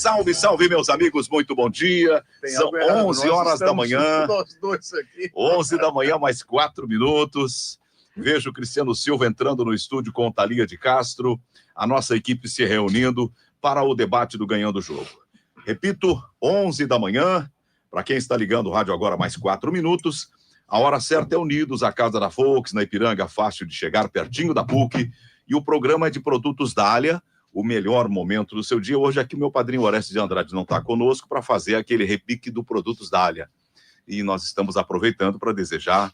Salve, salve, meus amigos, muito bom dia. São 11 horas da manhã. Nós dois aqui. 11 da manhã, mais 4 minutos. Vejo o Cristiano Silva entrando no estúdio com Thalia de Castro. A nossa equipe se reunindo para o debate do Ganhando o Jogo. Repito, 11 da manhã. Para quem está ligando o rádio agora, mais 4 minutos. A hora certa é Unidos, a Casa da Volks, na Ipiranga, fácil de chegar, pertinho da PUC. E o programa é de produtos Dália, o melhor momento do seu dia. Hoje aqui o meu padrinho Orestes de Andrade não está conosco para fazer aquele repique do Produtos Dália. E nós estamos aproveitando para desejar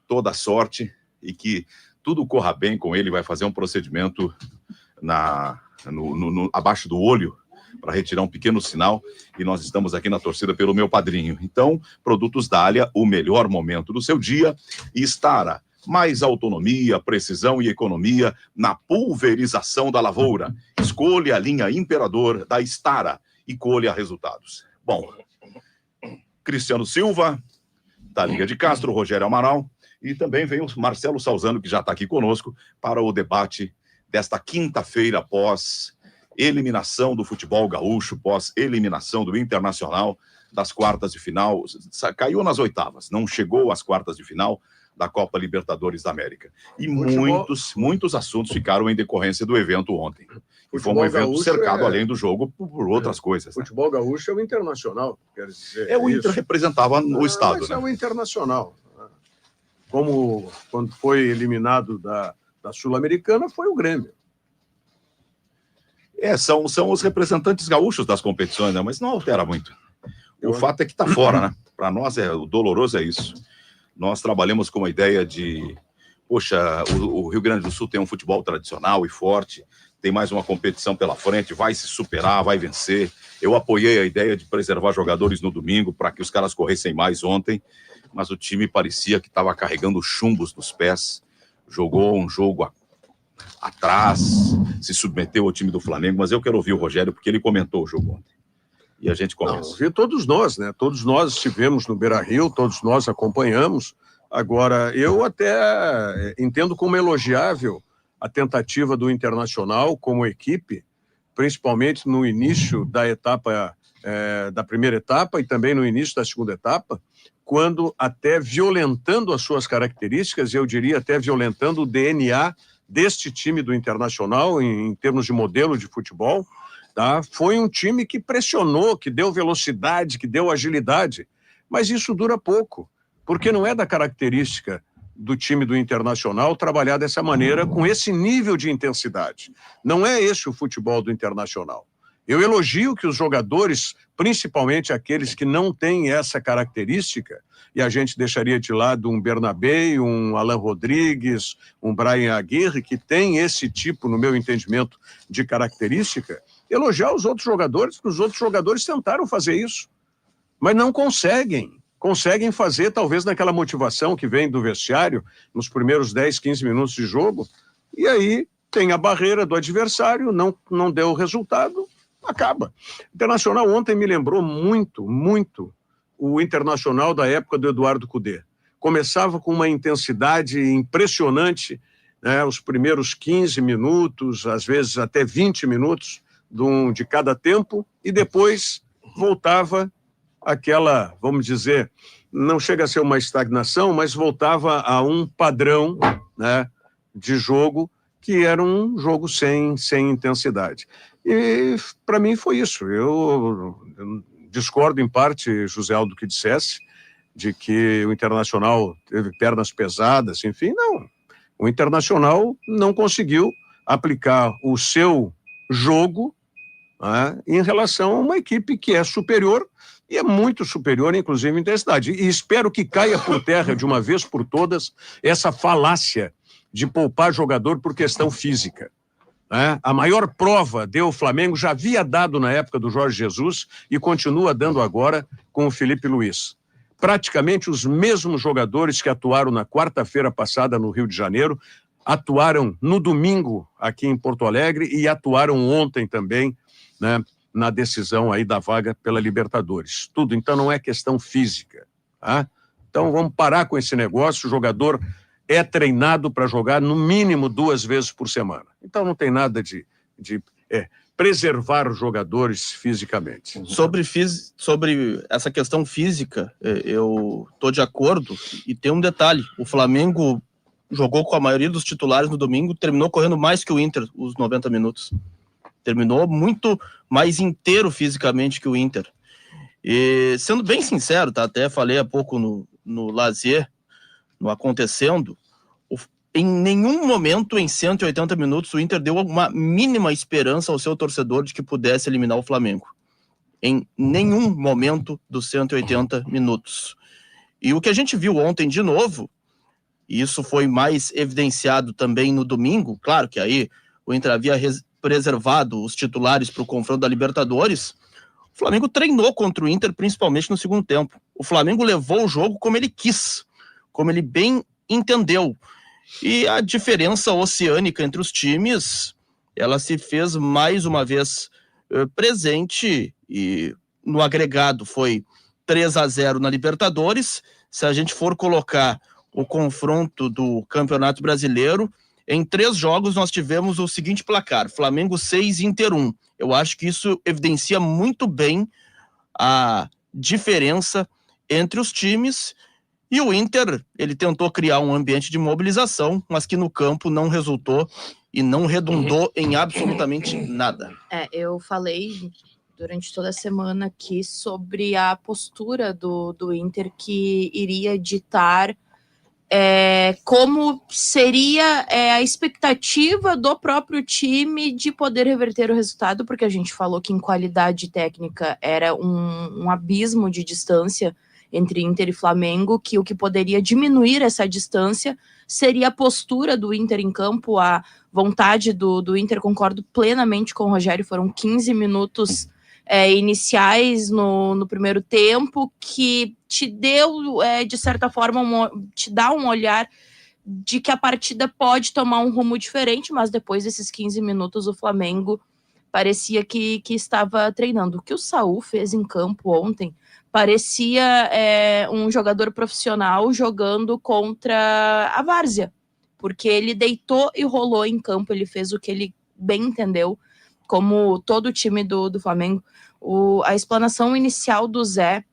toda a sorte e que tudo corra bem com ele. Vai fazer um procedimento abaixo do olho para retirar um pequeno sinal. E nós estamos aqui na torcida pelo meu padrinho. Então, Produtos Dália, o melhor momento do seu dia. E Stara, mais autonomia, precisão e economia na pulverização da lavoura. Escolha a linha Imperador da Stara e colha resultados. Bom, Cristiano Silva, Thalia de Castro, Rogério Amaral e também vem o Marcelo Salzano, que já está aqui conosco, para o debate desta quinta-feira pós eliminação do futebol gaúcho, pós eliminação do Internacional das quartas de final. Caiu nas oitavas, não chegou às quartas de final da Copa Libertadores da América. E muitos assuntos ficaram em decorrência do evento ontem. E foi um evento cercado, além do jogo, por outras coisas. Futebol gaúcho é o Internacional, quer dizer. O Inter representava o Estado. Mas é o Internacional. Como quando foi eliminado da Sul-Americana, foi o Grêmio. São os representantes gaúchos das competições, né? Mas não altera muito. O fato é que está fora, né? Para nós, o doloroso é isso. Nós trabalhamos com a ideia de, poxa, o Rio Grande do Sul tem um futebol tradicional e forte, tem mais uma competição pela frente, vai se superar, vai vencer. Eu apoiei a ideia de preservar jogadores no domingo para que os caras corressem mais ontem, mas o time parecia que estava carregando chumbos nos pés, jogou um jogo atrás, se submeteu ao time do Flamengo, mas eu quero ouvir o Rogério, porque ele comentou o jogo ontem. E a gente começa. Não, todos nós, né? Todos nós estivemos no Beira-Rio, todos nós acompanhamos. Agora, eu até entendo como elogiável a tentativa do Internacional como equipe, principalmente no início da etapa, da primeira etapa e também no início da segunda etapa, quando até violentando as suas características, eu diria até violentando o DNA deste time do Internacional em termos de modelo de futebol. Tá? Foi um time que pressionou, que deu velocidade, que deu agilidade, mas isso dura pouco, porque não é da característica do time do Internacional trabalhar dessa maneira, com esse nível de intensidade. Não é esse o futebol do Internacional. Eu elogio que os jogadores, principalmente aqueles que não têm essa característica, e a gente deixaria de lado um Bernabé, um Alan Rodrigues, um Brian Aguirre, que tem esse tipo, no meu entendimento, de característica, elogiar os outros jogadores, porque os outros jogadores tentaram fazer isso, mas não conseguem. Conseguem fazer, talvez, naquela motivação que vem do vestiário, nos primeiros 10, 15 minutos de jogo, e aí tem a barreira do adversário, não deu o resultado, acaba. O Internacional ontem me lembrou muito o Internacional da época do Eduardo Cudê. Começava com uma intensidade impressionante, né, os primeiros 15 minutos, às vezes até 20 minutos, de cada tempo, e depois voltava aquela, vamos dizer, não chega a ser uma estagnação, mas voltava a um padrão, né, de jogo, que era um jogo sem intensidade. E para mim foi isso. Eu discordo em parte, José Aldo, do que dissesse, de que o Internacional teve pernas pesadas, enfim, não. O Internacional não conseguiu aplicar o seu jogo, né, em relação a uma equipe que é superior, e é muito superior, inclusive, em intensidade. E espero que caia por terra, de uma vez por todas, essa falácia de poupar jogador por questão física. Né? A maior prova deu o Flamengo, já havia dado na época do Jorge Jesus e continua dando agora com o Felipe Luiz. Praticamente os mesmos jogadores que atuaram na quarta-feira passada no Rio de Janeiro, atuaram no domingo aqui em Porto Alegre e atuaram ontem também, né, na decisão aí da vaga pela Libertadores. Tudo, então não é questão física. Tá? Então vamos parar com esse negócio, o jogador é treinado para jogar no mínimo 2 vezes por semana. Então não tem nada de preservar os jogadores fisicamente. Sobre essa questão física, eu estou de acordo, e tem um detalhe: o Flamengo jogou com a maioria dos titulares no domingo, terminou correndo mais que o Inter os 90 minutos. Terminou muito mais inteiro fisicamente que o Inter. E, sendo bem sincero, tá? Até falei há pouco no Lazier, no Acontecendo, em nenhum momento, em 180 minutos, o Inter deu uma mínima esperança ao seu torcedor de que pudesse eliminar o Flamengo. Em nenhum momento dos 180 minutos. E o que a gente viu ontem de novo, e isso foi mais evidenciado também no domingo, claro que aí o Inter havia preservado os titulares para o confronto da Libertadores, o Flamengo treinou contra o Inter, principalmente no segundo tempo. O Flamengo levou o jogo como ele quis, como ele bem entendeu. E a diferença oceânica entre os times, ela se fez mais uma vez presente, e no agregado foi 3-0 na Libertadores. Se a gente for colocar o confronto do Campeonato Brasileiro, em 3 jogos nós tivemos o seguinte placar: Flamengo 6, Inter 1. Eu acho que isso evidencia muito bem a diferença entre os times. E o Inter, ele tentou criar um ambiente de mobilização, mas que no campo não resultou e não redundou em absolutamente nada. Eu falei durante toda a semana aqui sobre a postura do Inter, que iria ditar como seria a expectativa do próprio time de poder reverter o resultado, porque a gente falou que em qualidade técnica era um abismo de distância entre Inter e Flamengo, que o que poderia diminuir essa distância seria a postura do Inter em campo, a vontade do Inter. Concordo plenamente com o Rogério, foram 15 minutos iniciais no primeiro tempo, que te deu, de certa forma, te dá um olhar de que a partida pode tomar um rumo diferente, mas depois desses 15 minutos o Flamengo parecia que estava treinando. O que o Saúl fez em campo ontem parecia um jogador profissional jogando contra a várzea, porque ele deitou e rolou em campo, ele fez o que ele bem entendeu, como todo o time do Flamengo. A explanação inicial do Zé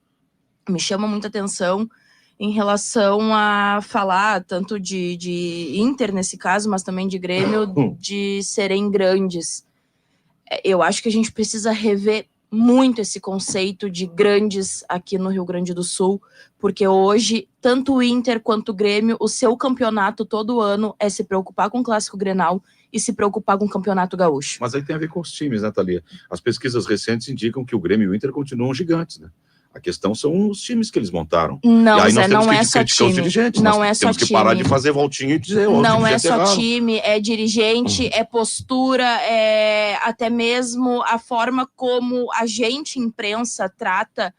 me chama muita atenção em relação a falar tanto de Inter nesse caso, mas também de Grêmio, de serem grandes. Eu acho que a gente precisa rever muito esse conceito de grandes aqui no Rio Grande do Sul, porque hoje, tanto o Inter quanto o Grêmio, o seu campeonato todo ano é se preocupar com o Clássico Grenal e se preocupar com o Campeonato Gaúcho. Mas aí tem a ver com os times, né, Thalia? As pesquisas recentes indicam que o Grêmio e o Inter continuam gigantes, né? A questão são os times que eles montaram. Não, e aí Zé, não é só time. Os dirigentes. Não é só time. Temos que parar de fazer voltinha e dizer... Não é só time, é dirigente, é postura, é até mesmo a forma como a gente, imprensa, trata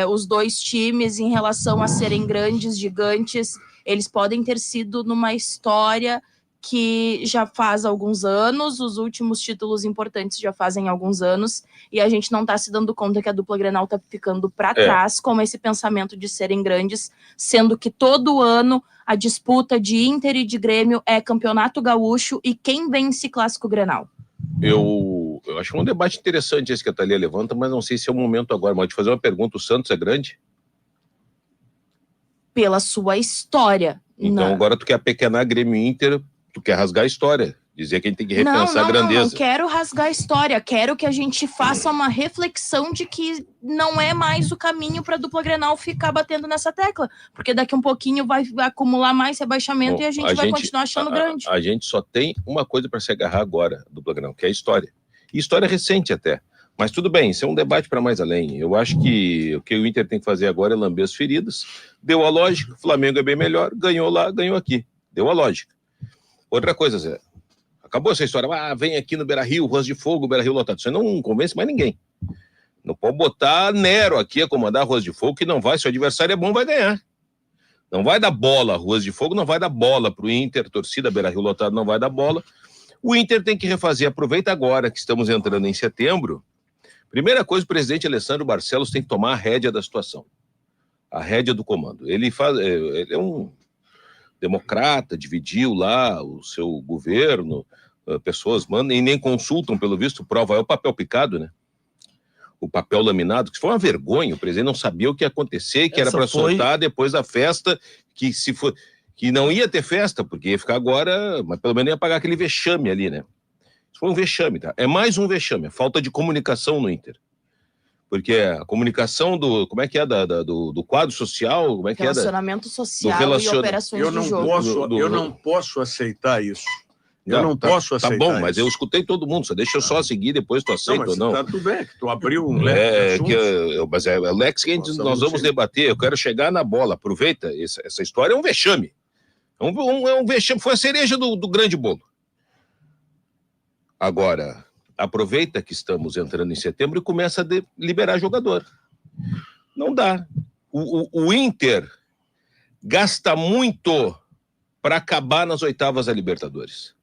os dois times em relação a serem grandes, gigantes. Eles podem ter sido numa história que já faz alguns anos, os últimos títulos importantes já fazem alguns anos, e a gente não está se dando conta que a dupla Grenal está ficando para trás com esse pensamento de serem grandes, sendo que todo ano a disputa de Inter e de Grêmio é Campeonato Gaúcho, e quem vence Clássico Grenal? Eu acho um debate interessante esse que a Thalia levanta, mas não sei se é o momento agora. Mas te fazer uma pergunta: o Santos é grande? Pela sua história. Então agora tu quer apequenar Grêmio e Inter, tu quer rasgar a história, dizer que a gente tem que repensar a grandeza. Não quero rasgar a história, quero que a gente faça uma reflexão de que não é mais o caminho para a dupla Grenal ficar batendo nessa tecla, porque daqui um pouquinho vai acumular mais rebaixamento. Bom, e a gente vai continuar achando grande. A gente só tem uma coisa para se agarrar agora, a dupla Grenal, que é a história. E história recente até. Mas tudo bem, isso é um debate para mais além. Eu acho que o que o Inter tem que fazer agora é lamber as feridas. Deu a lógica, o Flamengo é bem melhor, ganhou lá, ganhou aqui. Deu a lógica. Outra coisa, Zé, acabou essa história, vem aqui no Beira-Rio, Ruas de Fogo, Beira-Rio lotado. Você não convence mais ninguém. Não pode botar Nero aqui a comandar Ruas de Fogo, que não vai, se o adversário é bom, vai ganhar. Não vai dar bola, Ruas de Fogo não vai dar bola pro Inter, torcida Beira-Rio lotado não vai dar bola. O Inter tem que refazer, aproveita agora que estamos entrando em setembro. Primeira coisa, o presidente Alessandro Barcelos tem que tomar a rédea da situação, a rédea do comando. Ele é um democrata, dividiu lá o seu governo, pessoas mandam e nem consultam, pelo visto, prova é o papel picado, né? O papel laminado, que foi uma vergonha, o presidente não sabia o que ia acontecer, que era para soltar depois da festa, que não ia ter festa, porque ia ficar agora, mas pelo menos ia pagar aquele vexame ali, né? Isso foi um vexame, tá? É mais um vexame, a falta de comunicação no Inter. Porque a comunicação como é que é, do quadro social, como é que relacionamento social e operações de jogo. Eu não posso aceitar isso. Eu não posso aceitar. Tá bom, mas eu escutei todo mundo, só deixa eu só seguir, depois tu aceita ou não. Tá tudo bem, que tu abriu um leque de assuntos. Mas é o Lex que nós vamos debater, eu quero chegar na bola, aproveita, essa história é um vexame. É um vexame, foi a cereja do grande bolo. Agora, aproveita que estamos entrando em setembro e começa a liberar jogador. Não dá. O Inter gasta muito para acabar nas oitavas da Libertadores.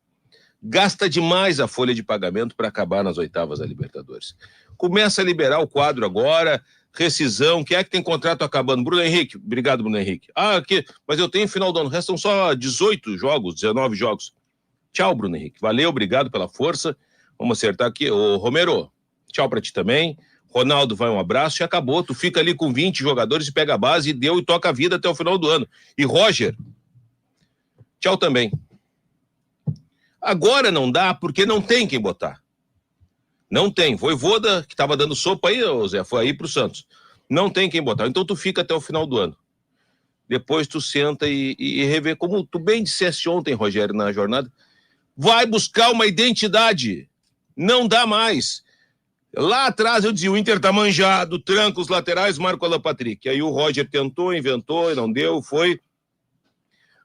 Gasta demais a folha de pagamento para acabar nas oitavas da Libertadores. Começa a liberar o quadro agora, rescisão, quem é que tem contrato acabando? Bruno Henrique, obrigado, Bruno Henrique. Mas eu tenho final do ano, restam só 18 jogos, 19 jogos. Tchau, Bruno Henrique, valeu, obrigado pela força, vamos acertar aqui. Ô, Romero, tchau para ti também. Ronaldo, vai um abraço e acabou, tu fica ali com 20 jogadores e pega a base e toca a vida até o final do ano. E Roger, tchau também. Agora não dá, porque não tem quem botar. Não tem. Vojvoda, que estava dando sopa aí, Zé, foi aí pro Santos. Não tem quem botar. Então tu fica até o final do ano. Depois tu senta e revê, como tu bem disseste ontem, Rogério, na jornada, vai buscar uma identidade. Não dá mais. Lá atrás eu dizia, o Inter tá manjado, tranca os laterais, marca o Alan Patrick. Aí o Roger tentou, inventou, não deu,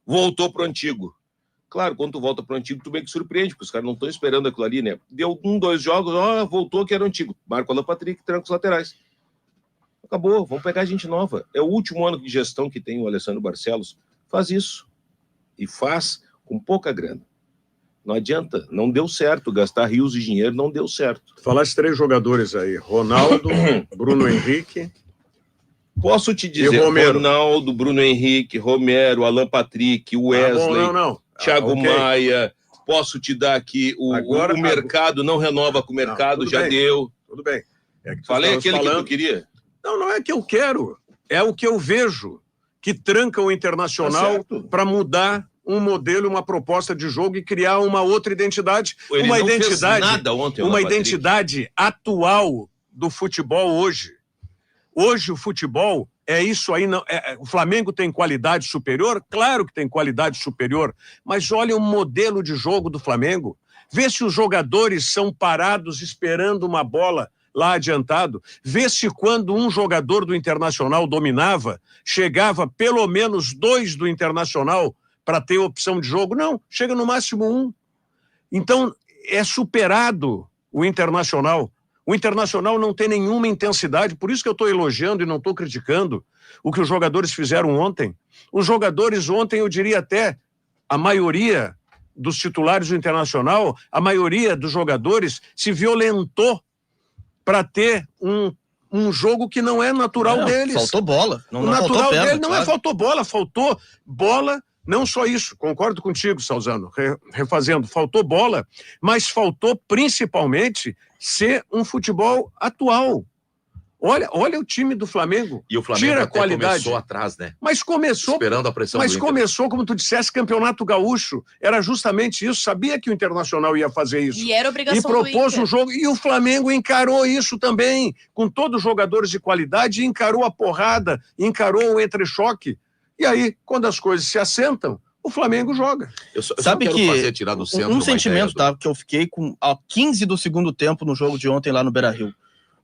voltou pro antigo. Claro, quando tu volta pro antigo, tu bem que surpreende, porque os caras não estão esperando aquilo ali, né? Deu 2 jogos, voltou que era o antigo. Marca o Alan Patrick, tranca os laterais. Acabou, vamos pegar gente nova. É o último ano de gestão que tem o Alessandro Barcelos. Faz isso. E faz com pouca grana. Não adianta, não deu certo. Gastar rios de dinheiro não deu certo. Falaste 3 jogadores aí. Ronaldo, Bruno Henrique. Posso te dizer, Ronaldo, Bruno Henrique, Romero, Alan Patrick, Wesley, Thiago Maia. Posso te dar aqui o mercado, não renova com o mercado, já deu. Tudo bem. Falei aquele que tu queria? Não é que eu quero. É o que eu vejo que tranca o Internacional para mudar um modelo, uma proposta de jogo e criar uma outra identidade. Ele uma não identidade, fez nada ontem, uma identidade atual do futebol hoje. Hoje o futebol é isso aí. O Flamengo tem qualidade superior? Claro que tem qualidade superior, mas olha o modelo de jogo do Flamengo. Vê se os jogadores são parados esperando uma bola lá adiantado. Vê se quando um jogador do Internacional dominava, chegava pelo menos 2 do Internacional para ter opção de jogo. Não, chega no máximo 1. Então, é superado o Internacional. O Internacional não tem nenhuma intensidade, por isso que eu estou elogiando e não estou criticando o que os jogadores fizeram ontem. Os jogadores ontem, eu diria até, a maioria dos titulares do Internacional, a maioria dos jogadores se violentou para ter um jogo que não é natural deles. Faltou bola. O natural dele não é faltou bola. Não só isso, concordo contigo, Salzano, refazendo, faltou bola, mas faltou principalmente ser um futebol atual. Olha o time do Flamengo. E o Flamengo tira até qualidade. começou atrás, né? Mas começou. Esperando a pressão Mas do Inter. começou, como tu dissesse, Campeonato Gaúcho. Era justamente isso. Sabia que o Internacional ia fazer isso. E era obrigação e propôs um jogo. E o Flamengo encarou isso também, com todos os jogadores de qualidade, encarou a porrada, encarou o entrechoque. E aí, quando as coisas se assentam, o Flamengo joga. Eu só Sabe quero que fazer, tirar do centro um sentimento, tá, que eu fiquei com a 15 do segundo tempo no jogo de ontem lá no Beira-Rio.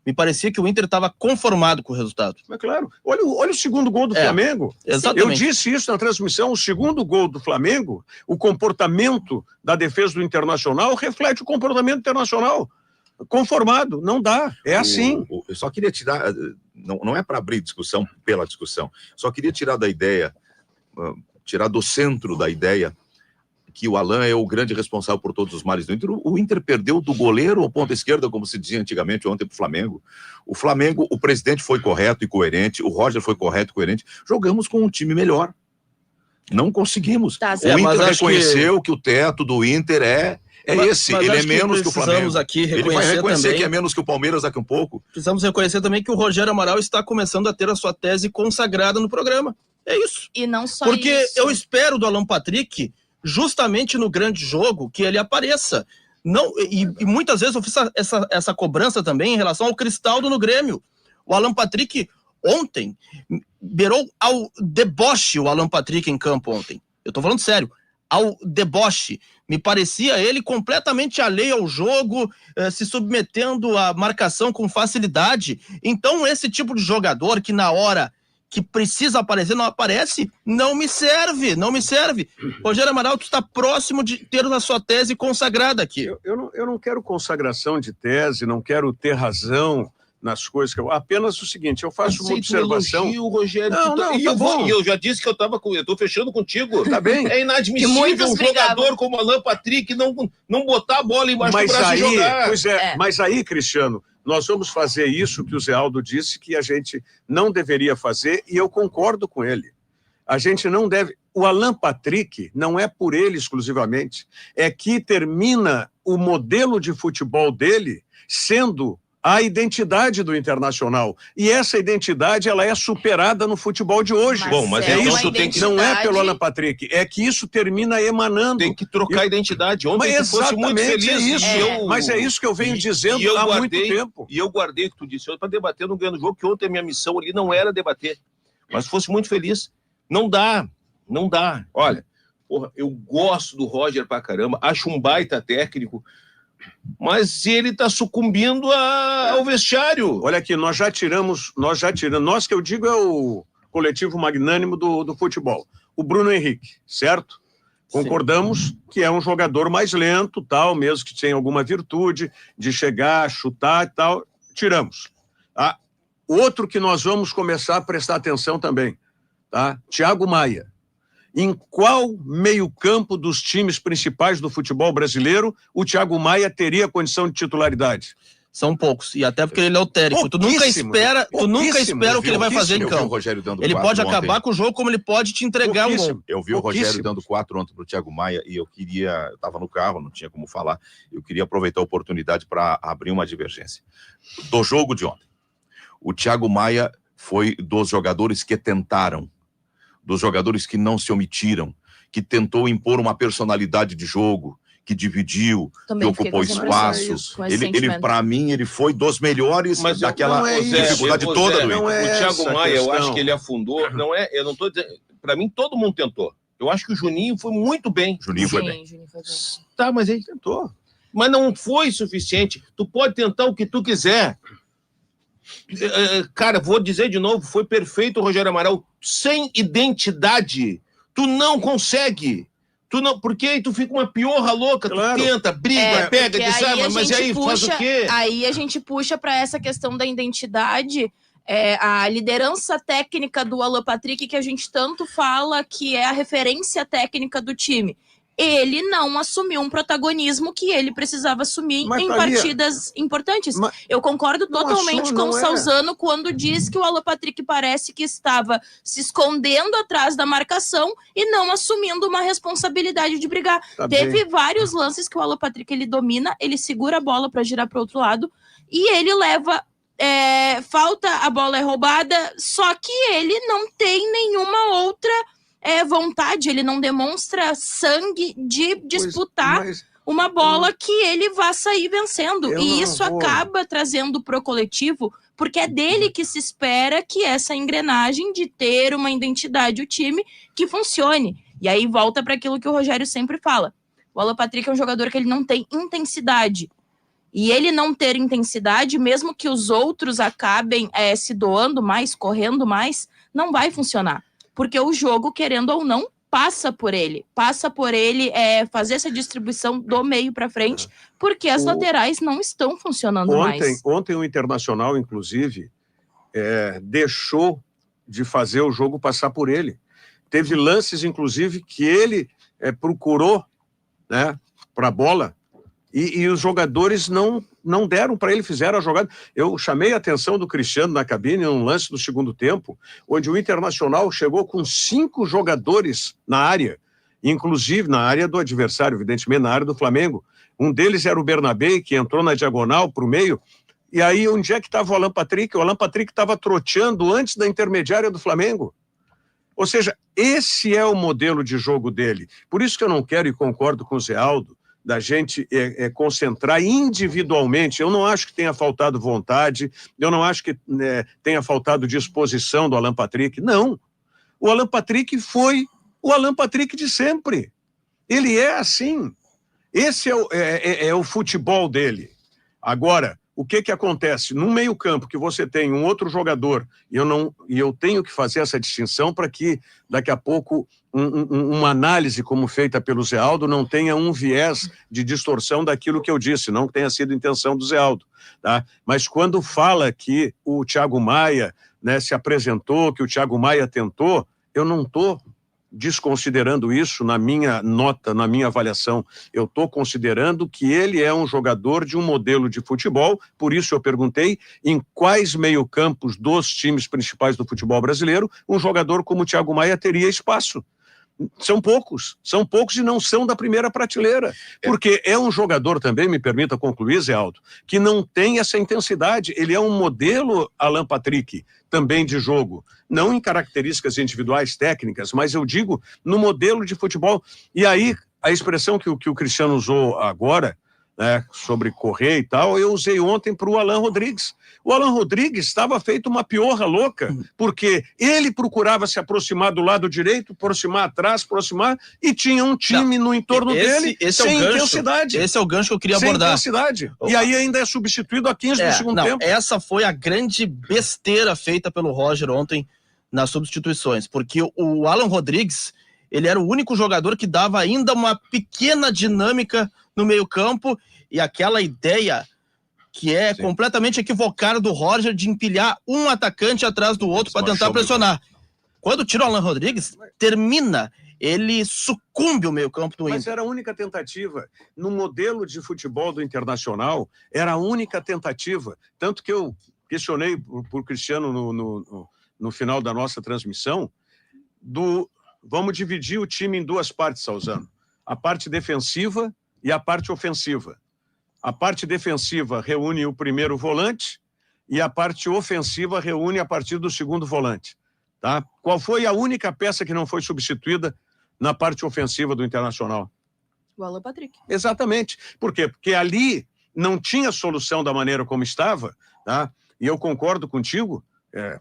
Me parecia que o Inter estava conformado com o resultado. Mas claro, olha o segundo gol do Flamengo. Exatamente. Eu disse isso na transmissão, o segundo gol do Flamengo, o comportamento da defesa do Internacional reflete o comportamento internacional. Conformado, não dá, é assim. Eu só queria tirar, não é para abrir discussão pela discussão, só queria tirar da ideia, tirar do centro da ideia que o Alan é o grande responsável por todos os males do Inter. O Inter perdeu do goleiro ou ponta esquerda, como se dizia antigamente ontem para o Flamengo. O presidente foi correto e coerente, o Roger foi correto e coerente. Jogamos com um time melhor. Não conseguimos. O Inter reconheceu que o teto do Inter esse, mas ele é acho menos que o Flamengo. Precisamos aqui Ele vai reconhecer reconhecer também que é menos que o Palmeiras daqui a um pouco. Precisamos reconhecer também que o Rogério Amaral está começando a ter a sua tese consagrada no programa. É isso. E não só Porque isso. eu espero do Alan Patrick, justamente no grande jogo, que ele apareça. Não, e muitas vezes eu fiz essa cobrança também em relação ao Cristaldo no Grêmio. O Alan Patrick ontem beirou ao deboche o Alan Patrick em campo ontem. Eu tô falando sério. Ao deboche. Me parecia ele completamente alheio ao jogo, se submetendo à marcação com facilidade. Então esse tipo de jogador que na hora que precisa aparecer, não aparece, não me serve. Rogério Amaral, tu está próximo de ter a sua tese consagrada aqui. Eu não quero consagração de tese, não quero ter razão nas coisas que eu... Apenas o seguinte, eu faço uma observação... Elogio, Rogério, bom. eu já disse que eu tô fechando contigo. Tá bem. É inadmissível um jogador como Alan Patrick não botar a bola embaixo do braço e jogar. Pois mas aí, Cristiano, nós vamos fazer isso que o Zé Aldo disse que a gente não deveria fazer, e eu concordo com ele. A gente não deve... O Alan Patrick não é por ele exclusivamente, é que termina o modelo de futebol dele sendo a identidade do Internacional. E essa identidade, ela é superada no futebol de hoje. Mas isso tu tem que... Não é pelo Alan Patrick, é que isso termina emanando. Tem que trocar a identidade. Ontem tu fosse muito feliz. Mas é isso que eu venho dizendo há muito tempo. E eu guardei o que tu disse para debater no grande jogo, que ontem a minha missão ali não era debater. Mas fosse muito feliz. Não dá. Olha, porra, eu gosto do Roger pra caramba, acho um baita técnico, mas ele está sucumbindo ao vestiário. Olha aqui, nós já tiramos, nós que eu digo é o coletivo magnânimo do futebol. O Bruno Henrique, certo? Concordamos que é um jogador mais lento, tal, mesmo que tenha alguma virtude de chegar, chutar e tal, tiramos. Tá? Outro que nós vamos começar a prestar atenção também, tá? Thiago Maia. Em qual meio-campo dos times principais do futebol brasileiro o Thiago Maia teria condição de titularidade? São poucos, e até porque ele é o técnico. Tu nunca espera o que ele vai fazer em campo. Ele pode acabar com o jogo, como ele pode te entregar um gol. Eu vi o Rogério dando 4 ontem pro Thiago Maia, e eu estava no carro, não tinha como falar, eu queria aproveitar a oportunidade para abrir uma divergência. Do jogo de ontem, o Thiago Maia foi dos jogadores que tentaram, dos jogadores que não se omitiram, que tentou impor uma personalidade de jogo, que dividiu, também que ocupou espaço. Ele para mim, ele foi dos melhores daquela dificuldade toda do Inter. O Thiago Maia, eu acho que ele afundou. Eu não estou dizendo... Para mim, todo mundo tentou. Eu acho que o Juninho foi muito bem. Juninho foi bem. Tá, mas ele tentou. Mas não foi suficiente. Tu pode tentar o que tu quiser. Cara, vou dizer de novo, foi perfeito o Rogério Amaral. Sem identidade, tu não consegue. Porque aí tu fica uma piorra louca, claro. Tu tenta, briga, pega, desarma, mas aí faz o quê? Aí a gente puxa para essa questão da identidade, a liderança técnica do Alan Patrick, que a gente tanto fala que é a referência técnica do time. Ele não assumiu um protagonismo que ele precisava assumir em partidas importantes. Eu concordo totalmente com o Salzano quando diz que o Alan Patrick parece que estava se escondendo atrás da marcação e não assumindo uma responsabilidade de brigar. Teve vários lances que o Alan Patrick ele domina, ele segura a bola para girar para o outro lado e ele leva... falta, a bola é roubada, só que ele não tem nenhuma outra... vontade, ele não demonstra sangue de disputar uma bola que ele vá sair vencendo. E isso acaba trazendo pro coletivo, porque é dele que se espera que essa engrenagem de ter uma identidade, o time, que funcione. E aí volta para aquilo que o Rogério sempre fala. O Alan Patrick é um jogador que ele não tem intensidade. E ele não ter intensidade, mesmo que os outros acabem se doando mais, correndo mais, não vai funcionar. Porque o jogo, querendo ou não, passa por ele fazer essa distribuição do meio para frente, porque as laterais não estão funcionando mais. Ontem o Internacional, inclusive, deixou de fazer o jogo passar por ele. Teve lances, inclusive, que ele procurou, né, para a bola, e os jogadores não deram para ele, fizeram a jogada. Eu chamei a atenção do Cristiano na cabine, num lance do segundo tempo, onde o Internacional chegou com 5 jogadores na área, inclusive na área do adversário, evidentemente na área do Flamengo. Um deles era o Bernabé, que entrou na diagonal para o meio, e aí onde é que estava o Alan Patrick? O Alan Patrick estava troteando antes da intermediária do Flamengo. Ou seja, esse é o modelo de jogo dele. Por isso que eu não quero, e concordo com o Zé Aldo, da gente concentrar individualmente. Eu não acho que tenha faltado vontade, eu não acho que tenha faltado disposição do Alan Patrick. Não. O Alan Patrick foi o Alan Patrick de sempre. Ele é assim. Esse é o futebol dele. Agora, o que acontece? No meio-campo, que você tem um outro jogador, e eu tenho que fazer essa distinção para que daqui a pouco uma análise como feita pelo Zé Aldo não tenha um viés de distorção daquilo que eu disse, não que tenha sido intenção do Zé Aldo. Tá? Mas quando fala que o Thiago Maia, né, se apresentou, que o Thiago Maia tentou, eu não estou desconsiderando isso na minha nota, na minha avaliação. Eu estou considerando que ele é um jogador de um modelo de futebol, por isso eu perguntei em quais meio-campos dos times principais do futebol brasileiro um jogador como o Thiago Maia teria espaço. São poucos e não são da primeira prateleira, porque é um jogador também, me permita concluir, Zé Aldo, que não tem essa intensidade. Ele é um modelo Alan Patrick, também de jogo, não em características individuais técnicas, mas eu digo no modelo de futebol. E aí, a expressão que o Cristiano usou agora, né, sobre correr e tal, eu usei ontem para o Alan Rodrigues. O Alan Rodrigues estava feito uma piorra louca, porque ele procurava se aproximar do lado direito, aproximar atrás, e tinha um time no entorno dele sem intensidade. Esse é o gancho que eu queria abordar. Sem intensidade. E aí ainda é substituído a 15 do segundo tempo. Essa foi a grande besteira feita pelo Roger ontem nas substituições, porque o Alan Rodrigues, ele era o único jogador que dava ainda uma pequena dinâmica no meio-campo, e aquela ideia que é completamente equivocada do Roger de empilhar um atacante atrás do outro para tentar pressionar. Quando tira o Alan Rodrigues, termina, ele sucumbe o meio-campo do Inter. Mas era a única tentativa. No modelo de futebol do Internacional, era a única tentativa. Tanto que eu questionei por Cristiano no final da nossa transmissão, vamos dividir o time em duas partes, Salzano. A parte defensiva e a parte ofensiva. A parte defensiva reúne o primeiro volante e a parte ofensiva reúne a partir do segundo volante. Tá? Qual foi a única peça que não foi substituída na parte ofensiva do Internacional? O Alan Patrick. Exatamente. Por quê? Porque ali não tinha solução da maneira como estava, tá? E eu concordo contigo.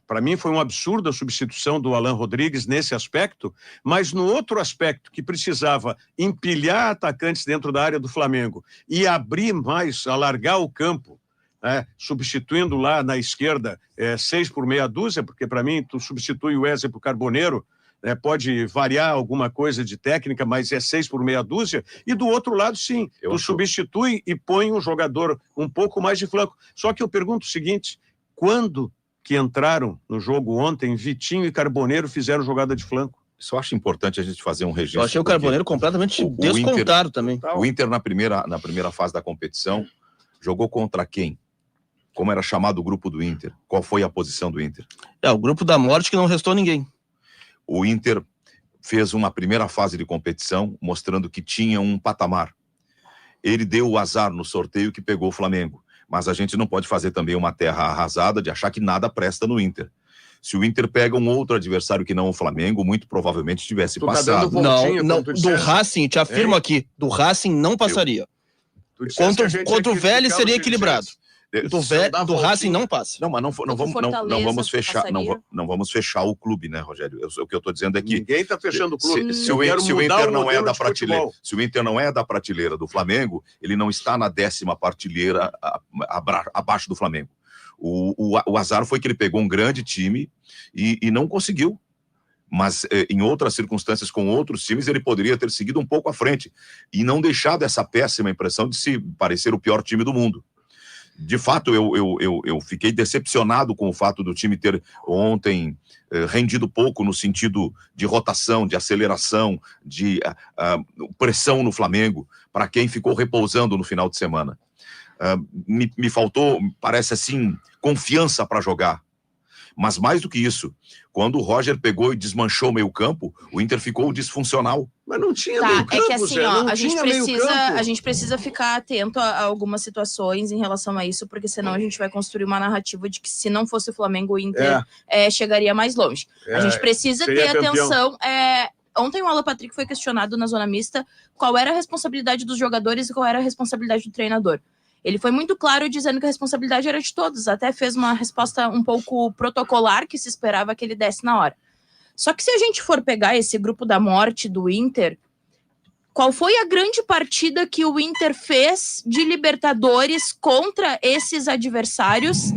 Para mim foi um absurdo a substituição do Alan Rodrigues nesse aspecto, mas no outro aspecto que precisava empilhar atacantes dentro da área do Flamengo e abrir mais, alargar o campo, substituindo lá na esquerda 6 por meia dúzia, porque para mim tu substitui o Wesley por Carboneiro, pode variar alguma coisa de técnica, mas é 6 por meia dúzia, e do outro lado sim, substitui e põe um jogador um pouco mais de flanco. Só que eu pergunto o seguinte, quando que entraram no jogo ontem, Vitinho e Carboneiro fizeram jogada de flanco? Isso eu acho importante a gente fazer um registro. Eu achei o Carboneiro completamente descontado também. O Inter, na primeira fase da competição, jogou contra quem? Como era chamado o grupo do Inter? Qual foi a posição do Inter? O grupo da morte que não restou ninguém. O Inter fez uma primeira fase de competição mostrando que tinha um patamar. Ele deu o azar no sorteio que pegou o Flamengo. Mas a gente não pode fazer também uma terra arrasada de achar que nada presta no Inter. Se o Inter pega um outro adversário que não o Flamengo, muito provavelmente tivesse passado. Não, do Racing, te afirmo aqui, do Racing não passaria. Contra o Vélez seria equilibrado. Do Racing não passa. Não, mas não vamos fechar o clube, né, Rogério? O que eu estou dizendo é que ninguém está fechando o clube. Se o Inter não é da prateleira, se o Inter não é da prateleira do Flamengo, ele não está na 10ª prateleira abaixo do Flamengo. O azar foi que ele pegou um grande time e não conseguiu. Mas em outras circunstâncias, com outros times, ele poderia ter seguido um pouco à frente e não deixado essa péssima impressão de se parecer o pior time do mundo. De fato, eu fiquei decepcionado com o fato do time ter ontem rendido pouco no sentido de rotação, de aceleração, de pressão no Flamengo, para quem ficou repousando no final de semana. Me faltou, parece assim, confiança para jogar. Mas mais do que isso, quando o Roger pegou e desmanchou o meio-campo, o Inter ficou disfuncional. Mas não tinha Tá, meio campo, é que assim, Zé, ó, não a gente, tinha meio precisa, campo. a gente precisa ficar atento a algumas situações em relação a isso, porque senão a gente vai construir uma narrativa de que se não fosse o Flamengo, o Inter chegaria mais longe. A gente precisa ter atenção. Ontem o Alan Patrick foi questionado na zona mista qual era a responsabilidade dos jogadores e qual era a responsabilidade do treinador. Ele foi muito claro dizendo que a responsabilidade era de todos, até fez uma resposta um pouco protocolar que se esperava que ele desse na hora. Só que se a gente for pegar esse grupo da morte do Inter, qual foi a grande partida que o Inter fez de Libertadores contra esses adversários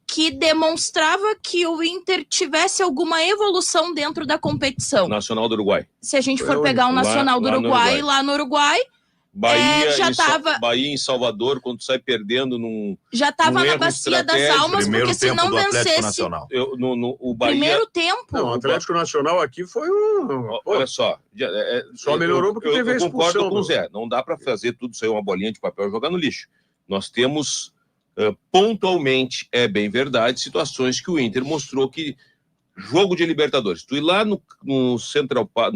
que demonstrava que o Inter tivesse alguma evolução dentro da competição? Nacional do Uruguai. Se a gente for pegar o Nacional do Uruguai, lá no Uruguai, Bahia em Salvador, quando tu sai perdendo num... Já estava na bacia das almas, porque se não vencesse... O Bahia... Primeiro tempo. Não, o Atlético Nacional aqui foi um... Olha só. Só melhorou porque teve a expulsão. Eu concordo com o Zé. Não dá para fazer tudo isso aí, uma bolinha de papel e jogar no lixo. Nós temos, pontualmente, é bem verdade, situações que o Inter mostrou que jogo de Libertadores. Tu ir lá no Central Park,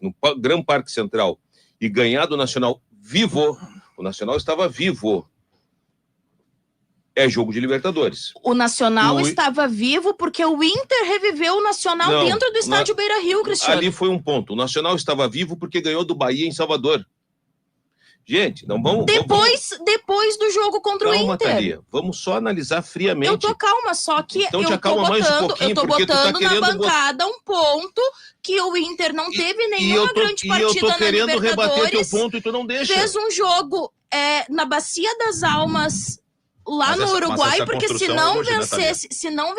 no Gran Parque Central, e ganhar do Nacional vivo, o Nacional estava vivo, é jogo de Libertadores. O Nacional estava vivo porque o Inter reviveu o Nacional dentro do estádio Beira-Rio, Cristiano. Ali foi um ponto. O Nacional estava vivo porque ganhou do Bahia em Salvador. Gente, não vamos... Depois do jogo contra o Inter. Thalia, vamos só analisar friamente. Eu tô calma, só que então eu tô botando na bancada um ponto que o Inter não teve nenhuma grande partida na Libertadores. E eu tô querendo rebater teu ponto e tu não deixa. Fez um jogo na Bacia das Almas lá no Uruguai, porque se não vencesse...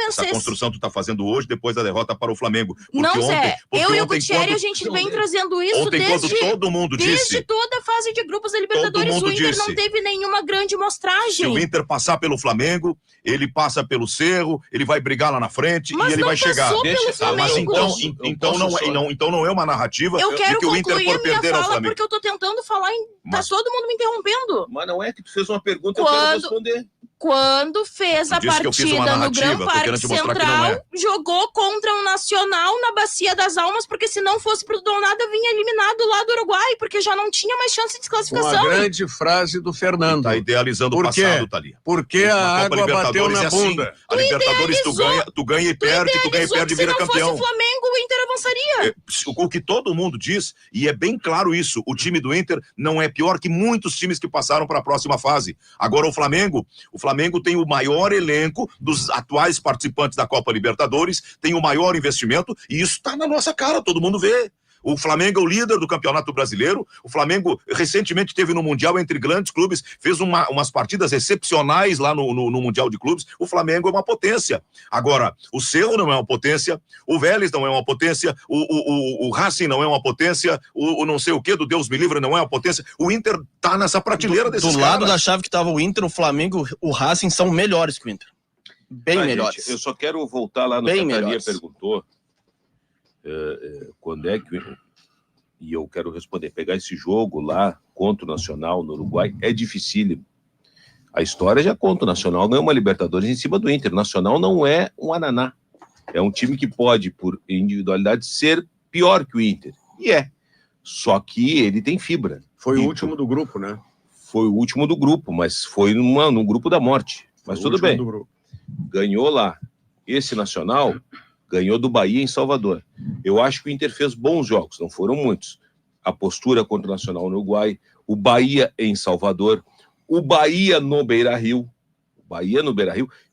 Essa construção tu tá fazendo hoje, depois da derrota para o Flamengo. Não, Zé, eu e o Gutierrez, a gente vem trazendo isso desde toda a fase de grupos da Libertadores. O Inter não teve nenhuma grande mostragem. Se o Inter passar pelo Flamengo, ele passa pelo Cerro, ele vai brigar lá na frente e ele vai chegar. Mas então não é uma narrativa de que o Inter por perder ao Flamengo. Porque eu tô tentando falar, tá todo mundo me interrompendo. Mas não é que tu fez uma pergunta, eu quero responder. Quando fez a partida no Gran Parque Central, jogou contra o Nacional na Bacia das Almas, porque se não fosse pro Donada, vinha eliminado lá do Uruguai, porque já não tinha mais chance de desclassificação. Uma grande frase do Fernando. Tá idealizando o passado, Thalia. Porque a água bateu na bunda. A Libertadores tu ganha e perde, e vira campeão. Se não fosse o Flamengo, o Inter avançaria. O que todo mundo diz, e é bem claro isso, o time do Inter não é pior que muitos times que passaram para a próxima fase. Agora o Flamengo tem o maior elenco dos atuais participantes da Copa Libertadores, tem o maior investimento, e isso está na nossa cara, todo mundo vê. O Flamengo é o líder do Campeonato Brasileiro. O Flamengo recentemente teve no Mundial entre grandes clubes, fez umas partidas excepcionais lá no Mundial de Clubes. O Flamengo é uma potência. Agora, o Cerro não é uma potência, o Vélez não é uma potência, o Racing não é uma potência, o não sei o que do Deus me livre não é uma potência. O Inter tá nessa prateleira desses caras. Do lado da chave que tava o Inter, o Flamengo, o Racing são melhores que o Inter. Bem melhores. Gente, eu só quero voltar lá no que a Thalia perguntou. Quando é que... E eu quero responder, pegar esse jogo lá contra o Nacional no Uruguai é dificílimo. A história já conta, o Nacional ganhou uma Libertadores em cima do Inter. O Nacional não é um ananá. É um time que pode, por individualidade, ser pior que o Inter. E é. Só que ele tem fibra. Foi o último do grupo, né? Foi o último do grupo, mas foi num grupo da morte. Mas tudo bem. Ganhou lá. Esse Nacional ganhou do Bahia em Salvador. Eu acho que o Inter fez bons jogos, não foram muitos. A postura contra o Nacional no Uruguai, o Bahia em Salvador, o Bahia no Beira-Rio,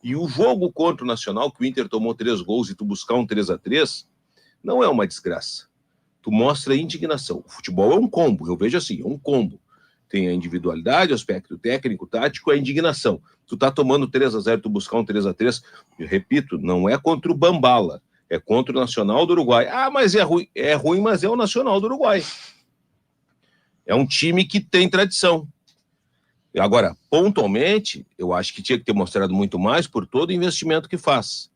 e o jogo contra o Nacional, que o Inter tomou 3 gols e tu buscar um 3-3, não é uma desgraça. Tu mostra indignação. O futebol é um combo, eu vejo assim, é um combo. Tem a individualidade, o aspecto técnico, tático, a indignação. Tu tá tomando 3-0, tu buscar um 3-3, eu repito, não é contra o Bambala, é contra o Nacional do Uruguai. Ah, mas é ruim, mas é o Nacional do Uruguai. É um time que tem tradição. Agora, pontualmente, eu acho que tinha que ter mostrado muito mais por todo o investimento que faz.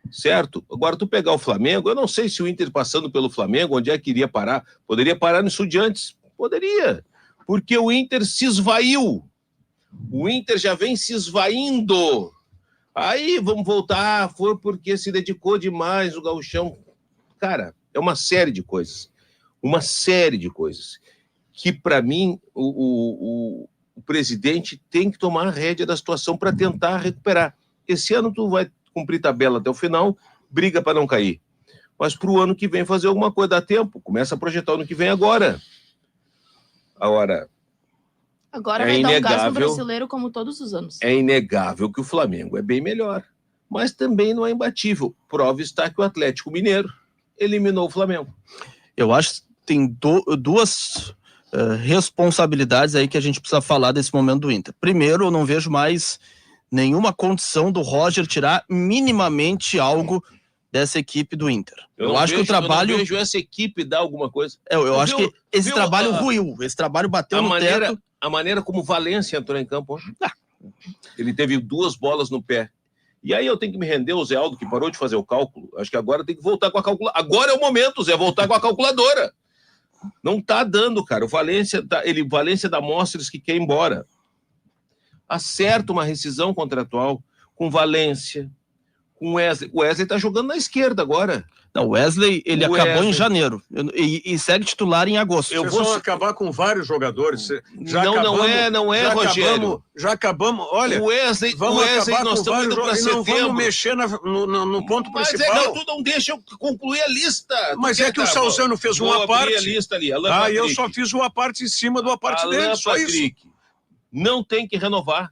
Certo? Agora, tu pegar o Flamengo, eu não sei se o Inter passando pelo Flamengo, onde é que iria parar? Poderia parar no Estudiantes? Poderia. Porque o Inter se esvaiu. O Inter já vem se esvaindo. Aí vamos voltar, foi porque se dedicou demais o gauchão. Cara, é uma série de coisas. Uma série de coisas. Que, para mim, o presidente tem que tomar a rédea da situação para tentar recuperar. Esse ano tu vai cumprir tabela até o final, briga para não cair. Mas para o ano que vem fazer alguma coisa, dá tempo. Começa a projetar o ano que vem agora. Agora vai dar um gás no inegável. brasileiro como todos os anos. É inegável que o Flamengo é bem melhor, mas também não é imbatível. Prova está que o Atlético Mineiro eliminou o Flamengo. Eu acho que tem duas responsabilidades aí que a gente precisa falar desse momento do Inter. Primeiro, eu não vejo mais nenhuma condição do Roger tirar minimamente algo dessa equipe do Inter. Eu acho que o trabalho... Eu não vejo essa equipe dar alguma coisa. Eu acho que esse trabalho ruiu, esse trabalho bateu no teto. A maneira como o Valência entrou em campo, ele teve 2 bolas no pé. E aí eu tenho que me render ao Zé Aldo, que parou de fazer o cálculo. Acho que agora tem que voltar com a calculadora. Agora é o momento, Zé, voltar com a calculadora. Não tá dando, cara. O Valência dá mostras que quer ir embora. Acerta uma rescisão contratual com Valência, com Wesley. O Wesley tá jogando na esquerda agora. Não, o Wesley, acabou em janeiro e segue titular em agosto. Eu vou acabar com vários jogadores. Não é, Rogério. Já acabamos. Olha, o Wesley nós estamos indo para setembro. Não vamos mexer no ponto principal. Mas tu não deixa eu concluir a lista. Mas é que o Salzano fez uma parte. A lista ali, e eu só fiz uma parte em cima de uma parte dele, só isso. Não tem que renovar.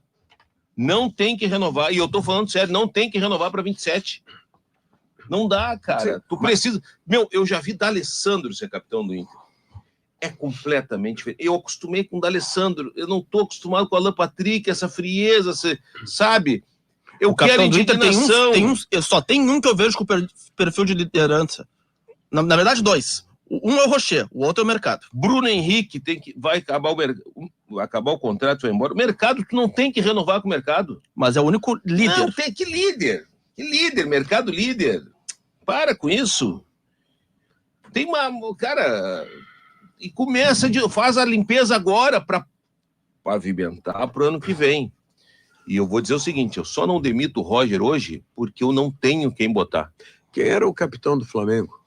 Não tem que renovar. E eu tô falando sério, não tem que renovar para 27. Não dá, cara. Tu precisa... eu já vi D'Alessandro ser capitão do Inter. É completamente diferente. Eu acostumei com o D'Alessandro. Eu não tô acostumado com o Alan Patrick, essa frieza, sabe? Eu quero indignação. Só tem um que eu vejo com perfil de liderança. Na verdade, 2. Um é o Rocher, o outro é o Mercado. Bruno Henrique vai acabar o contrato, vai embora. O Mercado, tu não tem que renovar com o Mercado. Mas é o único líder. Não, que líder? Que líder? Mercado líder. Para com isso. Tem uma... Cara... E faz a limpeza agora para pavimentar para o ano que vem. E eu vou dizer o seguinte, eu só não demito o Roger hoje porque eu não tenho quem botar. Quem era o capitão do Flamengo?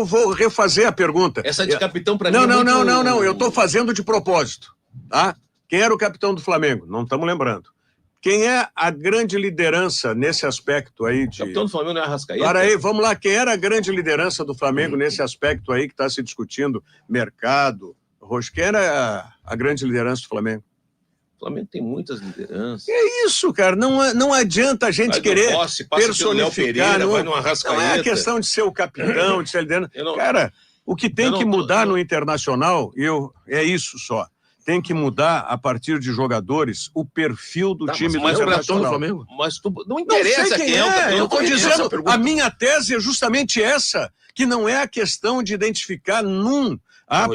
Vou refazer a pergunta. Essa de capitão para mim Não, eu estou fazendo de propósito. Tá? Quem era o capitão do Flamengo? Não estamos lembrando. Quem é a grande liderança nesse aspecto aí de... O capitão do Flamengo não é Arrascaeta? Para aí, vamos lá. Quem era a grande liderança do Flamengo nesse aspecto aí que está se discutindo? Mercado, Rocha. Quem era a grande liderança do Flamengo? O Flamengo tem muitas lideranças. É isso, cara. Não adianta a gente querer personificar. Não é a questão de ser o capitão, de ser liderança. Cara, o que tem que mudar no Internacional, é isso só. Tem que mudar, a partir de jogadores, o perfil do time do Internacional. Do Flamengo? Mas não interessa quem é. Eu estou dizendo, a minha tese é justamente essa, que não é a questão de identificar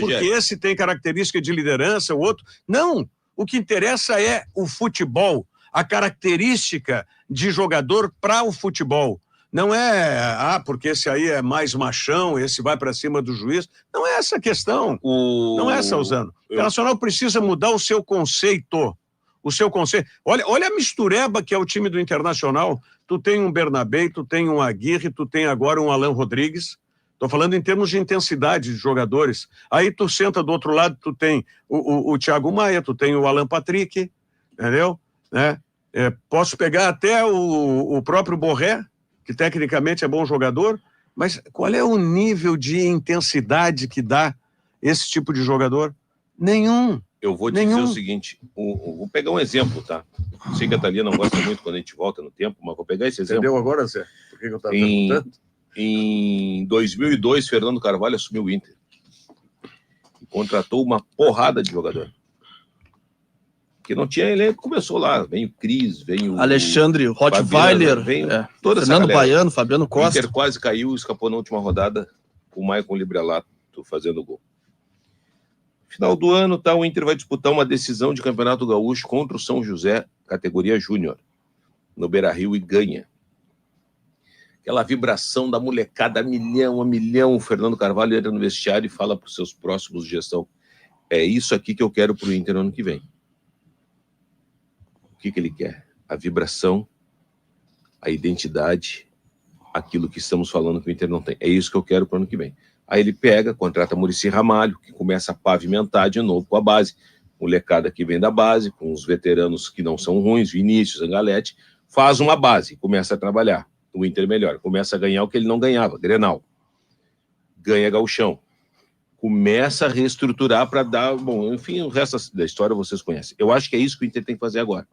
porque esse tem característica de liderança, o outro... Não, o que interessa é o futebol, a característica de jogador para o futebol. Não é, porque esse aí é mais machão, esse vai para cima do juiz. Não é essa a questão. Não é, Salzano. O Internacional precisa mudar o seu conceito. Olha a mistureba que é o time do Internacional. Tu tem um Bernabé, tu tem um Aguirre, tu tem agora um Alan Rodrigues. Estou falando em termos de intensidade de jogadores. Aí tu senta do outro lado, tu tem o Thiago Maia, tu tem o Alan Patrick, entendeu? Posso pegar até o próprio Borré, que tecnicamente é bom jogador, mas qual é o nível de intensidade que dá esse tipo de jogador? Nenhum. Eu vou dizer o seguinte, vou pegar um exemplo, tá? Sei que a Thalia não gosta muito quando a gente volta no tempo, mas vou pegar esse exemplo. Entendeu agora, Zé? Por que eu estava perguntando? Em 2002, Fernando Carvalho assumiu o Inter e contratou uma porrada de jogador. Que não tinha elenco, começou lá. Vem o Cris, vem o... Alexandre Rottweiler, toda Fernando Baiano, Fabiano Costa. O Inter quase caiu, escapou na última rodada, com o Maicon Librelato fazendo gol. Final do ano, o Inter vai disputar uma decisão de Campeonato Gaúcho contra o São José, categoria Júnior, no Beira-Rio, e ganha. Aquela vibração da molecada, a milhão, o Fernando Carvalho entra no vestiário e fala para os seus próximos de gestão, é isso aqui que eu quero para o Inter no ano que vem. O que ele quer? A vibração, a identidade, aquilo que estamos falando que o Inter não tem. É isso que eu quero para o ano que vem. Aí ele pega, contrata Muricy Ramalho, que começa a pavimentar de novo com a base, molecada que vem da base, com os veteranos que não são ruins, Vinícius, Angalete, faz uma base, começa a trabalhar. O Inter melhora, começa a ganhar o que ele não ganhava, Grenal. Ganha Gauchão. Começa a reestruturar para dar... Bom, enfim, o resto da história vocês conhecem. Eu acho que é isso que o Inter tem que fazer agora.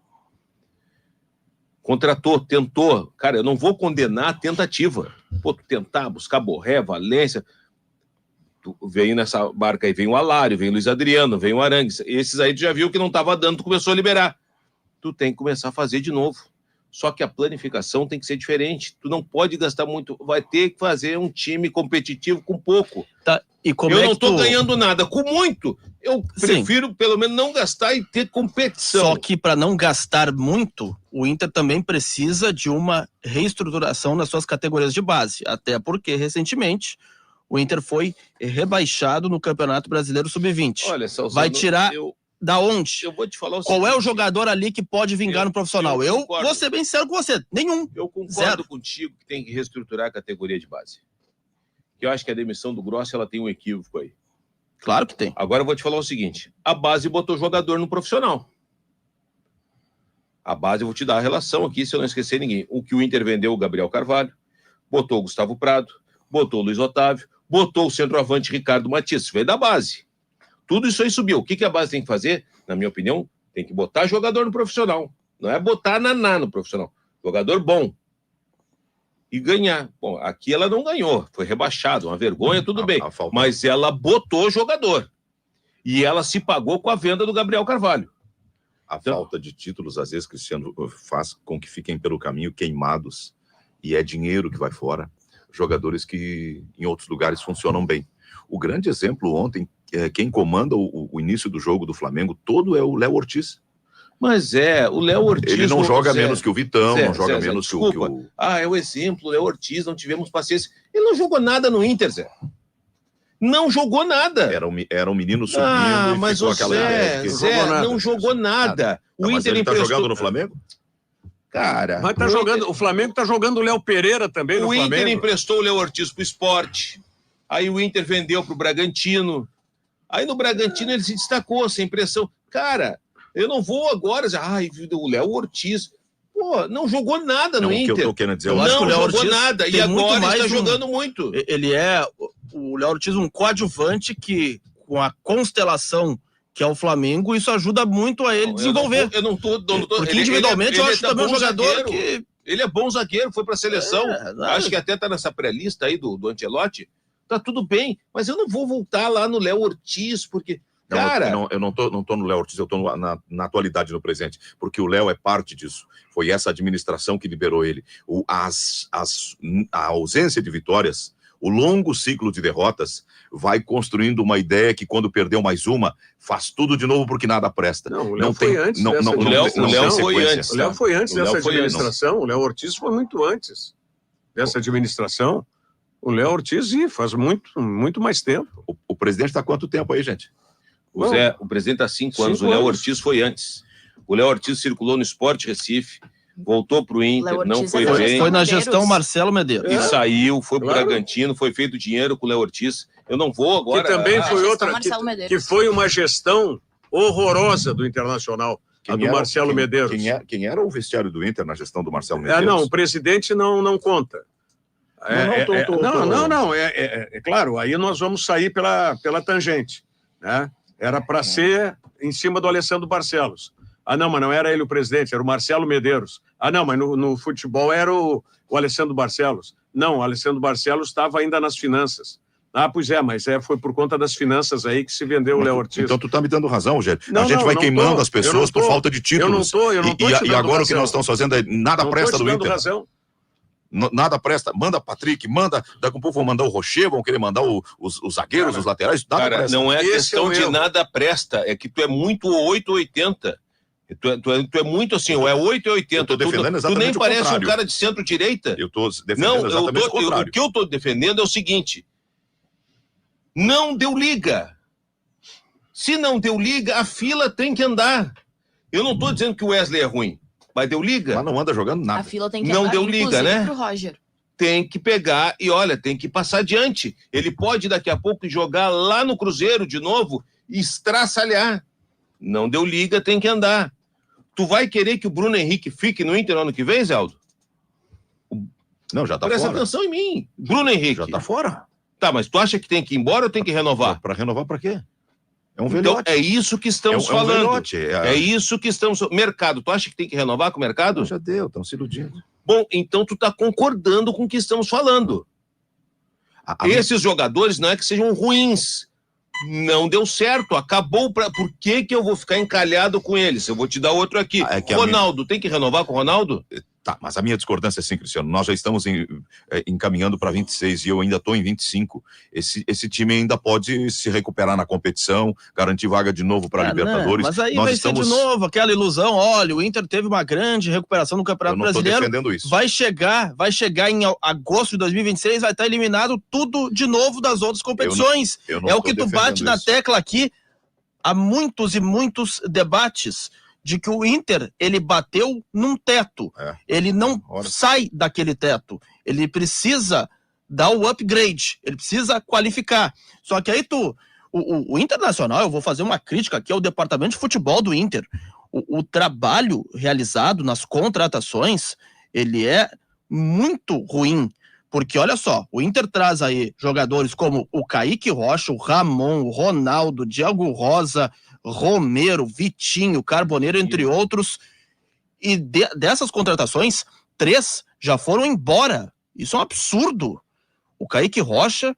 Contratou, tentou. Cara, eu não vou condenar a tentativa. Pô, tu tentar, buscar Borré, Valência... Veio nessa barca aí, vem o Alário, vem o Luiz Adriano, vem o Arangues. Esses aí tu já viu que não estava dando, tu começou a liberar. Tu tem que começar a fazer de novo. Só que a planificação tem que ser diferente. Tu não pode gastar muito, vai ter que fazer um time competitivo com pouco. Tá. E como eu é não que estou ganhando nada, com muito. Eu prefiro pelo menos não gastar e ter competição. Só que para não gastar muito, o Inter também precisa de uma reestruturação nas suas categorias de base. Até porque, recentemente, o Inter foi rebaixado no Campeonato Brasileiro Sub-20. Olha, Salzano, vai tirar da onde? Eu vou te falar qual é o jogador ali que pode vingar no profissional? Eu vou ser bem sincero com você. Nenhum. Eu concordo contigo que tem que reestruturar a categoria de base. Que eu acho que a demissão do Grossi, ela tem um equívoco aí. Claro que tem. Agora eu vou te falar o seguinte. A base botou jogador no profissional. A base, eu vou te dar a relação aqui, se eu não esquecer ninguém. O que o Inter vendeu, o Gabriel Carvalho, botou o Gustavo Prado, botou o Luiz Otávio, botou o centroavante Ricardo Matias, veio da base. Tudo isso aí subiu. O que a base tem que fazer? Na minha opinião, tem que botar jogador no profissional. Não é botar naná no profissional. Jogador bom. E ganhar. Bom, aqui ela não ganhou. Foi rebaixado. Uma vergonha, tudo bem. Mas ela botou jogador. E ela se pagou com a venda do Gabriel Carvalho. A falta de títulos, às vezes, Cristiano, faz com que fiquem pelo caminho queimados. E é dinheiro que vai fora. Jogadores que em outros lugares funcionam bem. O grande exemplo ontem, quem comanda o início do jogo do Flamengo todo é o Léo Ortiz. Mas o Léo Ortiz... Ele não joga menos que o Vitão, não joga menos que o... Ah, é o exemplo, o Léo Ortiz, não tivemos paciência. Ele não jogou nada no Inter, Zé. Não jogou nada. Era um menino subindo mas o Zé não jogou nada. O Inter ele tá jogando no Flamengo? Cara... Mas tá jogando, o Flamengo tá jogando o Léo Pereira também no Flamengo. O Inter emprestou o Léo Ortiz pro Sport. Aí o Inter vendeu pro Bragantino. Aí no Bragantino ele se destacou, sem pressão. Cara, eu não vou agora dizer, o Léo Ortiz... Pô, não jogou nada no Inter. O que eu tô querendo dizer, não jogou nada. E agora está jogando muito. Ele é, o Léo Ortiz, um coadjuvante que, com a constelação que é o Flamengo, isso ajuda muito a ele desenvolver. Eu não tô... Porque individualmente eu acho também um jogador que... Ele é bom zagueiro, foi pra seleção. Acho que até tá nessa pré-lista aí do Ancelotti. Tá tudo bem, mas eu não vou voltar lá no Léo Ortiz, porque... Cara... Eu não tô no Léo Ortiz, eu tô na atualidade, no presente, porque o Léo é parte disso. Foi essa administração que liberou ele. A ausência de vitórias, o longo ciclo de derrotas, vai construindo uma ideia que quando perdeu mais uma, faz tudo de novo porque nada presta. Não, o Léo foi antes. O Léo foi antes dessa administração. O Léo Ortiz foi muito antes dessa administração. O Léo Ortiz faz muito mais tempo. O presidente está há quanto tempo aí, gente? O presidente está há 5 anos. O Léo Ortiz foi antes. O Léo Ortiz circulou no Sport Recife, voltou para o Inter, não foi bem. Foi na gestão Marcelo Medeiros. E saiu, foi para o Bragantino, foi feito dinheiro com o Léo Ortiz. Eu não vou agora... Que também foi outra... Que foi uma gestão horrorosa do Internacional. A do Marcelo Medeiros. Quem era o vestiário do Inter na gestão do Marcelo Medeiros? Não, o presidente não conta. É claro, aí nós vamos sair pela tangente, né? Era para ser em cima do Alessandro Barcelos. Mas não era ele o presidente, era o Marcelo Medeiros. Mas no futebol era o Alessandro Barcelos. Não, o Alessandro Barcelos estava ainda nas finanças. Pois mas foi por conta das finanças aí que se vendeu o Léo Ortiz. Então tu tá me dando razão, Rogério. A gente vai queimando as pessoas por falta de títulos. Eu não tô e agora o que nós estamos fazendo é nada presta do Inter. Razão. Nada presta, manda Patrick, daqui a pouco vão mandar o Rocher, vão querer mandar os zagueiros, os laterais, nada presta. Não é questão de nada presta, é que tu é muito 880. Tu é muito assim, ou é 8 ou 80. Eu tô defendendo exatamente tu nem o parece contrário. um cara de centro-direita. Eu tô defendendo exatamente o contrário. O que eu tô defendendo é o seguinte: não deu liga. Se não deu liga, a fila tem que andar. Eu não tô dizendo que o Wesley é ruim, mas deu liga. Mas não anda jogando A nada. fila tem que Não andar, deu liga, inclusive, né? pro Roger. Tem que pegar e, olha, tem que passar adiante. Ele pode daqui a pouco jogar lá no Cruzeiro de novo e estraçalhar. Não deu liga, tem que andar. Tu vai querer que o Bruno Henrique fique no Inter no ano que vem, Zé Aldo? Não, já tá Presta fora. atenção em mim. Bruno Henrique. Já tá fora. Tá, mas tu acha que tem que ir embora ou tem que renovar? Para renovar para quê? É um Então, velhote. é isso que estamos um falando. velhote. É isso que estamos... Mercado, tu acha que tem que renovar com o mercado? Não, já deu, estão se iludindo. Bom, então tu tá concordando com o que estamos falando. Esses jogadores não é que sejam ruins. Não deu certo, acabou. Por que eu vou ficar encalhado com eles? Eu vou te dar outro aqui. É que Ronaldo, tem que renovar com o Ronaldo? Tá, mas a minha discordância é assim, Cristiano. Nós já estamos encaminhando para 26 e eu ainda estou em 25. Esse time ainda pode se recuperar na competição, garantir vaga de novo para a Libertadores. Mas aí Nós vai ser de novo aquela ilusão. Olha, o Inter teve uma grande recuperação no Campeonato Eu não estou Brasileiro. defendendo isso. Vai chegar em agosto de 2026, vai estar eliminado tudo de novo das outras competições. Eu não É o estou que tu bate defendendo na isso. tecla aqui há muitos e muitos debates de que o Inter, ele bateu num teto. É. Ele não Ora. sai daquele teto. Ele precisa dar o upgrade. Ele precisa qualificar. Só que aí o Internacional, eu vou fazer uma crítica aqui ao departamento de futebol do Inter. O trabalho realizado nas contratações, ele é muito ruim. Porque, olha só, o Inter traz aí jogadores como o Kaique Rocha, o Ramon, o Ronaldo, o Diego Rosa, Romero, Vitinho, Carboneiro, entre outros. E dessas contratações, 3 já foram embora. Isso é um absurdo. O Kaique Rocha,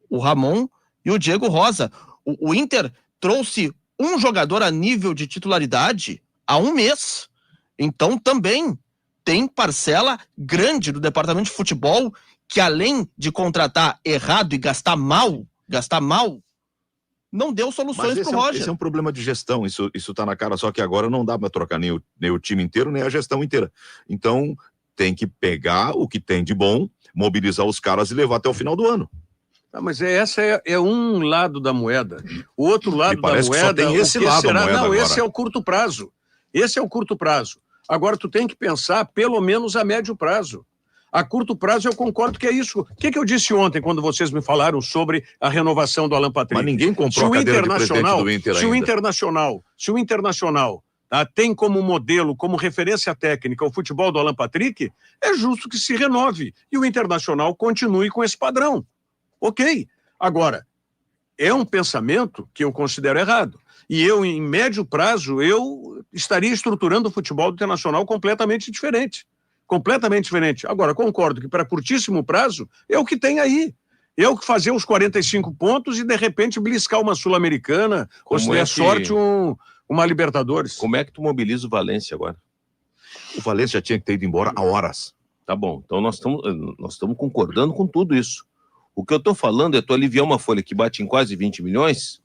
o Ramon e o Diego Rosa. O Inter trouxe um jogador a nível de titularidade há um mês. Então também tem parcela grande do departamento de futebol que, além de contratar errado e gastar mal, não deu soluções pro Roger. Esse é um problema de gestão, isso tá na cara, só que agora não dá para trocar nem o time inteiro, nem a gestão inteira. Então, tem que pegar o que tem de bom, mobilizar os caras e levar até o final do ano. Mas essa é um lado da moeda. O outro lado da moeda... que só tem esse lado da moeda Não, agora. esse é o curto prazo. Esse é o curto prazo. Agora, tu tem que pensar pelo menos a médio prazo. A curto prazo, eu concordo que é isso. O que eu disse ontem, quando vocês me falaram sobre a renovação do Alan Patrick? Mas ninguém comprou a cadeira de presidente do Inter Se o ainda. Internacional tem como modelo, como referência técnica o futebol do Alan Patrick, é justo que se renove e o Internacional continue com esse padrão. Ok. Agora, é um pensamento que eu considero errado. E eu, em médio prazo, eu estaria estruturando o futebol do Internacional completamente diferente. Completamente diferente. Agora, concordo que para curtíssimo prazo é o que tem aí. É o que fazer os 45 pontos e, de repente, beliscar uma Sul-Americana, ou se der sorte, uma Libertadores. Como é que tu mobiliza o Valência agora? O Valência já tinha que ter ido embora há horas. Tá bom, então nós estamos concordando com tudo isso. O que eu estou falando é tu aliviar uma folha que bate em quase 20 milhões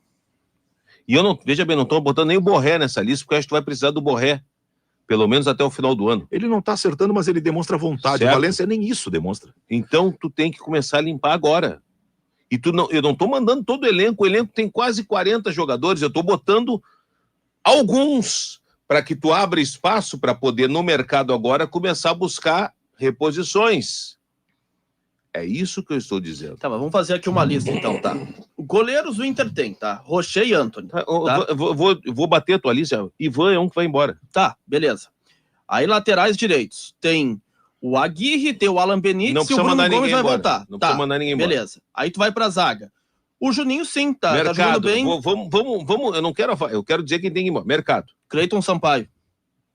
e eu não, veja bem, não estou botando nem o Borré nessa lista, porque eu acho que tu vai precisar do Borré, pelo menos até o final do ano. Ele não está acertando, mas ele demonstra vontade. Certo. O Valência nem isso demonstra. Então tu tem que começar a limpar agora. E eu não estou mandando todo o elenco tem quase 40 jogadores, eu estou botando alguns para que tu abra espaço para poder no mercado agora começar a buscar reposições. É isso que eu estou dizendo. Tá, mas vamos fazer aqui uma lista, então, tá? Goleiros do Inter tem, tá? Rocher e Antony. Tá? Tá? Vou bater a tua lista. Ivan é um que vai embora. Tá, beleza. Aí, laterais direitos. Tem o Aguirre, tem o Alan Benítez Não e o precisa Bruno mandar Gomes ninguém vai embora. voltar. Não Tá, precisa mandar ninguém embora. beleza. Aí tu vai pra zaga. O Juninho, sim, tá jogando Mercado. bem. Vamos, eu quero dizer quem tem que ir embora. Mercado. Cleiton Sampaio.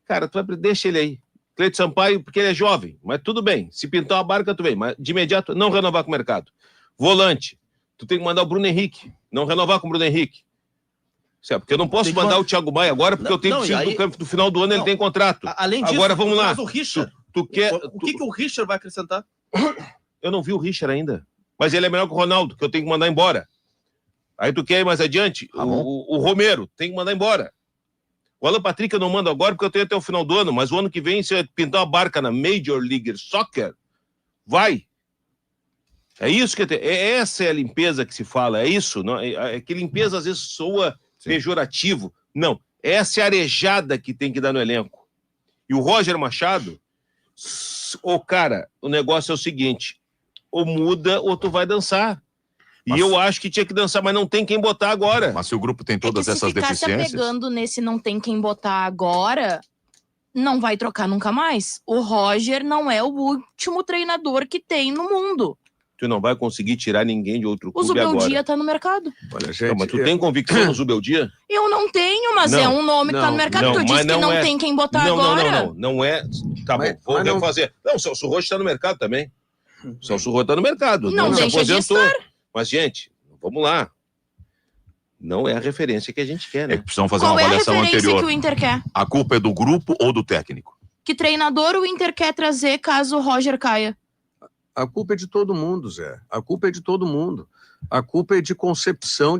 Cara, deixa ele aí. Cleiton Sampaio, porque ele é jovem, mas tudo bem. Se pintar uma barca, tudo bem. Mas de imediato, não renovar com o mercado. Volante. Tu tem que mandar o Bruno Henrique. Não renovar com o Bruno Henrique. Certo? Porque eu não posso mandar o Thiago Maia agora, porque eu tenho que ir do final do ano, ele tem contrato. Além disso, agora vamos lá. O Richard. Tu quer... O que o Richard vai acrescentar? Eu não vi o Richard ainda. Mas ele é melhor que o Ronaldo, que eu tenho que mandar embora. Aí tu quer ir mais adiante? O Romero, tem que mandar embora. O Alan Patrick eu não mando agora porque eu tenho até o final do ano, mas o ano que vem, se eu pintar uma barca na Major League Soccer, vai. É isso que essa é a limpeza que se fala, é isso? Não? É que limpeza às vezes soa pejorativo. Não, Essa é a arejada que tem que dar no elenco. E o Roger Machado, cara, o negócio é o seguinte, ou muda ou tu vai dançar. E eu acho que tinha que dançar, mas não tem quem botar agora. Mas se o grupo tem todas essas deficiências... Se ficar se apegando nesse não tem quem botar agora, não vai trocar nunca mais. O Roger não é o último treinador que tem no mundo. Tu não vai conseguir tirar ninguém de outro clube agora. O Zubeldia tá no mercado. Olha, gente, não, mas tu tem convicção no Zubeldia? Eu não tenho, mas é um nome que tá no mercado. Tu disse que não tem quem botar agora. Não é. Tá bom, vou refazer. Não, o Celso Rocha tá no mercado também. O Celso Rocha tá no mercado. Não deixa de estar. Mas, gente, vamos lá. Não é a referência que a gente quer, né? É que precisam fazer uma avaliação anterior. Qual é a referência que o Inter quer? A culpa é do grupo ou do técnico? Que treinador o Inter quer trazer caso o Roger caia? A culpa é de todo mundo, Zé. A culpa é de todo mundo. A culpa é de concepção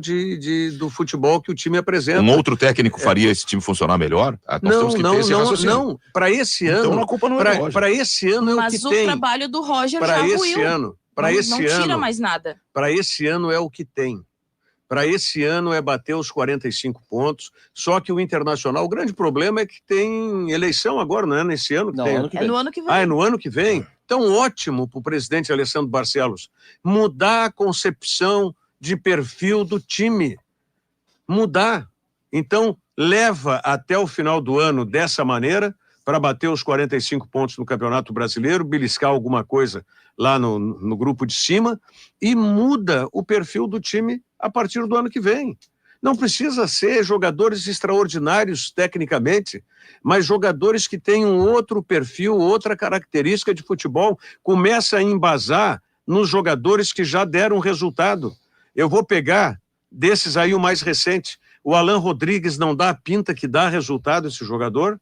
do futebol que o time apresenta. Um outro técnico faria esse time funcionar melhor? Não. Para esse ano... Então a culpa não é do Roger. Para esse ano é o que tem. Mas o trabalho do Roger já ruiu. Não tira mais nada. Para esse ano é o que tem. Para esse ano é bater os 45 pontos. Só que o Internacional, o grande problema é que tem eleição agora, não é nesse ano que tem? É no ano que vem. Ah, é no ano que vem? Então, ótimo para o presidente Alessandro Barcelos mudar a concepção de perfil do time. Mudar. Então, leva até o final do ano dessa maneira para bater os 45 pontos no Campeonato Brasileiro, beliscar alguma coisa lá no grupo de cima e muda o perfil do time a partir do ano que vem. Não precisa ser jogadores extraordinários tecnicamente, mas jogadores que tenham outro perfil, outra característica de futebol. Começa a embasar nos jogadores que já deram resultado. Eu vou pegar desses aí o mais recente. O Alan Rodrigues não dá a pinta que dá resultado esse jogador?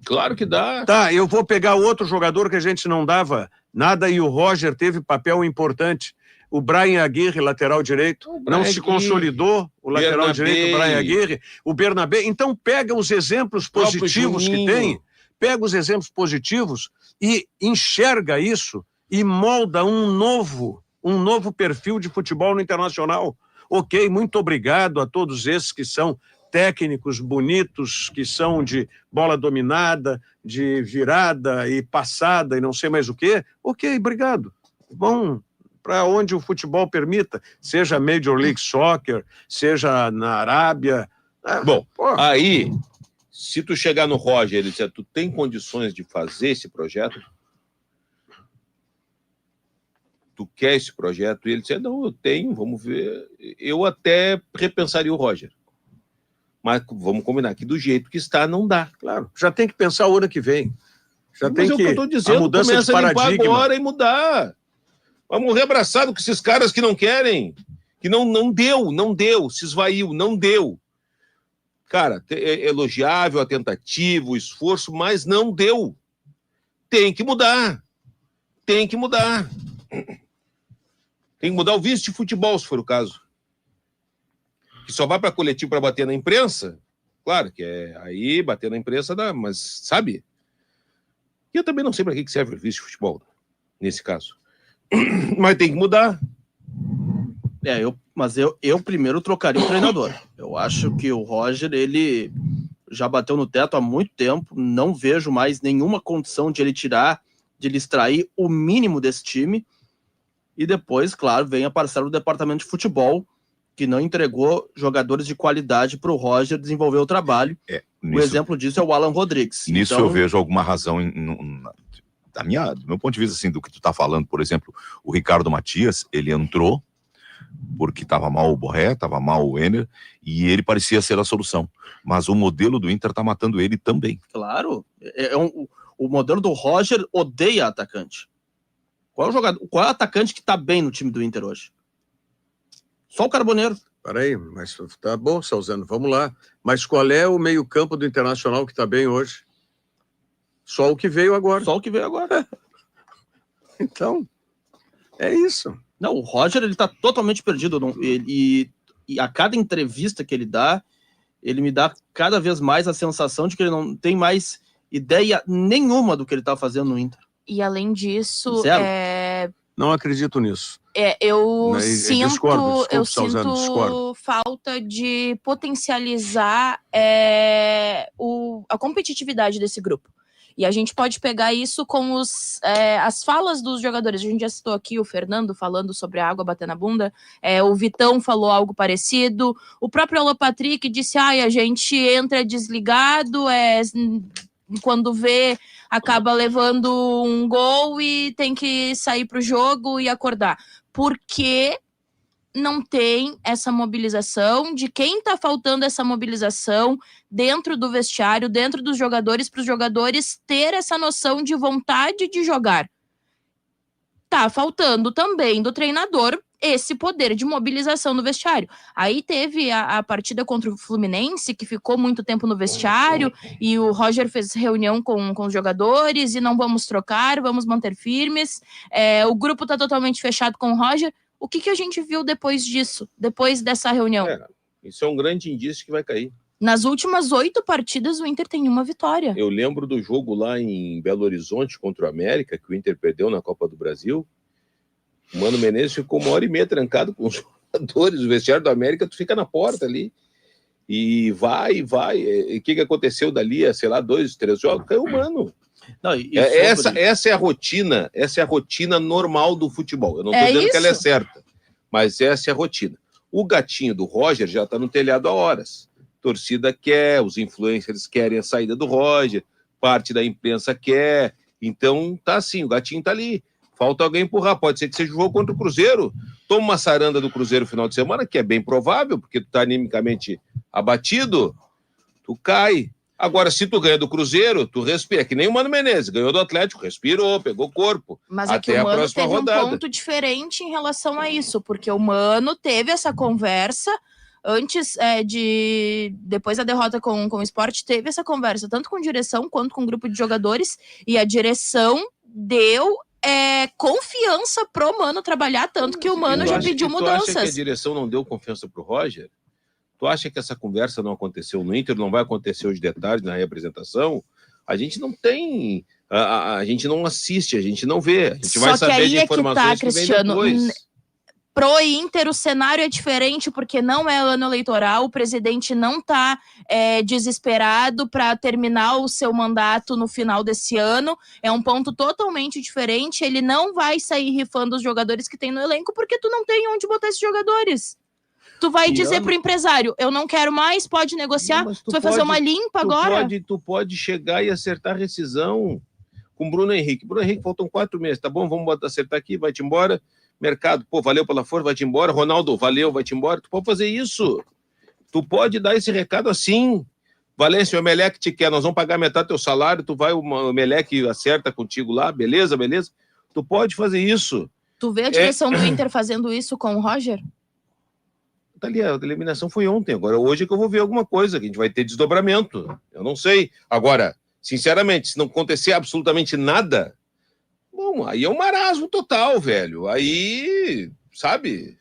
Claro que dá. Tá, eu vou pegar outro jogador que a gente não dava nada e o Roger teve papel importante. O Brian Aguirre, lateral direito, não se consolidou, o lateral direito, o Brian Aguirre, o Bernabé. Então pega os exemplos positivos que tem, pega os exemplos positivos e enxerga isso e molda um novo perfil de futebol no Internacional. Ok, muito obrigado a todos esses que são técnicos bonitos, que são de bola dominada, de virada e passada e não sei mais o quê. Ok, obrigado. Vão para onde o futebol permita, seja Major League Soccer, seja na Arábia. Bom, aí, se tu chegar no Roger, ele disser, tu tem condições de fazer esse projeto? Tu quer esse projeto? E ele disser, não, eu tenho, vamos ver. Eu até repensaria o Roger. Mas vamos combinar que do jeito que está, não dá. Claro, já tem que pensar o ano que vem. Já tem que eu tô dizendo, a mudança começa de a limpar paradigma agora e mudar. Vai morrer abraçado com esses caras que não querem. Que não deu, se esvaiu, não deu. Cara, é elogiável a tentativa, o esforço, mas não deu. Tem que mudar. Tem que mudar. Tem que mudar o vice de futebol, se for o caso. Que só vai para coletivo para bater na imprensa. Claro que aí bater na imprensa dá, mas sabe? E eu também não sei para que serve o vice de futebol, nesse caso. Mas tem que mudar. Mas eu primeiro trocaria o treinador. Eu acho que o Roger, ele já bateu no teto há muito tempo, não vejo mais nenhuma condição de ele extrair o mínimo desse time, e depois, claro, vem a parcela do departamento de futebol, que não entregou jogadores de qualidade para o Roger desenvolver o trabalho. O exemplo disso é o Alan Rodrigues. Nisso eu vejo alguma razão do meu ponto de vista, assim, do que tu tá falando. Por exemplo, o Ricardo Matias, ele entrou porque estava mal o Borré, estava mal o Ener, e ele parecia ser a solução. Mas o modelo do Inter tá matando ele também. Claro. O modelo do Roger odeia atacante. Qual é o atacante que tá bem no time do Inter hoje? Só o Carboneiro. Peraí, mas tá bom, Salzano, vamos lá. Mas qual é o meio-campo do Internacional que tá bem hoje? Só o que veio agora. Só o que veio agora. Então, é isso. Não, o Roger, ele tá totalmente perdido. E a cada entrevista que ele dá, ele me dá cada vez mais a sensação de que ele não tem mais ideia nenhuma do que ele tá fazendo no Inter. E além disso, Não acredito nisso. Eu Discordo, desculpe, Salzano, sinto discordo. falta de potencializar a competitividade desse grupo. E a gente pode pegar isso com as falas dos jogadores. A gente já citou aqui o Fernando falando sobre a água bater na bunda. O Vitão falou algo parecido. O próprio Alan Patrick disse, a gente entra desligado, quando vê, acaba levando um gol e tem que sair para o jogo e acordar. Porque não tem essa mobilização, de quem está faltando essa mobilização dentro do vestiário, dentro dos jogadores, para os jogadores ter essa noção de vontade de jogar. Tá faltando também do treinador esse poder de mobilização no vestiário. Aí teve a partida contra o Fluminense, que ficou muito tempo no vestiário, e o Roger fez reunião com os jogadores, e não vamos trocar, vamos manter firmes. O grupo tá totalmente fechado com o Roger. O que a gente viu depois disso, depois dessa reunião? Isso é um grande indício que vai cair. Nas últimas 8 partidas, o Inter tem uma vitória. Eu lembro do jogo lá em Belo Horizonte contra o América, que o Inter perdeu na Copa do Brasil. O Mano Menezes ficou 1h30 trancado com os jogadores. O vestiário do América, tu fica na porta ali. E vai. E o que aconteceu dali, sei lá, 2, 3 jogos? Caiu o Mano. Não, essa é a rotina normal do futebol. Eu não estou dizendo que ela é certa, mas essa é a rotina. O gatinho do Roger já está no telhado há horas. A torcida quer, os influencers querem a saída do Roger, parte da imprensa quer. Então tá assim, o gatinho tá ali. Falta alguém empurrar. Pode ser que seja o jogo contra o Cruzeiro. Toma uma saranda do Cruzeiro no final de semana, que é bem provável, porque tu tá animicamente abatido, tu cai. Agora, se tu ganha do Cruzeiro, tu respira, que nem o Mano Menezes, ganhou do Atlético, respirou, pegou corpo. Mas até é que o a Mano próxima teve rodada. um ponto diferente em relação a isso, porque o Mano teve essa conversa antes depois da derrota com o Sport, teve essa conversa tanto com direção quanto com o grupo de jogadores, e a direção deu confiança pro Mano trabalhar, tanto que o Mano já pediu mudanças. Tu acha que a direção não deu confiança pro Roger? Tu acha que essa conversa não aconteceu no Inter, não vai acontecer hoje de tarde na representação? A gente não tem, a gente não assiste, a gente não vê. A gente vai saber de informações que vem depois. Pro Inter, o cenário é diferente, porque não é ano eleitoral, o presidente não tá desesperado para terminar o seu mandato no final desse ano. É um ponto totalmente diferente. Ele não vai sair rifando os jogadores que tem no elenco, porque tu não tem onde botar esses jogadores. Tu vai dizer pro empresário, eu não quero mais, pode negociar? Tu vai fazer uma limpa agora? Tu pode chegar e acertar a rescisão com o Bruno Henrique. Bruno Henrique, faltam 4 meses, tá bom? Vamos acertar aqui, vai-te embora. Mercado, valeu pela força, vai-te embora. Ronaldo, valeu, vai-te embora. Tu pode fazer isso. Tu pode dar esse recado assim. Valência, o Emelec te quer, nós vamos pagar metade do teu salário, tu vai, o Emelec acerta contigo lá, beleza? Tu pode fazer isso. Tu vê a direção do Inter fazendo isso com o Roger? Ali, a eliminação foi ontem, agora hoje é que eu vou ver alguma coisa, que a gente vai ter desdobramento, eu não sei. Agora, sinceramente, se não acontecer absolutamente nada, bom, aí é um marasmo total, velho, aí, sabe,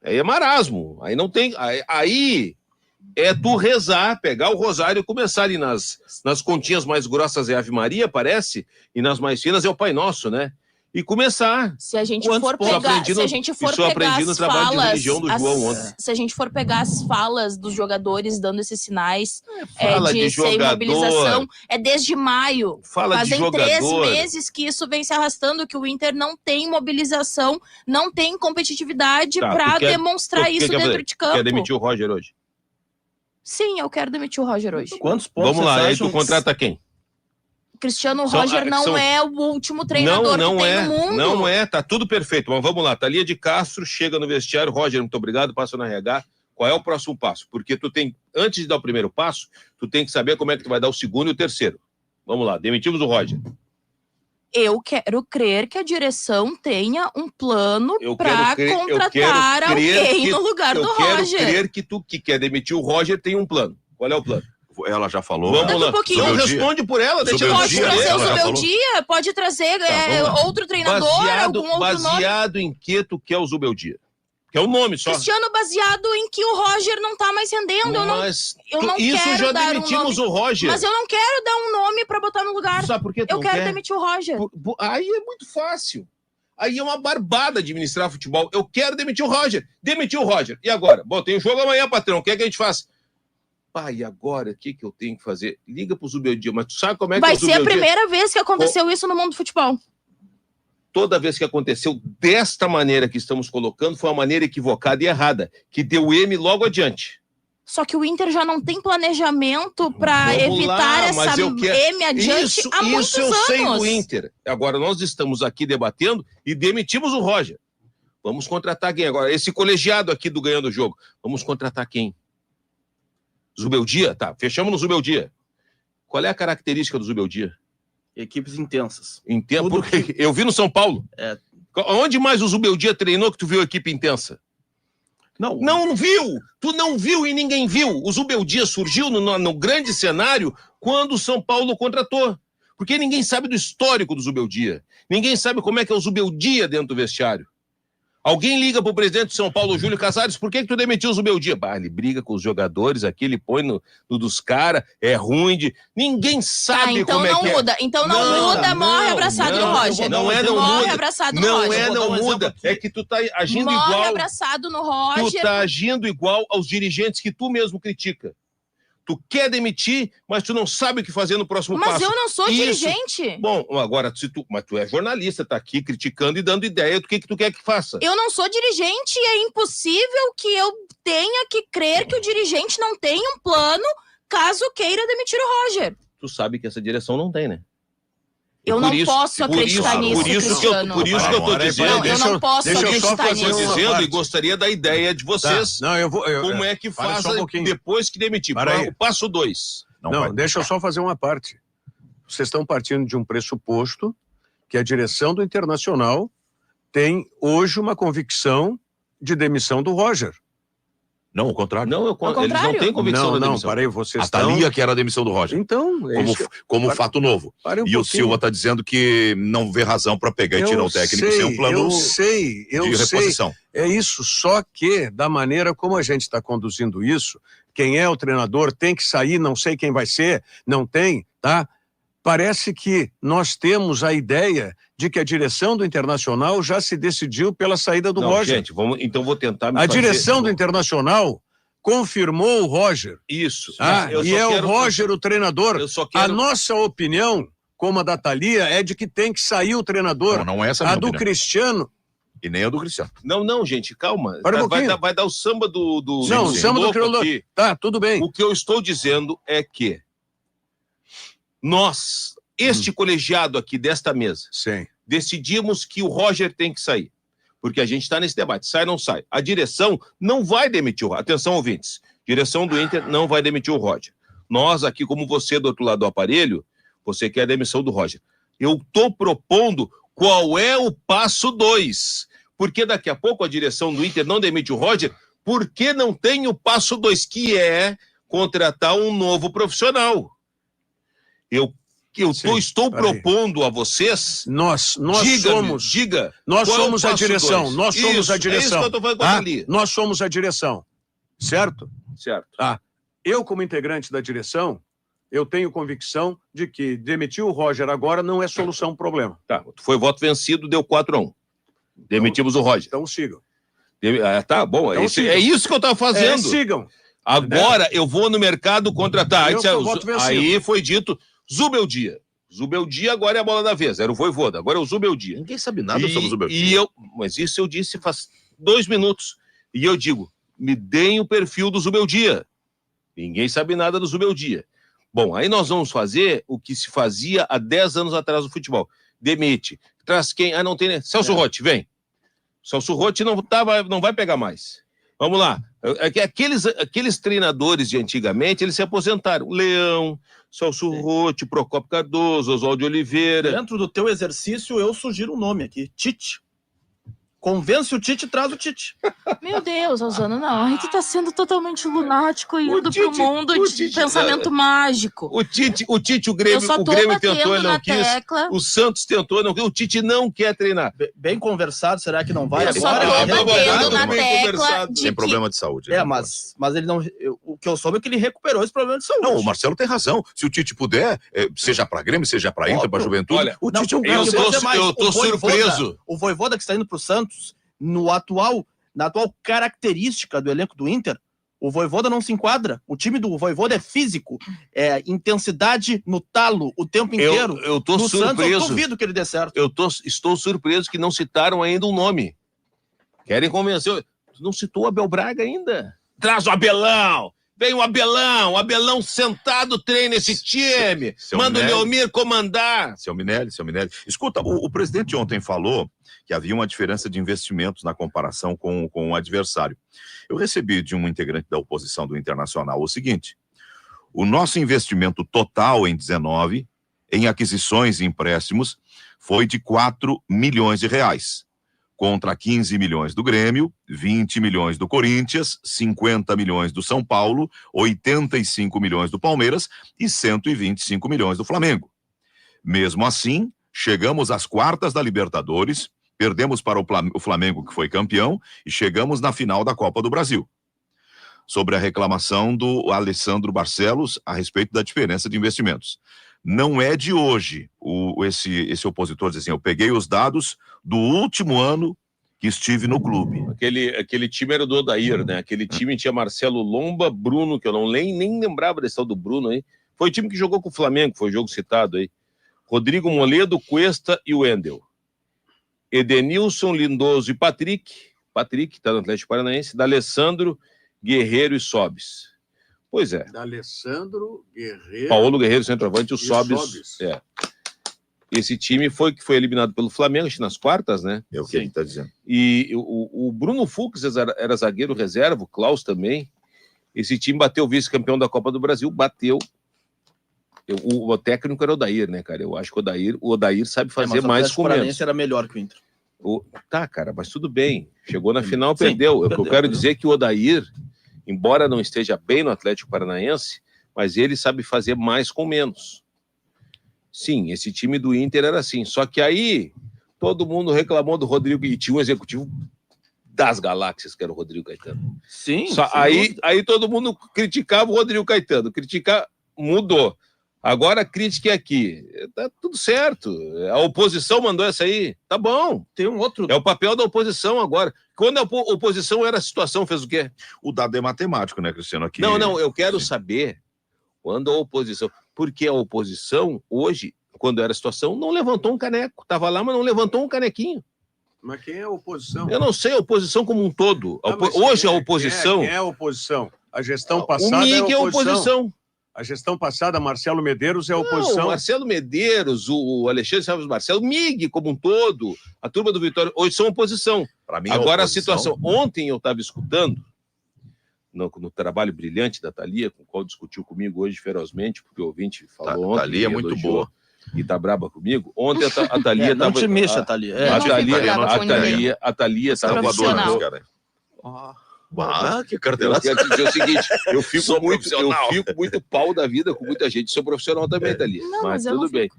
aí é marasmo, aí não tem, aí é tu rezar, pegar o rosário e começar ali nas continhas mais grossas é Ave Maria, parece, e nas mais finas é o Pai Nosso, né? E começar. Se a gente for pegar, se a gente for pegar as falas, se a gente for pegar as falas dos jogadores dando esses sinais de sem mobilização, desde maio. Fazem 3 meses que isso vem se arrastando, que o Inter não tem mobilização, não tem competitividade para demonstrar isso dentro de campo. Quer demitir o Roger hoje? Sim, eu quero demitir o Roger hoje. Quantos pontos? Vamos lá, aí tu contrata quem? Cristiano Roger não é o último treinador que tem no mundo. Não é, tá tudo perfeito. Mas vamos lá, Thalia de Castro chega no vestiário. Roger, muito obrigado, passa na RH. Qual é o próximo passo? Porque tu tem, antes de dar o primeiro passo, tu tem que saber como é que tu vai dar o segundo e o terceiro. Vamos lá, demitimos o Roger. Eu quero crer que a direção tenha um plano para contratar alguém no lugar do Roger. Eu quero crer que tu que quer demitir o Roger tem um plano. Qual é o plano? Ela já falou. Vamos lá. Não responde por ela. Deixa pode trazer o Zubeldia, pode trazer outro treinador, algum outro nome. Baseado em que tu quer o Zubeldia? Que é o nome só. Cristiano, baseado em que o Roger não tá mais rendendo. Eu não isso quero já dar demitimos o Roger. Mas eu não quero dar um nome pra botar no lugar. Sabe por que tu eu quero demitir o Roger. Aí é muito fácil. Aí é uma barbada administrar futebol. Eu quero demitir o Roger. Demitiu o Roger. E agora? Bom, tem um jogo amanhã, patrão. O que é que a gente faz? Pai, e agora? O que eu tenho que fazer? Liga pro Zubeldia. Mas tu sabe como é que Vai o ser a Zubeldia... primeira vez que aconteceu isso no mundo do futebol. Toda vez que aconteceu desta maneira que estamos colocando, foi uma maneira equivocada e errada, que deu M logo adiante. Só que o Inter já não tem planejamento para Vamos evitar lá, mas essa eu quero- M adiante há muitos Isso eu anos. sei do Inter. Agora, nós estamos aqui debatendo e demitimos o Roger. Vamos contratar quem agora? Esse colegiado aqui do Ganhando o Jogo. Vamos contratar quem? Zubeldia? Tá, fechamos no Zubeldia. Qual é a característica do Zubeldia? Equipes intensas. Em tempo, Tudo porque eu vi no São Paulo. É. Onde mais o Zubeldia treinou que tu viu a equipe intensa? Não, Não viu! Tu não viu e ninguém viu. O Zubeldia surgiu no grande cenário quando o São Paulo contratou. Porque ninguém sabe do histórico do Zubeldia. Ninguém sabe como é que é o Zubeldia dentro do vestiário. Alguém liga pro presidente de São Paulo, Júlio Casares, por que tu demitiu o Zubeldia? Bah, ele briga com os jogadores aqui, ele põe no dos caras, é ruim de... Ninguém sabe então como é não que muda. é. Então não muda, morre abraçado no Roger. Não é, não morre muda. abraçado no Não Roger. é, Vou dar não um exemplo muda. aqui. É que tu tá agindo Morre igual... abraçado no Tu Roger. tá agindo igual aos dirigentes que tu mesmo critica. Tu quer demitir, mas tu não sabe o que fazer no próximo Mas passo. eu não sou Isso. dirigente. Bom, agora, mas tu é jornalista, tá aqui criticando e dando ideia do que tu quer que faça. Eu não sou dirigente e é impossível que eu tenha que crer que o dirigente não tenha um plano caso queira demitir o Roger. Tu sabe que essa direção não tem, né? Eu não posso acreditar nisso, por isso Cristiano. que eu tô dizendo. Não, eu não posso deixa eu só acreditar fazer nisso. uma dizendo parte. e gostaria da ideia de vocês. Tá. Não, eu vou. Como é que para faz só um pouquinho. depois que demitir? Para aí. O passo 2. Não, deixa eu só fazer uma parte. Vocês estão partindo de um pressuposto que a direção do Internacional tem hoje uma convicção de demissão do Roger. Não, o contrário. Não, eles não contrário. têm convicção Não, da demissão. parei, vocês A estão... Thalia que era a demissão do Roger. Então, é isso. Como Para- fato novo. Parei um E o pouquinho. Silva está dizendo que não vê razão para pegar e tirar o técnico sem um plano Eu sei, de reposição. É isso, só que da maneira como a gente está conduzindo isso, quem é o treinador tem que sair, não sei quem vai ser, não tem, tá? Parece que nós temos a ideia de que a direção do Internacional já se decidiu pela saída do Não, Roger. gente, então vou tentar me A fazer- direção do Internacional confirmou o Roger. Isso. E Eu é só o quero- Roger o treinador. Eu só A quero... nossa opinião, como a da Thalia, é de que tem que sair o treinador. Não é essa a A minha do opinião. Cristiano. E nem a do Cristiano. Não, gente, calma. Para um pouquinho. Vai dar o samba do Não, o samba do louco crioulo. aqui. Tá, tudo bem. O que eu estou dizendo é que nós, este colegiado aqui desta mesa, Sim. decidimos que o Roger tem que sair. Porque a gente está nesse debate, sai ou não sai. A direção não vai demitir o Roger. Atenção, ouvintes. Direção do Inter não vai demitir o Roger. Nós aqui, como você do outro lado do aparelho, você quer a demissão do Roger. Eu estou propondo qual é o passo 2. Porque daqui a pouco a direção do Inter não demite o Roger, porque não tem o passo 2, que é contratar um novo profissional. Estou peraí. propondo a vocês... Nós Diga-me, somos qual é o a passo direção. 2? Nós somos Isso, a direção. É isso que eu tô falando com a tá? Thalia. Nós somos a direção. Certo? Certo. Eu, como integrante da direção, eu tenho convicção de que demitir o Roger agora não é solução ao problema. Tá, foi voto vencido, deu 4-1. Demitimos o Roger. Então sigam. Tá bom, Então, é isso que eu estava fazendo. Sigam. Agora eu vou no mercado contratar. Eu sou voto vencido. Aí foi dito Zubeldia. Zubeldia agora é a bola da vez. Era o Voivoda, agora é o Zubeldia. Ninguém sabe nada sobre o Zubeldia. Mas isso eu disse faz 2 minutos. E eu digo, me deem o perfil do Zubeldia. Ninguém sabe nada do Zubeldia. Bom, aí nós vamos fazer o que se fazia há 10 anos atrás no futebol. Demite. Traz quem? Não tem... Celso Rotti, vem. Celso Rotti não vai pegar mais. Vamos lá. Aqueles treinadores de antigamente, eles se aposentaram. Leão, Celso Rotti, Procópio Cardoso, Oswaldo de Oliveira. Dentro do teu exercício, eu sugiro um nome aqui. Tite. Convence o Tite, traz o Tite. Meu Deus, Osana, não. A gente tá sendo totalmente lunático e O indo Tite- pro mundo o de Tite- pensamento mágico. O Tite, o Eu Grêmio, só o tô Grêmio tentou e batendo não na quis. tecla. O Santos tentou, não quis. O Tite não quer treinar. Bem conversado, será que não vai Eu só agora? tô Agora, batendo na bem tecla conversado. de Tem que problema de saúde. Mas ele não... O que eu soube é que ele recuperou esse problema de saúde. Não, o Marcelo tem razão. Se o Tite puder, seja para Grêmio, seja para Inter, para Juventude, olha, o Tite é um Não, cara... eu tô surpreso. O Vojvoda que está indo pro Santos, na atual característica do elenco do Inter, o Vojvoda não se enquadra. O time do Vojvoda é físico, é intensidade no talo o tempo inteiro. Eu tô no surpreso. Santos, eu duvido que ele dê certo. Estou surpreso que não citaram ainda um nome. Querem convencer. Não citou o Abel Braga ainda. Traz o Abelão. Vem o Abelão sentado treina esse time. Manda o Leomir comandar. Seu Minelli. Escuta, o presidente ontem falou que havia uma diferença de investimentos na comparação com o adversário. Eu recebi de um integrante da oposição do Internacional o seguinte: o nosso investimento total em 19, em aquisições e empréstimos, foi de 4 milhões de reais. Contra 15 milhões do Grêmio, 20 milhões do Corinthians, 50 milhões do São Paulo, 85 milhões do Palmeiras e 125 milhões do Flamengo. Mesmo assim, chegamos às quartas da Libertadores, perdemos para o Flamengo, que foi campeão, e chegamos na final da Copa do Brasil. Sobre a reclamação do Alessandro Barcelos a respeito da diferença de investimentos. Não é de hoje esse opositor diz assim: eu peguei os dados do último ano que estive no clube. Aquele time era do Odair, né? Aquele time tinha Marcelo Lomba, Bruno, que eu não nem lembrava desse tal do Bruno aí. Foi o time que jogou com o Flamengo, foi o jogo citado aí. Rodrigo Moledo, Cuesta e Wendel. Edenilson, Lindoso e Patrick, que tá no Atlético Paranaense, D'Alessandro, Guerreiro e Sobis. Pois é. D'Alessandro, Guerreiro... Paulo Guerreiro, centroavante, o Sobis. É. Esse time foi eliminado pelo Flamengo, acho que nas quartas, né? É o que ele está dizendo. E o Bruno Fux era zagueiro reserva, o Klaus também. Esse time bateu o vice-campeão da Copa do Brasil, bateu. O técnico era o Odair, né, cara? Eu acho que o Odair sabe fazer mais com menos. O era melhor que o Inter. Tá, cara, mas tudo bem. Chegou na final, perdeu. O que eu quero dizer é que o Odair, embora não esteja bem no Atlético Paranaense, mas ele sabe fazer mais com menos. Sim, esse time do Inter era assim. Só que aí, todo mundo reclamou do Rodrigo, e tinha um executivo das galáxias, que era o Rodrigo Caetano. Sim. Aí todo mundo criticava o Rodrigo Caetano. Mudou. Agora a crítica é aqui. Tá tudo certo. A oposição mandou essa aí. Tá bom. Tem um outro. É o papel da oposição agora. Quando a oposição era a situação, fez o quê? O dado é matemático, né, Cristiano? Aqui... Não, eu quero saber quando a oposição... Porque a oposição, hoje, quando era a situação, não levantou um caneco. Tava lá, mas não levantou um canequinho. Mas quem é a oposição? Eu não sei, a oposição como um todo. Hoje a oposição... Quem é a oposição? A gestão passada o MIG é a oposição. A gestão passada, Marcelo Medeiros é a oposição. Não, o Marcelo Medeiros, o Alexandre Salves Marcelo, o MIG como um todo, a turma do Vitória, hoje são oposição. Pra mim, agora a situação... Ontem eu estava escutando, no trabalho brilhante da Thalia, com o qual discutiu comigo hoje ferozmente, porque o ouvinte falou ontem. Thalia é muito boa. E tá braba comigo. Ontem a Thalia não te mexa, Thalia. A Thalia estava voadora, cara. Que carteiraço. Eu quero dizer o seguinte, eu fico muito pau da vida com muita gente. Sou profissional também, Thalia. Mas tudo bem.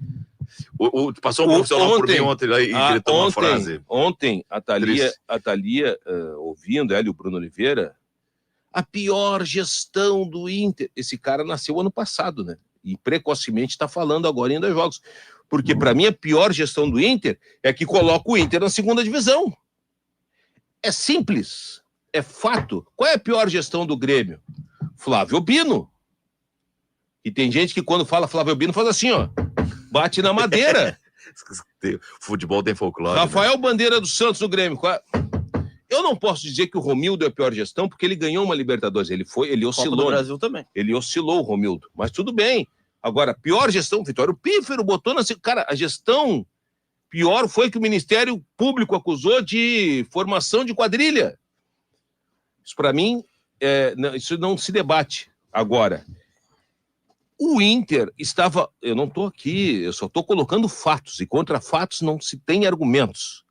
Passou um profissional por mim ontem e gritou uma frase. Ontem, a Thalia ouvindo ela e o Bruno Oliveira, a pior gestão do Inter. Esse cara nasceu ano passado, né? E precocemente está falando agora em 2 jogos. Porque, para mim, a pior gestão do Inter é que coloca o Inter na 2ª divisão. É simples. É fato. Qual é a pior gestão do Grêmio? Flávio Bino. E tem gente que quando fala Flávio Bino faz assim, ó. Bate na madeira. Futebol tem folclore. Rafael Bandeira do Santos no Grêmio. Eu não posso dizer que o Romildo é a pior gestão, porque ele ganhou uma Libertadores. Ele oscilou. Copa do Brasil também. Ele oscilou, o Romildo. Mas tudo bem. Agora, pior gestão, Vitório Pífero botou na... Cara, a gestão pior foi que o Ministério Público acusou de formação de quadrilha. Isso, para mim, isso não se debate. Agora, o Inter estava... Eu não estou aqui, eu só estou colocando fatos. E contra fatos não se tem argumentos.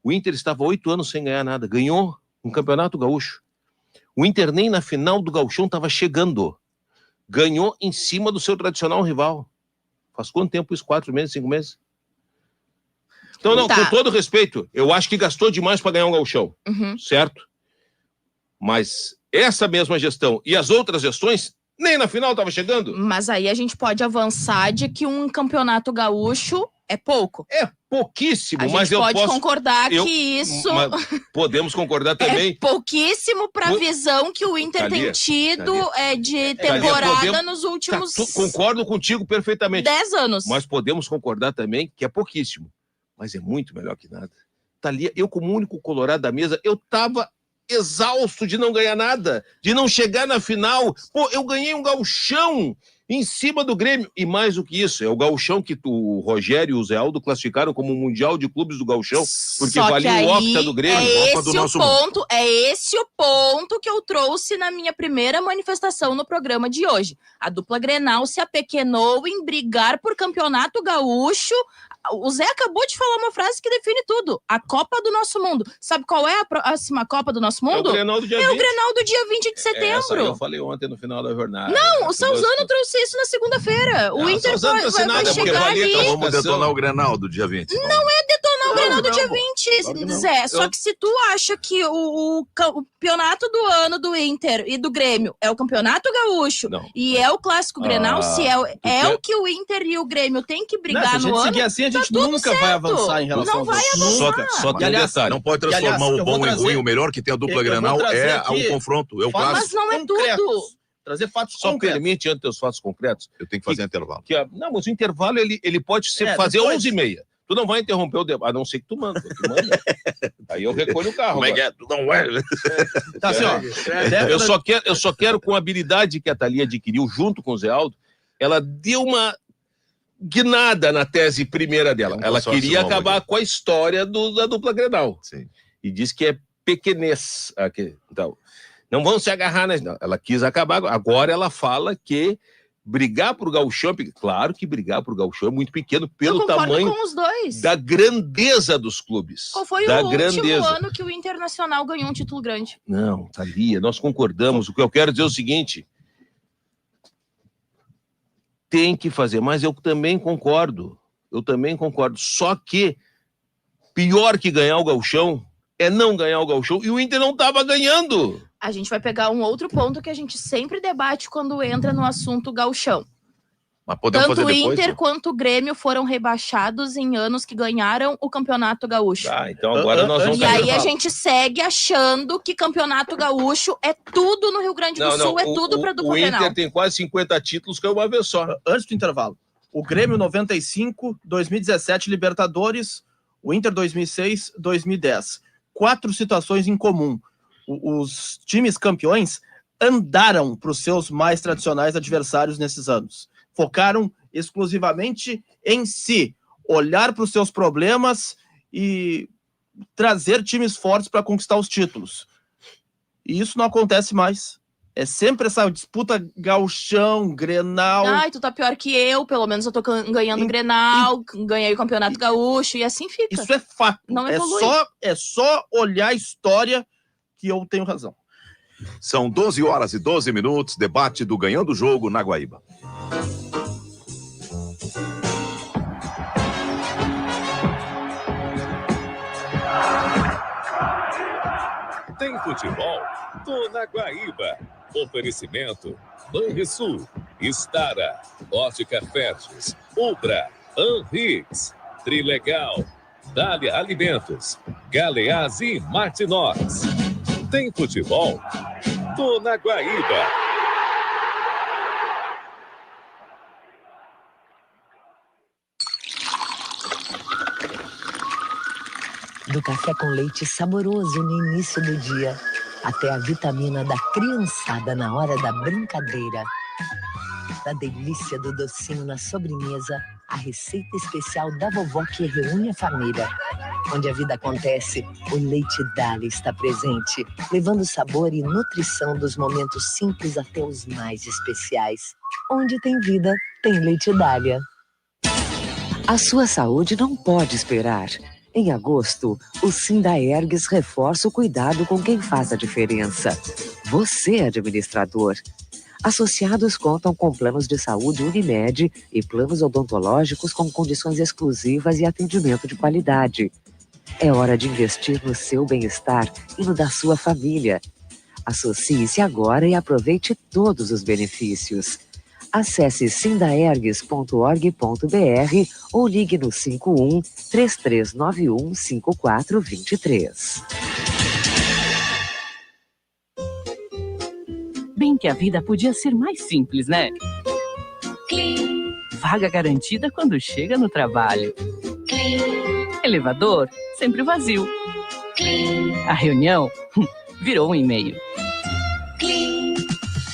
O Inter estava 8 anos sem ganhar nada. Ganhou um campeonato gaúcho. O Inter nem na final do Gauchão estava chegando. Ganhou em cima do seu tradicional rival. Faz quanto tempo isso? 4 meses, 5 meses? Então, não, com todo respeito, eu acho que gastou demais para ganhar um Gauchão. Certo? Mas essa mesma gestão e as outras gestões, nem na final estava chegando. Mas aí a gente pode avançar de que um campeonato gaúcho é pouco. É pouquíssimo, A mas gente eu pode posso... concordar que isso Mas podemos concordar também... é pouquíssimo para a visão que o Inter tem tido de temporada nos últimos... Concordo contigo perfeitamente. 10 anos. Mas podemos concordar também que é pouquíssimo. Mas é muito melhor que nada. Thalia, eu como único colorado da mesa, eu tava exausto de não ganhar nada, de não chegar na final. Pô, eu ganhei um gauchão em cima do Grêmio. E mais do que isso, é o gauchão que o Rogério e o Zé Aldo classificaram como o Mundial de Clubes do Gauchão, porque valia o Octa do Grêmio. É esse o ponto que eu trouxe na minha primeira manifestação no programa de hoje. A dupla Grenal se apequenou em brigar por campeonato gaúcho. O Zé acabou de falar uma frase que define tudo. A Copa do Nosso Mundo. Sabe qual é a próxima Copa do Nosso Mundo? É o Grenal do dia 20. É o Grenal do dia 20 de setembro. Essa eu falei ontem no final da jornada. Não, o Salzano trouxe isso na segunda-feira. O Inter vai chegar ali. Então vamos detonar o Grenal do dia 20. Não é detonar o Grenal do dia 20, Zé. Só que se tu acha que o campeonato do ano do Inter e do Grêmio é o campeonato gaúcho e é o clássico Grenal, se é o que o Inter e o Grêmio têm que brigar no ano, assim, a gente nunca vai avançar em relação não vai avançar. Só tem um detalhe. Não pode transformar o bom em ruim. O melhor que tem a dupla Grenal é o confronto, é o clássico. Mas não é tudo. Trazer fatos só concretos. Permite, antes dos fatos concretos... Eu tenho que fazer intervalo. Não, mas o intervalo, ele pode fazer 11h30. Tu não vai interromper o debate, a não ser que tu manda. Aí eu recolho o carro. Como é que é? Tu não vai... Tá assim, ó. Eu só quero, com a habilidade que a Thalia adquiriu junto com o Zé Aldo, ela deu uma guinada na tese primeira dela. Ela queria acabar com a história da dupla Grenal. Sim. E disse que é pequenez. Então, não vão se agarrar. Ela quis acabar. Agora ela fala que brigar por gauchão... Claro que brigar por gauchão é muito pequeno pelo tamanho com os dois. Da grandeza dos clubes. Qual foi o último ano que o Internacional ganhou um título grande? Não, Thalia, nós concordamos. O que eu quero dizer é o seguinte... Tem que fazer, mas eu também concordo. Só que pior que ganhar o gauchão é não ganhar o gauchão e o Inter não estava ganhando. A gente vai pegar um outro ponto que a gente sempre debate quando entra no assunto gauchão. Mas podemos Tanto fazer o depois, Inter quanto o Grêmio foram rebaixados em anos que ganharam o Campeonato Gaúcho. Então agora nós vamos... E aí a gente segue achando que Campeonato Gaúcho é tudo no Rio Grande do Sul, é tudo para dupla Grenal. O Inter tem quase 50 títulos, que é uma vez só. Antes do intervalo, o Grêmio 95, 2017 Libertadores, o Inter 2006, 2010. 4 situações em comum. Os times campeões andaram para os seus mais tradicionais adversários nesses anos. Focaram exclusivamente em si, olhar para os seus problemas e trazer times fortes para conquistar os títulos. E isso não acontece mais. É sempre essa disputa gauchão, Grenal. Ai, tu tá pior que eu, pelo menos eu tô ganhando o Grenal, ganhei o Campeonato Gaúcho e assim fica. Isso é fato. Não evolui. É só olhar a história que eu tenho razão. São 12h12, debate do Ganhando o Jogo na Guaíba. Tem futebol? Tô na Guaíba. Oferecimento: Banrisul, Stara, Ótica Fertis, Ubra, Anrix, Trilegal, Dália Alimentos, Galeás e Martinox. Tem futebol? Tô na Guaíba. Do café com leite saboroso no início do dia, até a vitamina da criançada na hora da brincadeira. Da delícia do docinho na sobremesa, a receita especial da vovó que reúne a família. Onde a vida acontece, o Leite Dália está presente, levando sabor e nutrição dos momentos simples até os mais especiais. Onde tem vida, tem Leite Dália. A sua saúde não pode esperar. Em agosto, o Sindaergues reforça o cuidado com quem faz a diferença. Você, administrador. Associados contam com planos de saúde Unimed e planos odontológicos com condições exclusivas e atendimento de qualidade. É hora de investir no seu bem-estar e no da sua família. Associe-se agora e aproveite todos os benefícios. Acesse sindaergs.org.br ou ligue no 51 3391 5423. Bem que a vida podia ser mais simples, né? Vaga garantida quando chega no trabalho. Elevador sempre vazio. A reunião virou um e-mail.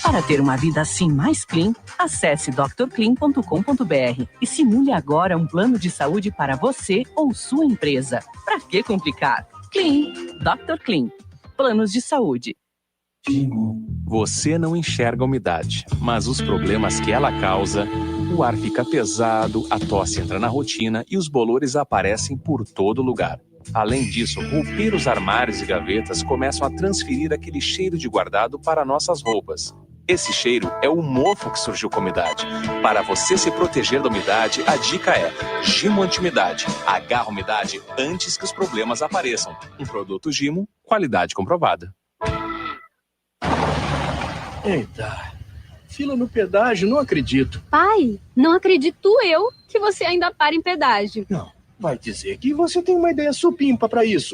Para ter uma vida assim mais clean, acesse drclean.com.br e simule agora um plano de saúde para você ou sua empresa. Para que complicar? Clean. Dr. Clean. Planos de saúde. Você não enxerga a umidade, mas os problemas que ela causa, o ar fica pesado, a tosse entra na rotina e os bolores aparecem por todo lugar. Além disso, roupeiros, armários e gavetas começam a transferir aquele cheiro de guardado para nossas roupas. Esse cheiro é o mofo que surgiu com a umidade. Para você se proteger da umidade, a dica é Gimo Anti-Umidade. Agarra a umidade antes que os problemas apareçam. Um produto Gimo, qualidade comprovada. Eita, fila no pedágio, não acredito. Pai, não acredito eu que você ainda para em pedágio. Não, vai dizer que você tem uma ideia supimpa para isso.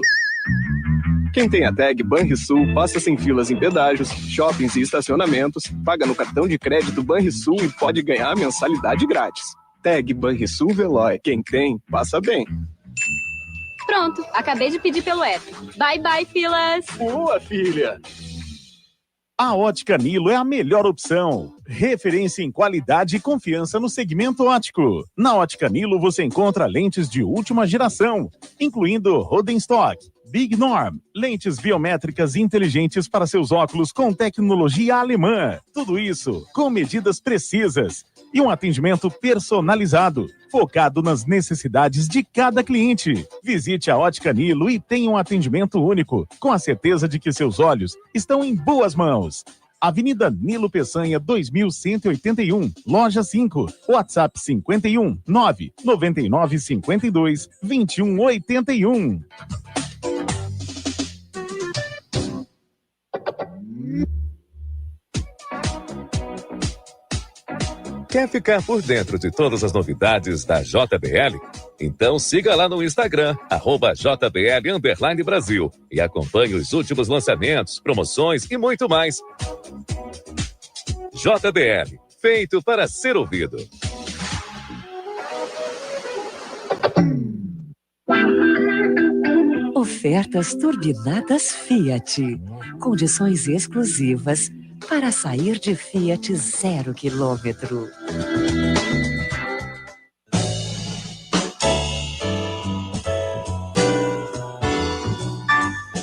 Quem tem a tag Banrisul passa sem filas em pedágios, shoppings e estacionamentos, paga no cartão de crédito Banrisul e pode ganhar mensalidade grátis. Tag Banrisul Veloy. Quem tem, passa bem. Pronto, acabei de pedir pelo app. Bye, bye, filas. Boa, filha. A Ótica Nilo é a melhor opção. Referência em qualidade e confiança no segmento óptico. Na Ótica Nilo você encontra lentes de última geração, incluindo Rodenstock, Big Norm, lentes biométricas inteligentes para seus óculos com tecnologia alemã. Tudo isso com medidas precisas e um atendimento personalizado, focado nas necessidades de cada cliente. Visite a Ótica Nilo e tenha um atendimento único, com a certeza de que seus olhos estão em boas mãos. Avenida Nilo Peçanha, 2181, Loja 5, WhatsApp 51 999 52 2181. Quer ficar por dentro de todas as novidades da JBL? Então siga lá no Instagram, @JBL_Brasil e acompanhe os últimos lançamentos, promoções e muito mais. JBL, feito para ser ouvido. Ofertas turbinadas Fiat. Condições exclusivas para sair de Fiat 0 km.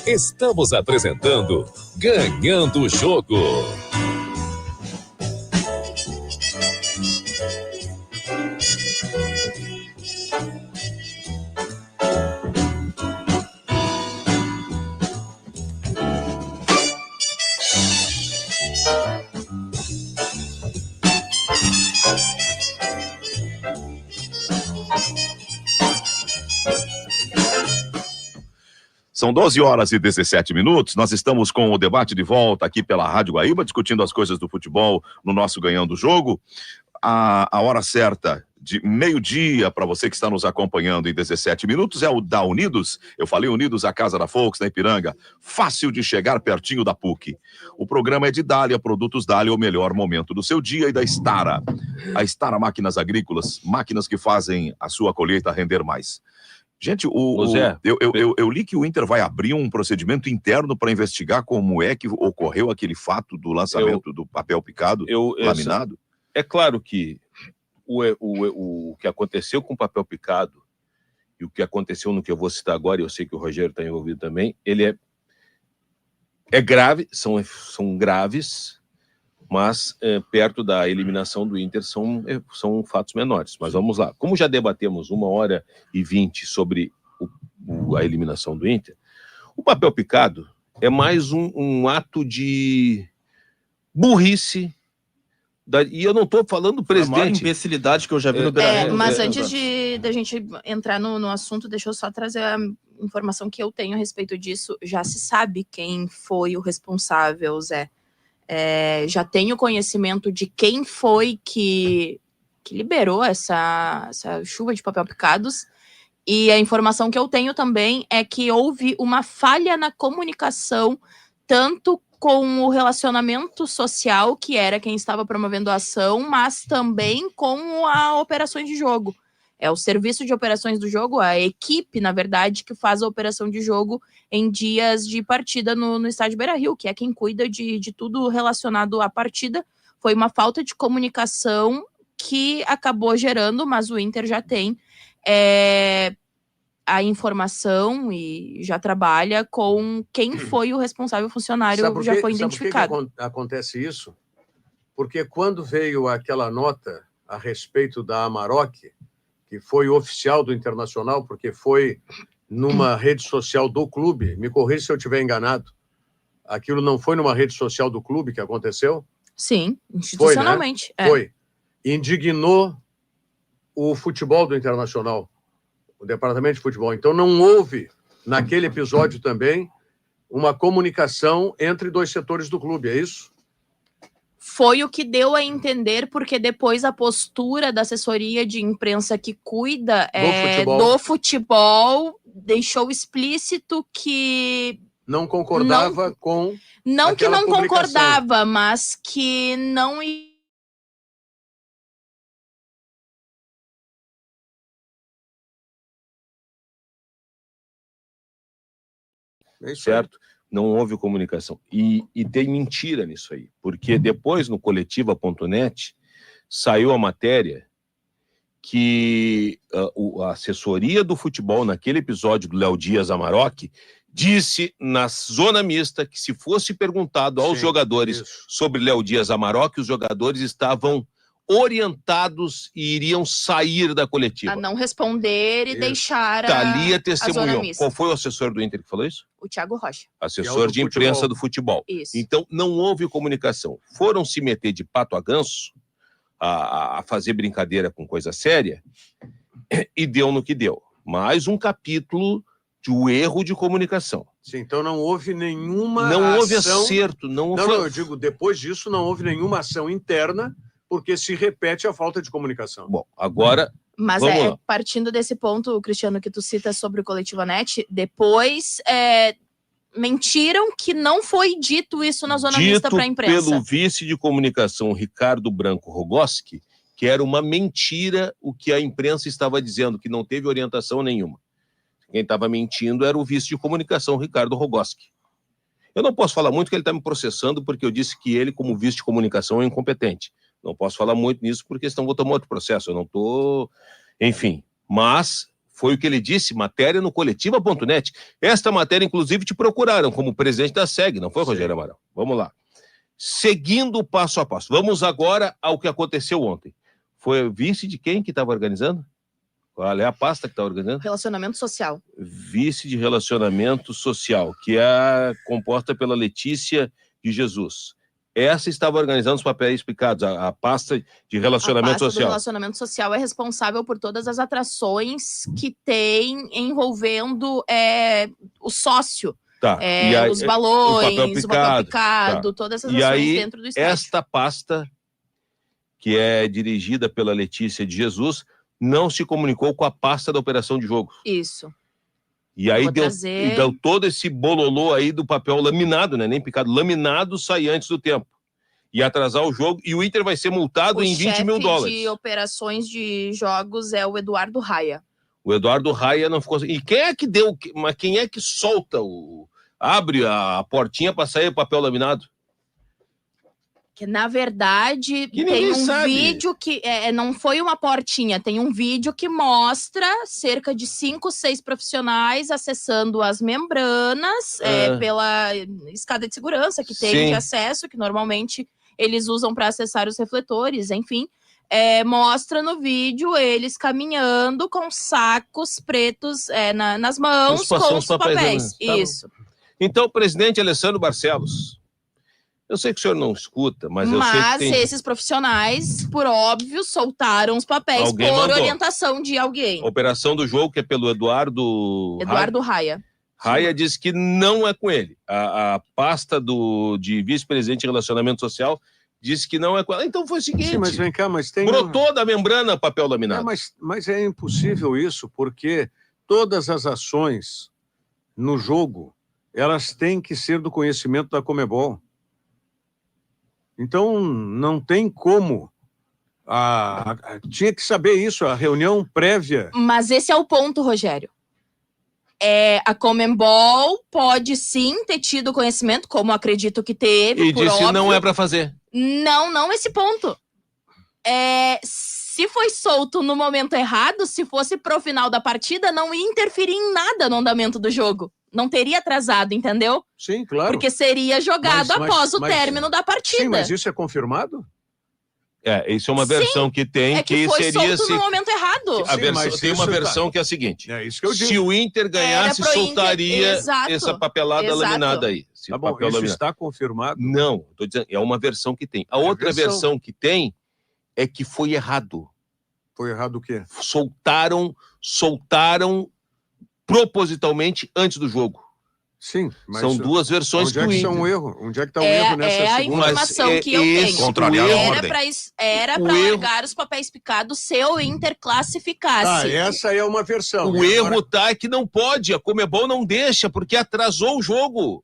Estamos apresentando Ganhando o Jogo. São 12 horas e 17 minutos, nós estamos com o debate de volta aqui pela Rádio Guaíba, discutindo as coisas do futebol no nosso Ganhando o Jogo. A hora certa de meio-dia, para você que está nos acompanhando em 17 minutos, é o da Unidos. Eu falei Unidos, a Casa da Volks, na Ipiranga. Fácil de chegar, pertinho da PUC. O programa é de Dália, Produtos Dália, o melhor momento do seu dia, e da Stara. A Stara Máquinas Agrícolas, máquinas que fazem a sua colheita render mais. Gente, eu li que o Inter vai abrir um procedimento interno para investigar como é que ocorreu aquele fato do lançamento do papel picado, laminado. É claro que o que aconteceu com o papel picado e o que aconteceu no que eu vou citar agora, e eu sei que o Rogério está envolvido também, ele é grave, são graves, mas perto da eliminação do Inter são fatos menores. Mas vamos lá. Como já debatemos 1h20 sobre a eliminação do Inter, o papel picado é mais um ato de burrice. E eu não estou falando do presidente. A maior imbecilidade que eu já vi no Beira-Rio. Mas antes da gente entrar no assunto, deixa eu só trazer informação que eu tenho a respeito disso, já se sabe quem foi o responsável, Zé. Já tenho conhecimento de quem foi que liberou essa chuva de papel picados. E a informação que eu tenho também é que houve uma falha na comunicação, tanto com o relacionamento social, que era quem estava promovendo a ação, mas também com a operações de jogo. É o serviço de operações do jogo, a equipe, na verdade, que faz a operação de jogo em dias de partida no estádio Beira-Rio, que é quem cuida de tudo relacionado à partida. Foi uma falta de comunicação que acabou gerando, mas o Inter já tem a informação e já trabalha com quem foi o responsável funcionário, já foi identificado. Sabe por que acontece isso? Porque quando veio aquela nota a respeito da Amarok, que foi oficial do Internacional, porque foi numa rede social do clube, me corrija se eu estiver enganado, aquilo não foi numa rede social do clube que aconteceu? Sim, institucionalmente. Foi, né? Foi. Indignou o futebol do Internacional, o departamento de futebol. Então não houve, naquele episódio também, uma comunicação entre dois setores do clube, é isso? Foi o que deu a entender, porque depois a postura da assessoria de imprensa que cuida do futebol deixou explícito que não concordava com não que não publicação. Concordava, mas que não certo? Não houve comunicação. E tem mentira nisso aí, porque depois no coletiva.net saiu a matéria que a assessoria do futebol, naquele episódio do Léo Dias Amarok, disse na zona mista que se fosse perguntado aos jogadores sobre Léo Dias Amarok, os jogadores estavam orientados e iriam sair da coletiva. A não responder e deixar Thalia testemunhou. zona mista. Qual foi o assessor do Inter que falou isso? O Thiago Rocha. Assessor de imprensa do futebol. Isso. Então, não houve comunicação. Foram se meter de pato a ganso, a fazer brincadeira com coisa séria, e deu no que deu. Mais um capítulo de erro de comunicação. Sim, então não houve nenhuma Não houve ação... acerto. Não, eu digo, depois disso não houve nenhuma ação interna, porque se repete a falta de comunicação. Bom, agora... Mas partindo desse ponto, Cristiano, que tu cita sobre o Coletivanet, depois mentiram que não foi dito isso na zona mista para a imprensa. Pelo vice de comunicação Ricardo Branco Rogoski, que era uma mentira o que a imprensa estava dizendo, que não teve orientação nenhuma. Quem estava mentindo era o vice de comunicação Ricardo Rogoski. Eu não posso falar muito que ele está me processando porque eu disse que ele, como vice de comunicação, é incompetente. Não posso falar muito nisso porque senão vou tomar outro processo. Eu não estou... Enfim, mas foi o que ele disse, matéria no coletiva.net. Esta matéria, inclusive, te procuraram como presidente da SEG, não foi, Rogério Amaral? Vamos lá. Seguindo passo a passo. Vamos agora ao que aconteceu ontem. Foi o vice de quem que estava organizando? Qual é a pasta que está organizando? Relacionamento social. Vice de Relacionamento Social, que é composta pela Letícia de Jesus. Essa estava organizando os papéis picados, a pasta de relacionamento social. A pasta do relacionamento social é responsável por todas as atrações que tem envolvendo o sócio. Tá. Os balões, o papel picado, todas essas ações dentro do estádio. Esta pasta, que é dirigida pela Letícia de Jesus, não se comunicou com a pasta da operação de jogo. Isso. E aí deu todo esse bololô aí do papel laminado, né? Nem picado, laminado, sair antes do tempo. E atrasar o jogo. E o Inter vai ser multado em 20 mil dólares. O chefe de operações de jogos é o Eduardo Raia. O Eduardo Raia não ficou... E quem é que deu... Mas quem é que solta abre a portinha para sair o papel laminado? Que, na verdade, tem um vídeo que... não foi uma portinha, tem um vídeo que mostra cerca de 5, 6 profissionais acessando as membranas pela escada de segurança que tem de acesso, que normalmente eles usam para acessar os refletores, enfim. Mostra no vídeo eles caminhando com sacos pretos nas mãos com os papéis. Isso. Então, o presidente Alessandro Barcelos Eu sei que o senhor não escuta, mas eu sei que tem... esses profissionais, por óbvio, soltaram os papéis Alguém por mandou. Orientação de alguém. A operação do jogo, que é pelo Eduardo Raia. Raia disse que não é com ele. A pasta de vice-presidente de relacionamento social disse que não é com ela. Então foi o seguinte... Sim, mas vem cá, mas tem... Brotou da membrana papel laminado. Mas é impossível isso, porque todas as ações no jogo, elas têm que ser do conhecimento da Conmebol. Então, não tem como. Tinha que saber isso, a reunião prévia. Mas esse é o ponto, Rogério. A Conmebol pode sim ter tido conhecimento, como acredito que teve. E disse que não é para fazer. Não esse ponto. Se foi solto no momento errado, se fosse pro final da partida, não ia interferir em nada no andamento do jogo. Não teria atrasado, entendeu? Sim, claro. Porque seria jogado após o término da partida. Sim, mas isso é confirmado? Isso é uma versão que tem, que foi seria... solto no momento errado. Tem uma versão que é a seguinte. É isso que eu digo. Se o Inter ganhasse, soltaria essa papelada laminada aí. Tá bom, isso está confirmado? Não, estou dizendo, é uma versão que tem. A outra versão que tem é que foi errado. Foi errado o quê? Soltaram propositalmente antes do jogo. Sim, mas são duas versões do Inter. Onde é que está um erro? Onde é que está o erro nessa segunda? É a informação que eu tenho. Era para largar os papéis picados se o Inter classificasse. Essa é uma versão. O erro é que não pode, a Conmebol não deixa, porque atrasou o jogo.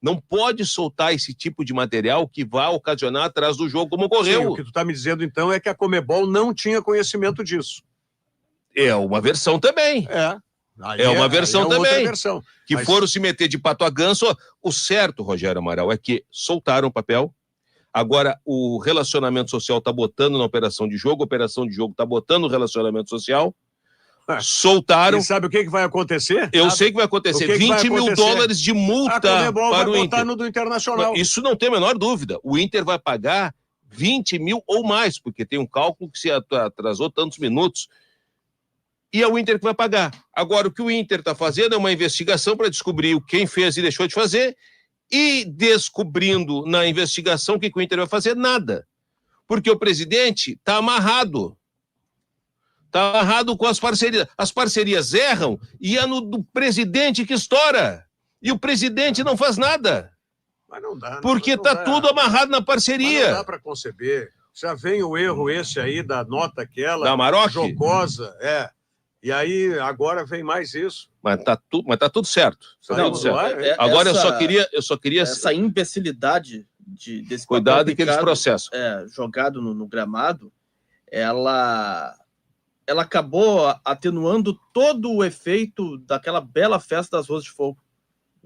Não pode soltar esse tipo de material que vai ocasionar atraso do jogo, como ocorreu. Sim, o que tu está me dizendo, então, é que a Conmebol não tinha conhecimento disso. É uma versão também. É uma versão também. Versão. Que foram se meter de pato a ganso. O certo, Rogério Amaral, é que soltaram o papel. Agora, o relacionamento social está botando na operação de jogo está botando no relacionamento social. Soltaram. E sabe o que vai acontecer? Eu sei que vai acontecer. $20 mil de multa para o Inter. No do Internacional. Isso não tem a menor dúvida. O Inter vai pagar 20 mil ou mais, porque tem um cálculo que se atrasou tantos minutos. E é o Inter que vai pagar. Agora, o que o Inter está fazendo é uma investigação para descobrir quem fez e deixou de fazer, e descobrindo na investigação o que o Inter vai fazer, nada. Porque o presidente está amarrado. Está amarrado com as parcerias. As parcerias erram e é no do presidente que estoura. E o presidente não faz nada. Mas não dá. Porque está tudo amarrado na parceria. Mas não dá para conceber. Já vem o erro esse aí da nota aquela. Da Maroc? Jocosa, E aí, agora vem mais isso. Mas tá tudo certo. Tudo certo. Agora eu só queria... Essa imbecilidade desse cuidado com aqueles processos. Jogado no gramado, ela acabou atenuando todo o efeito daquela bela festa das Ruas de Fogo.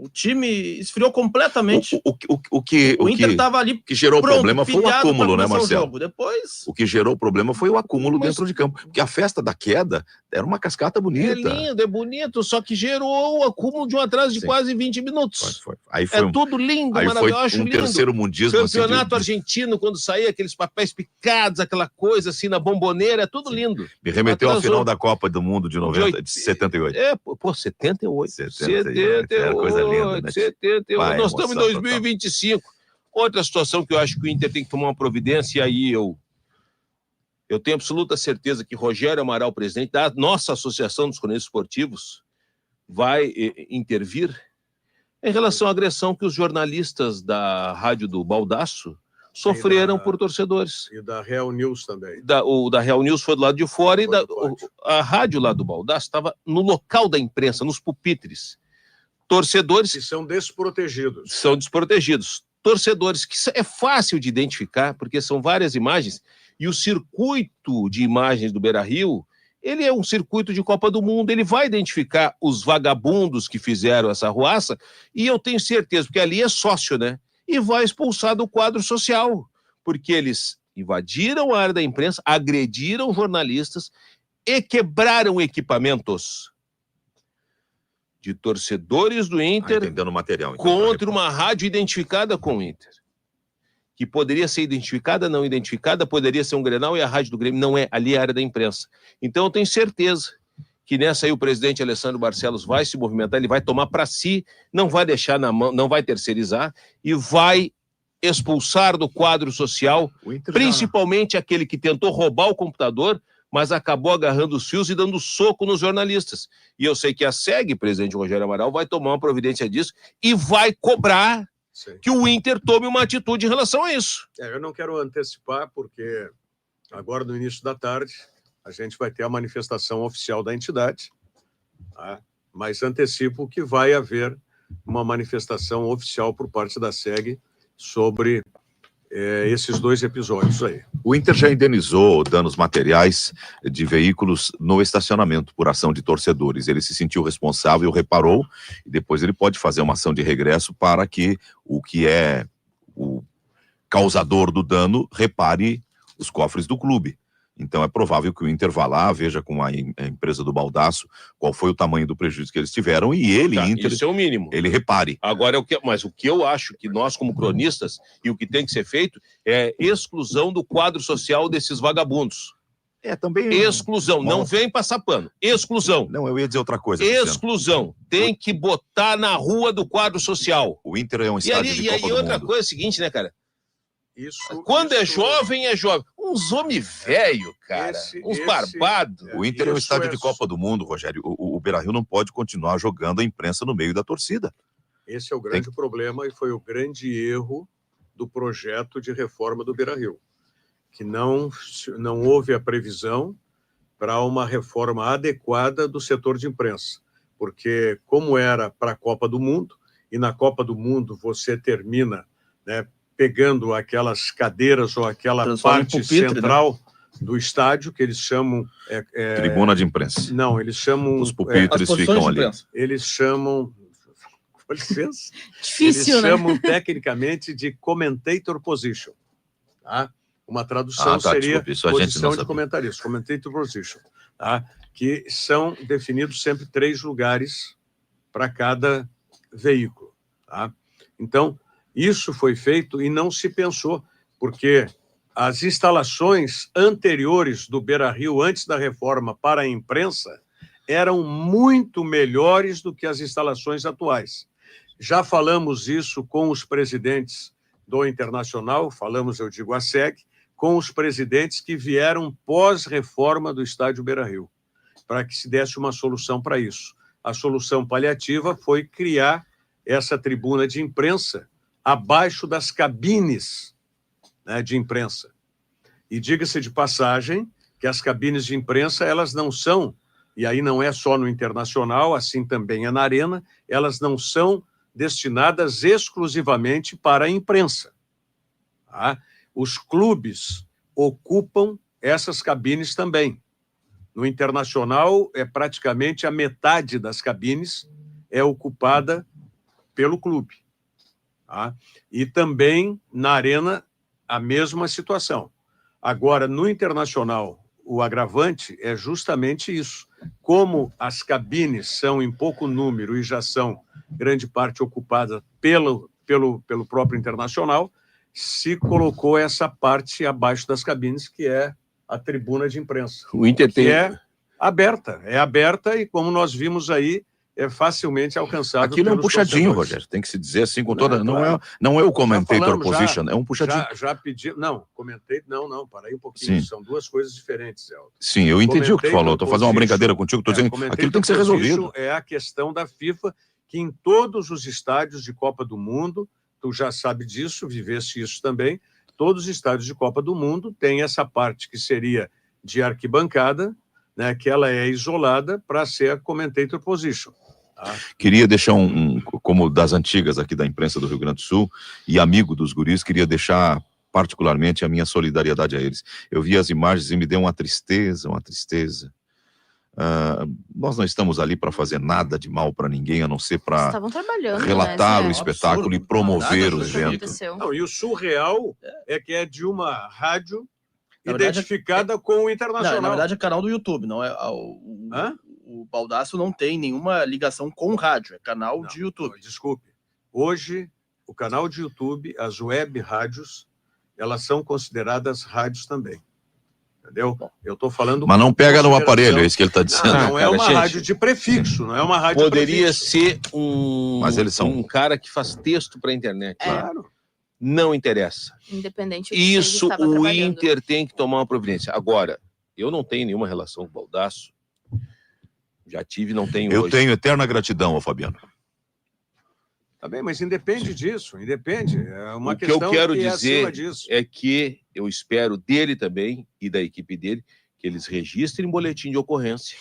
O time esfriou completamente. O Inter estava ali. O que gerou problema foi o acúmulo, né, Marcelo? Depois... O que gerou problema foi o acúmulo dentro de campo. Porque a festa da queda era uma cascata bonita. É lindo, é bonito, só que gerou o acúmulo de um atraso de quase 20 minutos. Aí foi tudo lindo, aí maravilhoso. Foi terceiro mundismo. Campeonato argentino, quando saía aqueles papéis picados, aquela coisa assim na bomboneira, é tudo lindo. Me remeteu à final da Copa do Mundo de 78. 78. 78. Era coisa linda. Né? 78. Nós estamos em 2025. Outra situação que eu acho que o Inter tem que tomar uma providência, e aí eu tenho absoluta certeza que Rogério Amaral, presidente da nossa Associação dos Cronistas Esportivos, vai intervir em relação à agressão que os jornalistas da Rádio do Baldaço sofreram por torcedores. E da Real News também. O da Real News foi do lado de fora, a rádio lá do Baldaço estava no local da imprensa, nos pupitres. Torcedores... Que são desprotegidos. São desprotegidos. Torcedores que é fácil de identificar, porque são várias imagens, e o circuito de imagens do Beira-Rio, ele é um circuito de Copa do Mundo, ele vai identificar os vagabundos que fizeram essa arruaça, e eu tenho certeza, porque ali é sócio, né? E vai expulsar do quadro social, porque eles invadiram a área da imprensa, agrediram jornalistas e quebraram equipamentos de torcedores do Inter material, então, contra uma rádio identificada com o Inter. Que poderia ser identificada, não identificada, poderia ser um Grenal e a rádio do Grêmio. Não é, ali é a área da imprensa. Então eu tenho certeza que nessa aí o presidente Alessandro Barcelos vai se movimentar, ele vai tomar para si, não vai deixar na mão, não vai terceirizar e vai expulsar do quadro social, principalmente aquele que tentou roubar o computador, mas acabou agarrando os fios e dando soco nos jornalistas. E eu sei que a SEG, presidente Rogério Amaral, vai tomar uma providência disso e vai cobrar que o Inter tome uma atitude em relação a isso. Eu não quero antecipar, porque agora, no início da tarde, a gente vai ter a manifestação oficial da entidade, tá? Mas antecipo que vai haver uma manifestação oficial por parte da SEG sobre esses 2 episódios aí. O Inter já indenizou danos materiais de veículos no estacionamento por ação de torcedores. Ele se sentiu responsável, reparou, e depois ele pode fazer uma ação de regresso para que o que é o causador do dano repare os cofres do clube. Então é provável que o Inter vá lá, veja com a empresa do Baldasso qual foi o tamanho do prejuízo que eles tiveram e ele, Inter, isso é o mínimo. Ele repare. Agora, mas o que eu acho que nós, como cronistas, e o que tem que ser feito é exclusão do quadro social desses vagabundos. Também... Exclusão, não vem passar pano. Exclusão. Não, eu ia dizer outra coisa. Exclusão. Tem que botar na rua do quadro social. O Inter é um estádio de Copa do Mundo. E outra coisa é a seguinte, né, cara? Quando é jovem, é jovem. Uns homens velho, cara. Uns barbados. O Inter é um estádio de Copa do Mundo, Rogério. O Beira-Rio não pode continuar jogando a imprensa no meio da torcida. Esse é o grande problema e foi o grande erro do projeto de reforma do Beira-Rio, que não houve a previsão para uma reforma adequada do setor de imprensa. Porque como era para a Copa do Mundo, e na Copa do Mundo você termina, né, pegando aquelas cadeiras ou aquela parte central, né, do estádio, que eles chamam... Tribuna de imprensa. Não, eles chamam... Os pupitres ficam ali. Eles chamam... Com licença. Difícil, eles né? chamam tecnicamente de commentator position. Tá? Uma tradução seria posição de comentarista, commentator position. Tá? Que são definidos sempre 3 lugares para cada veículo. Tá? Então, isso foi feito e não se pensou, porque as instalações anteriores do Beira-Rio, antes da reforma para a imprensa, eram muito melhores do que as instalações atuais. Já falamos isso com os presidentes do Internacional, falamos, eu digo, a SEG, com os presidentes que vieram pós-reforma do estádio Beira-Rio, para que se desse uma solução para isso. A solução paliativa foi criar essa tribuna de imprensa abaixo das cabines, né, de imprensa. E diga-se de passagem que as cabines de imprensa, elas não são, e aí não é só no Internacional, assim também é na Arena, elas não são destinadas exclusivamente para a imprensa. Tá? Os clubes ocupam essas cabines também. No Internacional, praticamente a metade das cabines é ocupada pelo clube. Tá? E também na Arena, a mesma situação. Agora, no Internacional, o agravante é justamente isso. Como as cabines são em pouco número e já são grande parte ocupadas pelo próprio Internacional, se colocou essa parte abaixo das cabines, que é a tribuna de imprensa. O Inter tem... Que é aberta e, como nós vimos aí, é facilmente alcançável. Aquilo é um puxadinho, Rogério, tem que se dizer assim com toda... Não é o commentator position, é um puxadinho. Já pedi... Não, parei um pouquinho. Sim. São 2 coisas diferentes, Elton. Sim, eu entendi o que tu falou. Estou fazendo uma brincadeira contigo, estou dizendo aquilo tem que ser resolvido. É a questão da FIFA, que em todos os estádios de Copa do Mundo, tu já sabe disso, viveste isso também, todos os estádios de Copa do Mundo têm essa parte que seria de arquibancada, né, que ela é isolada para ser a commentator position. Tá? Queria deixar como das antigas aqui da imprensa do Rio Grande do Sul, e amigo dos guris, queria deixar particularmente a minha solidariedade a eles. Eu vi as imagens e me deu uma tristeza. Nós não estamos ali para fazer nada de mal para ninguém, a não ser para relatar o espetáculo e promover o evento. Não, e o surreal é que é de uma rádio identificada com o Internacional. Na verdade é canal do YouTube, não é? O Baldasso não tem nenhuma ligação com o rádio, é canal de YouTube. Não, desculpe. Hoje, o canal de YouTube, as web rádios, elas são consideradas rádios também. Entendeu? Eu estou falando... Mas não pega no aparelho, é isso que ele está dizendo. Não é uma rádio de prefixo, não é uma rádio Poderia prefixo. ser um cara que faz texto para a internet. Claro. Não interessa. Independente de se ele Isso estava o trabalhando. Inter tem que tomar uma providência. Agora, eu não tenho nenhuma relação com o Baldasso. Já tive, não tenho Eu hoje. tenho eterna gratidão ao Fabiano. Tá bem, mas independe disso, independe. É uma O que questão eu quero que é acima dizer disso. é que eu espero dele também e da equipe dele que eles registrem boletim de ocorrência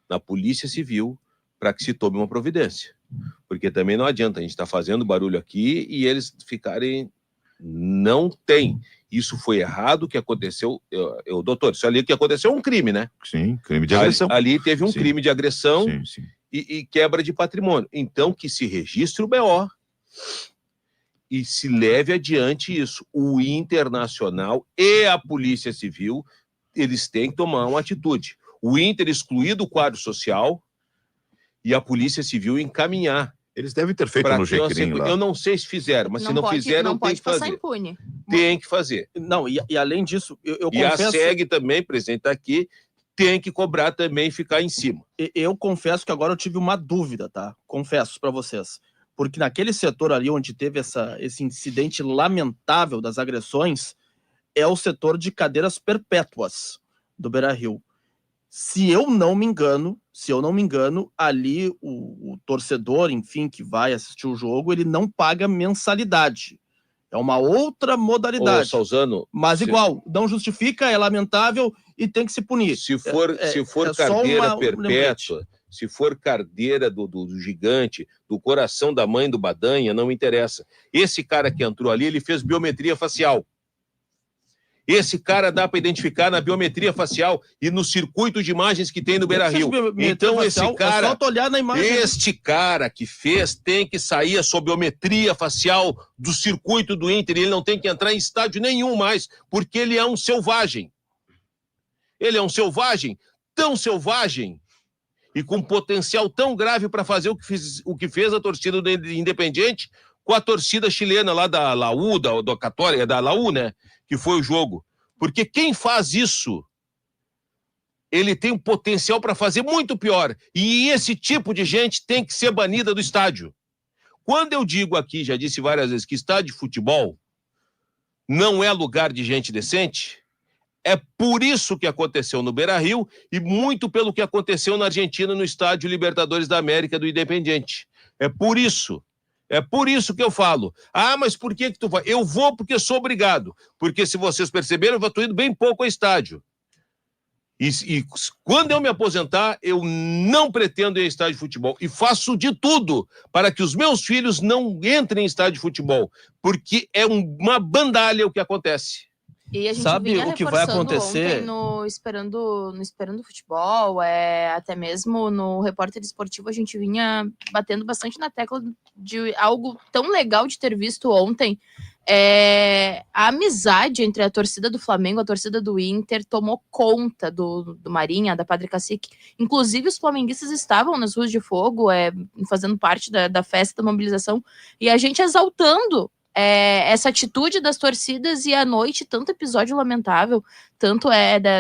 na Polícia Civil para que se tome uma providência. Porque também não adianta a gente estar fazendo barulho aqui e eles ficarem... Não tem. Isso foi errado, o que aconteceu... doutor, isso ali o que aconteceu é um crime, né? Sim, crime de agressão. Ali teve um crime de agressão Sim. E quebra de patrimônio. Então, que se registre o BO e se leve adiante isso. O Internacional e a Polícia Civil, eles têm que tomar uma atitude. O Inter excluir do quadro social e a Polícia Civil encaminhar. Eles devem ter feito no Jequirim lá. Eu não sei se fizeram, mas se não fizeram, tem que fazer. Impune. Tem que fazer. Não, e além disso, eu e confesso... a SEG também, presidente, tá aqui, tem que cobrar também e ficar em cima. Eu confesso que agora eu tive uma dúvida, tá? Confesso para vocês. Porque naquele setor ali onde teve esse incidente lamentável das agressões, é o setor de cadeiras perpétuas do Beira-Rio. Se eu não me engano, ali o torcedor, enfim, que vai assistir o jogo, ele não paga mensalidade. É uma outra modalidade. Ô, Salzano, mas igual, não justifica, é lamentável e tem que se punir. Se for carteira perpétua, se for carteira do gigante, do coração da mãe do Badanha, não interessa. Esse cara que entrou ali, ele fez biometria facial. Esse cara dá para identificar na biometria facial e no circuito de imagens que tem no Beira-Rio. Então esse cara, é só tu olhar na imagem. Este cara que fez tem que sair a sua biometria facial do circuito do Inter. Ele não tem que entrar em estádio nenhum mais, porque ele é um selvagem. Ele é um selvagem, tão selvagem e com potencial tão grave para fazer o que fez a torcida do Independiente com a torcida chilena lá da Laú, da Católica, da Laú, né? Que foi o jogo. Porque quem faz isso, ele tem um potencial para fazer muito pior. E esse tipo de gente tem que ser banida do estádio. Quando eu digo aqui, já disse várias vezes, que estádio de futebol não é lugar de gente decente, é por isso que aconteceu no Beira-Rio e muito pelo que aconteceu na Argentina no estádio Libertadores da América do Independiente. É por isso. É por isso que eu falo. Ah, mas por que tu vai? Eu vou porque sou obrigado. Porque se vocês perceberam, eu estou indo bem pouco ao estádio. E quando eu me aposentar, eu não pretendo ir a estádio de futebol. E faço de tudo para que os meus filhos não entrem em estádio de futebol. Porque é uma bandalha o que acontece. E a gente sabe vinha o que vai acontecer ontem no Esperando Futebol, até mesmo no Repórter Esportivo, a gente vinha batendo bastante na tecla de algo tão legal de ter visto ontem. A amizade entre a torcida do Flamengo e a torcida do Inter tomou conta do Marinha, da Padre Cacique. Inclusive, os flamenguistas estavam nas ruas de fogo, fazendo parte da festa da mobilização, e a gente exaltando essa atitude das torcidas. E à noite, tanto episódio lamentável, tanto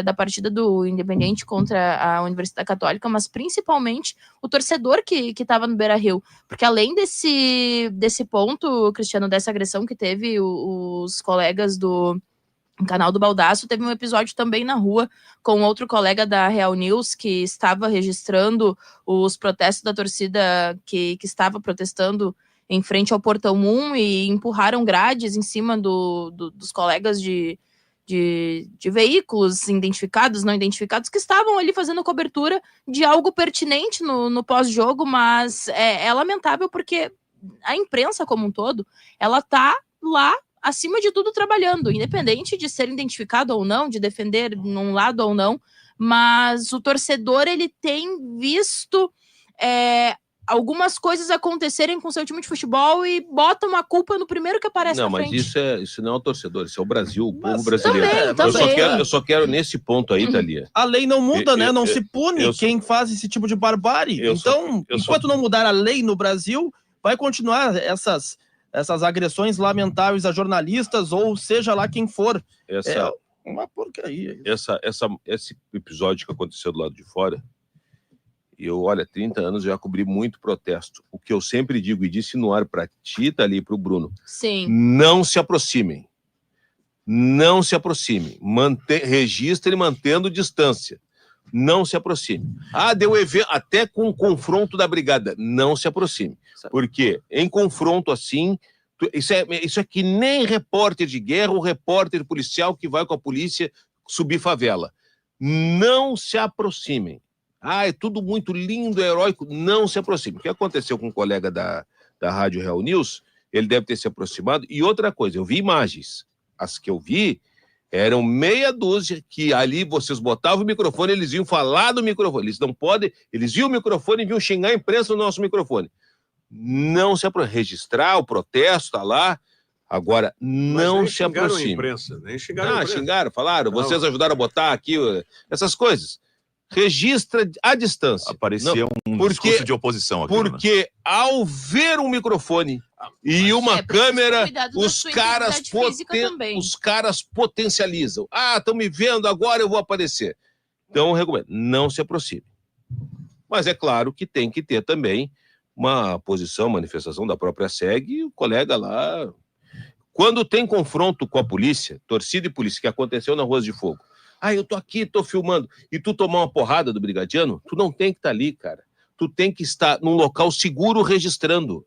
da partida do Independiente contra a Universidade Católica, mas principalmente o torcedor que estava no Beira-Rio, porque além desse ponto, Cristiano, dessa agressão que teve os colegas do canal do Baldasso, teve um episódio também na rua com outro colega da Real News que estava registrando os protestos da torcida que estava protestando em frente ao Portão 1 e empurraram grades em cima dos colegas de veículos identificados, não identificados, que estavam ali fazendo cobertura de algo pertinente no pós-jogo, mas é lamentável porque a imprensa como um todo, ela tá lá, acima de tudo, trabalhando, independente de ser identificado ou não, de defender num lado ou não, mas o torcedor, ele tem visto algumas coisas acontecerem com seu time de futebol e botam a culpa no primeiro que aparece na frente. Não, mas isso não é o torcedor, isso é o Brasil, o povo brasileiro. Também. Eu só quero nesse ponto aí, Thalia. A lei não muda, né? Não se pune quem faz esse tipo de barbárie. Enquanto não mudar a lei no Brasil, vai continuar essas agressões lamentáveis a jornalistas ou seja lá quem for. É uma porcaria. Esse episódio que aconteceu do lado de fora, Eu, olha, 30 anos já cobri muito protesto. O que eu sempre digo e disse no ar para ti, tá ali para o Bruno. Sim. Não se aproximem. Não se aproximem. Registrem mantendo distância. Não se aproxime. Deu evento, até com o confronto da brigada. Não se aproxime. Porque em confronto assim, isso é que nem repórter de guerra ou repórter policial que vai com a polícia subir favela. Não se aproximem. É tudo muito lindo, heróico. Não se aproxime. O que aconteceu com um colega da Rádio Real News, ele deve ter se aproximado. E outra coisa, eu vi imagens. As que eu vi eram meia dúzia que ali vocês botavam o microfone, eles iam falar do microfone. Eles não podem, eles viam o microfone e vinham xingar a imprensa no nosso microfone. Não se aproxime. Registrar o protesto, tá lá. Agora, não se aproxime. Nem xingaram a imprensa. Xingaram, falaram. Vocês ajudaram a botar aqui essas coisas. Registra à distância. Parecia um discurso de oposição aqui. Porque ao ver um microfone e uma câmera, os caras potencializam. Estão me vendo, agora eu vou aparecer. Então, eu recomendo, não se aproxime. Mas é claro que tem que ter também uma posição, manifestação da própria SEG e o colega lá. Quando tem confronto com a polícia, torcida e polícia, que aconteceu na Ruas de Fogo, eu tô aqui, tô filmando, e tu tomar uma porrada do brigadiano, tu não tem que estar ali, cara. Tu tem que estar num local seguro registrando.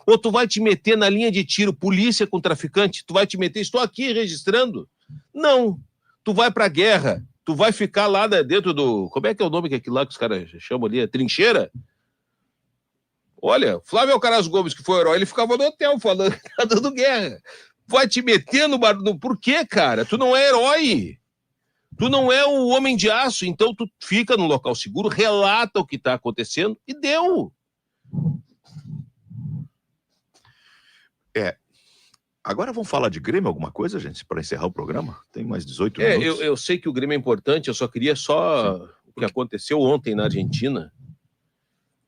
Ou tu vai te meter na linha de tiro, polícia com traficante, tu vai te meter, estou aqui registrando. Não. Tu vai pra guerra, tu vai ficar lá dentro do... Como é que é o nome que aquilo lá que os caras chamam ali? Trincheira? Olha, Flávio Alcaraz Gomes, que foi o herói, ele ficava no hotel falando, tá dando guerra. Vai te meter no barulho. Por quê, cara? Tu não é herói. Tu não é o homem de aço, então tu fica num local seguro, relata o que está acontecendo e deu. Agora vamos falar de Grêmio, alguma coisa, gente, para encerrar o programa? Tem mais 18 minutos. Eu sei que o Grêmio é importante, eu só queria o que aconteceu ontem na Argentina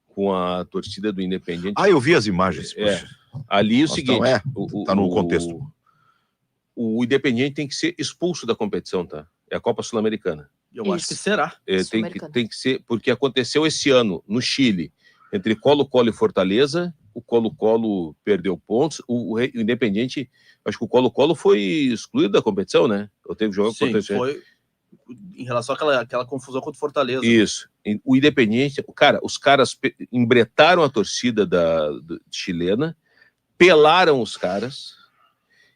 com a torcida do Independiente. Eu vi as imagens. Ali é o seguinte... Tá no contexto. O Independiente tem que ser expulso da competição, tá? É a Copa Sul-Americana. Eu acho que será. Tem que ser, porque aconteceu esse ano no Chile, entre Colo-Colo e Fortaleza, o Colo-Colo perdeu pontos, o Independiente, acho que o Colo-Colo foi excluído da competição, né? Ou teve jogo contra foi em relação àquela confusão contra o Fortaleza. Isso. O Independiente, os caras embretaram a torcida chilena, pelaram os caras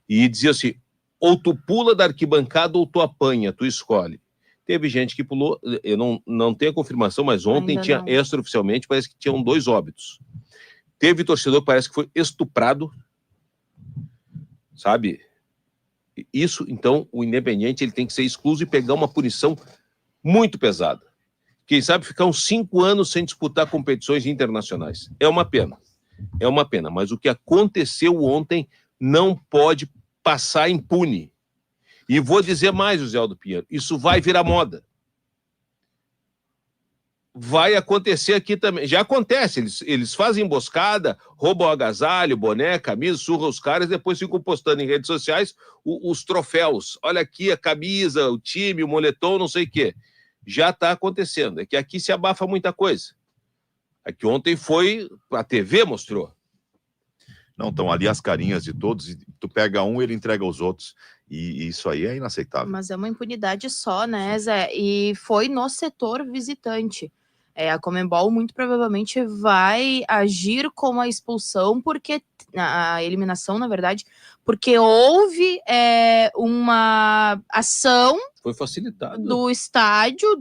e diziam assim, ou tu pula da arquibancada ou tu apanha, tu escolhe. Teve gente que pulou, eu não tenho a confirmação, mas ontem extraoficialmente, parece que tinham 2 óbitos. Teve torcedor que parece que foi estuprado, sabe? Isso, então, o Independiente ele tem que ser excluso e pegar uma punição muito pesada. Quem sabe ficar uns 5 anos sem disputar competições internacionais. É uma pena, mas o que aconteceu ontem não pode passar impune. E vou dizer mais, José Aldo Pinheiro, isso vai virar moda. Vai acontecer aqui também. Já acontece, eles fazem emboscada, roubam agasalho, boné, camisa, surram os caras, depois ficam postando em redes sociais os troféus. Olha aqui a camisa, o time, o moletom, não sei o quê. Já está acontecendo. É que aqui se abafa muita coisa. É que ontem a TV mostrou. Não, estão ali as carinhas de todos, e tu pega um, ele entrega aos outros, e isso aí é inaceitável. Mas é uma impunidade só, né, Zé? E foi no setor visitante. A Conmebol muito provavelmente vai agir com a expulsão, a eliminação, na verdade, porque houve uma ação... Foi facilitado. Do estádio,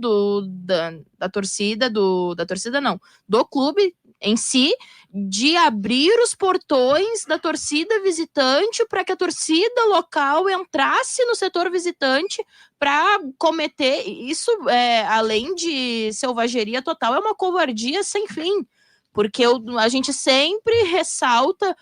da torcida, do clube em si, de abrir os portões da torcida visitante para que a torcida local entrasse no setor visitante para cometer isso, além de selvageria total, é uma covardia sem fim, porque a gente sempre ressalta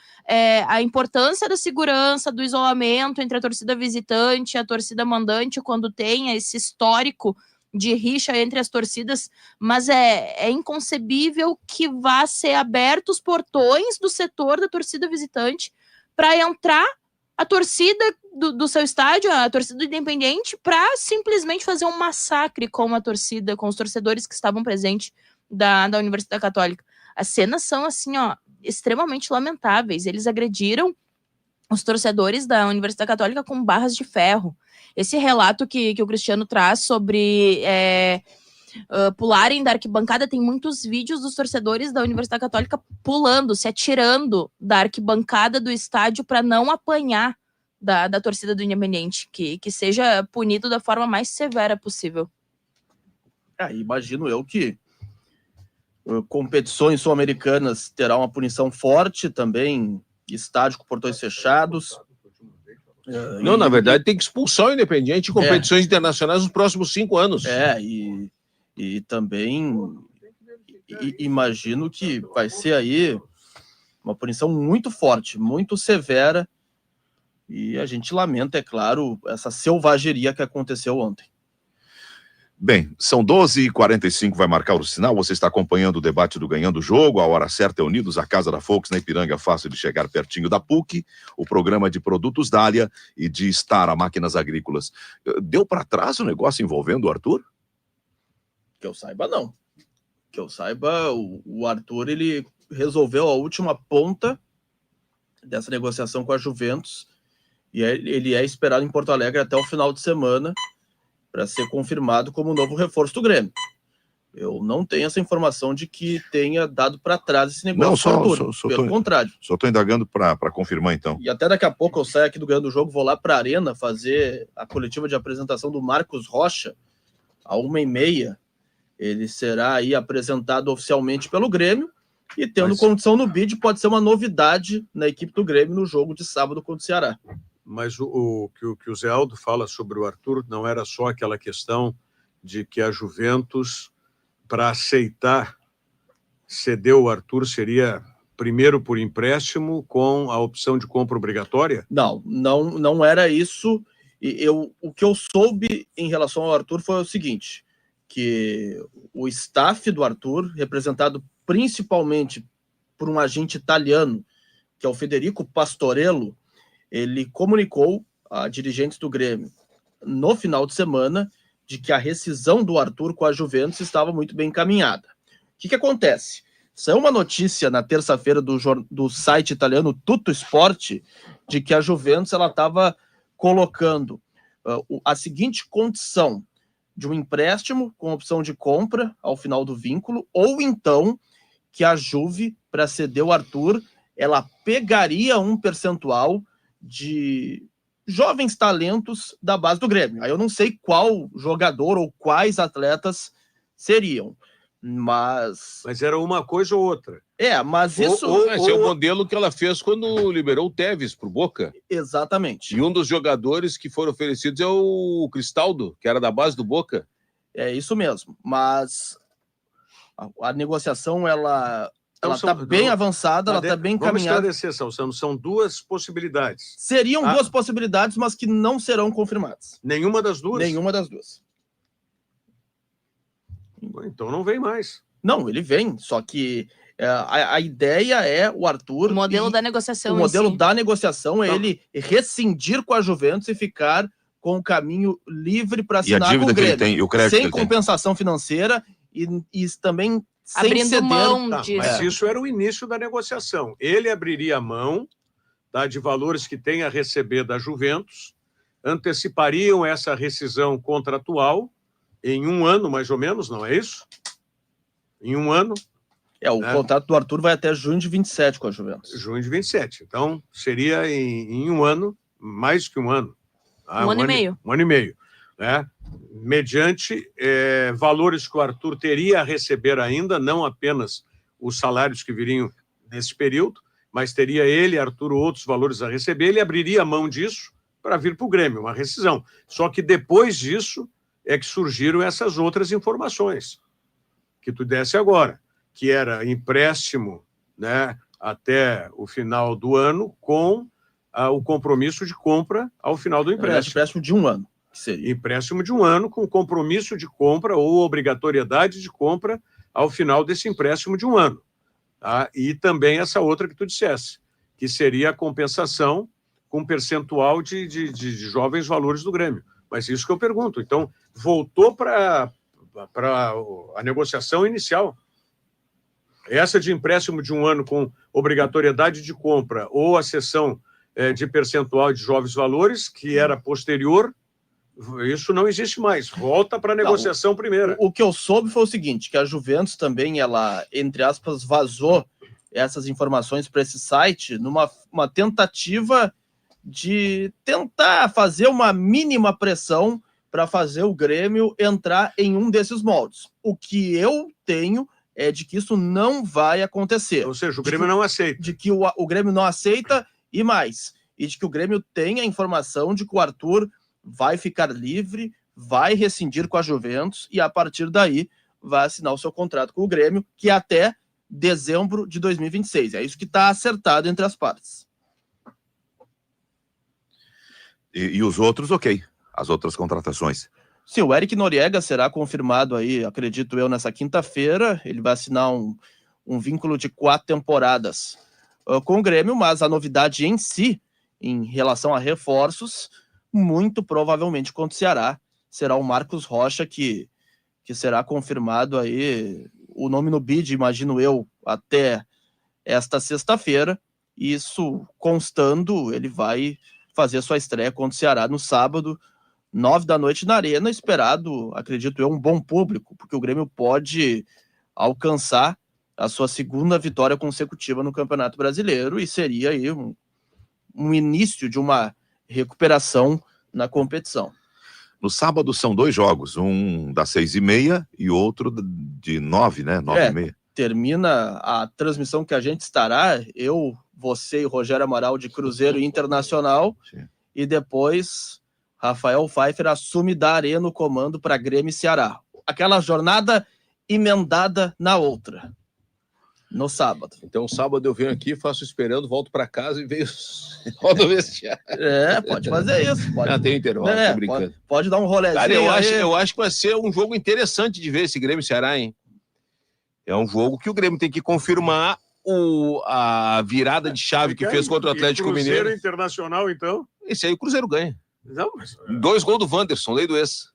a importância da segurança, do isolamento entre a torcida visitante e a torcida mandante, quando tem esse histórico de rixa entre as torcidas, mas é inconcebível que vá ser abertos os portões do setor da torcida visitante para entrar a torcida do seu estádio, a torcida do Independiente, para simplesmente fazer um massacre com a torcida, com os torcedores que estavam presentes da Universidade Católica. As cenas são, assim, ó, extremamente lamentáveis. Eles agrediram os torcedores da Universidade Católica com barras de ferro. Esse relato que o Cristiano traz sobre pularem da arquibancada, tem muitos vídeos dos torcedores da Universidade Católica pulando, se atirando da arquibancada do estádio para não apanhar da torcida do Independente, que seja punido da forma mais severa possível. Imagino eu que competições sul-americanas terá uma punição forte também, estádio com portões fechados. Não, na verdade tem que expulsar o Independiente de competições internacionais nos próximos 5 anos. E também imagino que vai ser aí uma punição muito forte, muito severa, e a gente lamenta, é claro, essa selvageria que aconteceu ontem. Bem, são 12h45, vai marcar o sinal. Você está acompanhando o debate do Ganhando o Jogo. A hora certa é Unidos, a Casa da Folks, na Ipiranga, fácil de chegar, pertinho da PUC. O programa de produtos Dália e de Stara Máquinas Agrícolas. Deu para trás o negócio envolvendo o Arthur? Que eu saiba, não. Que eu saiba, o Arthur, ele resolveu a última ponta dessa negociação com a Juventus, e ele é esperado em Porto Alegre até o final de semana para ser confirmado como novo reforço do Grêmio. Eu não tenho essa informação de que tenha dado para trás esse negócio. Não, pelo contrário. Só estou indagando para confirmar, então. E até daqui a pouco eu saio aqui do Ganhando o Jogo, vou lá para a Arena fazer a coletiva de apresentação do Marcos Rocha, às 1h30. Ele será aí apresentado oficialmente pelo Grêmio e tendo condição no bid, pode ser uma novidade na equipe do Grêmio no jogo de sábado contra o Ceará. Mas o que o Zé Aldo fala sobre o Arthur não era só aquela questão de que a Juventus, para aceitar ceder o Arthur, seria primeiro por empréstimo com a opção de compra obrigatória? Não era isso. O que eu soube em relação ao Arthur foi o seguinte, que o staff do Arthur, representado principalmente por um agente italiano, que é o Federico Pastorello, ele comunicou a dirigentes do Grêmio no final de semana de que a rescisão do Arthur com a Juventus estava muito bem encaminhada. O que acontece? Saiu uma notícia na terça-feira do site italiano Tutto Sport de que a Juventus estava colocando a seguinte condição de um empréstimo com opção de compra ao final do vínculo, ou então que a Juve, para ceder o Arthur, ela pegaria um percentual de jovens talentos da base do Grêmio. Aí eu não sei qual jogador ou quais atletas seriam, mas era uma coisa ou outra. Mas isso... Esse é o modelo que ela fez quando liberou o Tevez pro Boca. Exatamente. E um dos jogadores que foram oferecidos é o Cristaldo, que era da base do Boca. É isso mesmo, mas a negociação, ela está bem avançada, ela está bem encaminhada. Vamos esclarecer, Salsano, são duas possibilidades. Seriam duas possibilidades, mas que não serão confirmadas. Nenhuma das duas? Nenhuma das duas. Então não vem mais. Não, ele vem, só que a ideia é o Arthur... O modelo da negociação. O modelo da negociação é ele rescindir com a Juventus e ficar com o caminho livre para assinar com o Grêmio. Tem, o crédito sem compensação financeira e também sem abrindo ceder. Mão disso. Mas isso era o início da negociação. Ele abriria mão de valores que tem a receber da Juventus, antecipariam essa rescisão contratual em 1 ano, mais ou menos, não é isso? Em 1 ano. O contrato do Arthur vai até junho de 27 com a Juventus. Junho de 27. Então, seria em 1 ano, mais que 1 ano. Um ano e meio. 1 ano e meio. Né? Mediante valores que o Arthur teria a receber ainda, não apenas os salários que viriam nesse período, mas teria ele, Arthur, outros valores a receber, ele abriria mão disso para vir para o Grêmio, uma rescisão. Só que depois disso é que surgiram essas outras informações que tu desse agora, que era empréstimo, né, até o final do ano com o compromisso de compra ao final do empréstimo. Empréstimo de 1 ano. Que seria. Empréstimo de 1 ano com compromisso de compra ou obrigatoriedade de compra ao final desse empréstimo de 1 ano. Tá? E também essa outra que tu dissesse, que seria a compensação com percentual de jovens valores do Grêmio. Mas isso que eu pergunto. Então, voltou para a negociação inicial. Essa de empréstimo de 1 ano com obrigatoriedade de compra ou a cessão de percentual de jovens valores, que era posterior, isso não existe mais. Volta para a negociação primeira. O que eu soube foi o seguinte, que a Juventus também, ela, entre aspas, vazou essas informações para esse site numa tentativa de tentar fazer uma mínima pressão para fazer o Grêmio entrar em um desses moldes. O que eu tenho é de que isso não vai acontecer. Ou seja, o Grêmio não aceita. De que o Grêmio não aceita e mais. E de que o Grêmio tem a informação de que o Arthur vai ficar livre, vai rescindir com a Juventus e a partir daí vai assinar o seu contrato com o Grêmio, que é até dezembro de 2026. É isso que está acertado entre as partes. E os outros, ok. As outras contratações. Sim, o Eric Noriega será confirmado aí, acredito eu, nessa quinta-feira. Ele vai assinar um vínculo de 4 temporadas com o Grêmio, mas a novidade em si, em relação a reforços, muito provavelmente contra o Ceará, será o Marcos Rocha, que será confirmado aí, o nome no bid, imagino eu, até esta sexta-feira. Isso constando, ele vai fazer sua estreia contra o Ceará no sábado, 21h na Arena, esperado, acredito eu, um bom público, porque o Grêmio pode alcançar a sua segunda vitória consecutiva no Campeonato Brasileiro e seria aí um início de uma recuperação na competição. No sábado são 2 jogos, um das 6h30 e outro de 9, né? 9h30. Termina a transmissão que a gente estará, eu, você e Rogério Amaral de Cruzeiro Internacional. Sim. E depois Rafael Pfeiffer assume da Arena o comando para Grêmio e Ceará. Aquela jornada emendada na outra. No sábado. Então, sábado eu venho aqui, faço esperando, volto para casa e vejo rodo o vestiário. Pode fazer isso. Pode. Tem intervalo, tô brincando. Pode dar um rolezinho. Cara, eu acho que vai ser um jogo interessante de ver esse Grêmio e Ceará, hein? É um jogo que o Grêmio tem que confirmar a virada de chave que fez contra o Atlético Mineiro. Cruzeiro Internacional, então? Esse aí o Cruzeiro ganha. Não, mas... 2 gols do Wanderson, lei do ex.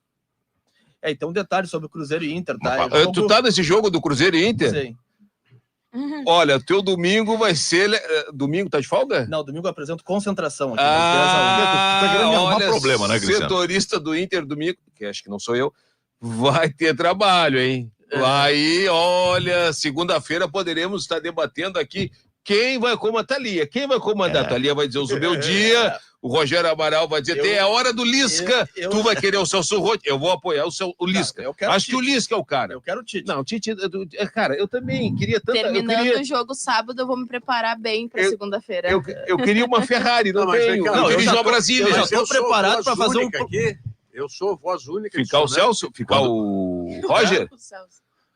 Então um detalhe sobre o Cruzeiro e Inter, tá? Tu tá nesse jogo do Cruzeiro e Inter? Sim. Olha, teu domingo vai ser... Domingo tá de folga? Não, domingo eu apresento concentração aqui. Tu tá querendo me arrumar problema, né, Cristiano? Setorista do Inter domingo, que acho que não sou eu, vai ter trabalho, hein? Aí, olha, segunda-feira poderemos estar debatendo aqui quem vai comandar a Thalia. Quem vai comandar? A Thalia vai dizer o Zubeldia, o Rogério Amaral vai dizer, tem a hora do Lisca, tu vai querer o Celso Roth, eu vou apoiar o Lisca. Acho que o Lisca é o cara. Eu quero o Tite. Não, Tite, cara, eu também queria tanto... Terminando o jogo sábado, eu vou me preparar bem para segunda-feira. Eu queria uma Ferrari, não tenho. Eu dirijo a Brasília. Eu já estou preparado para fazer aqui. Eu sou voz única. Ficar o Celso? Ficar o Roger?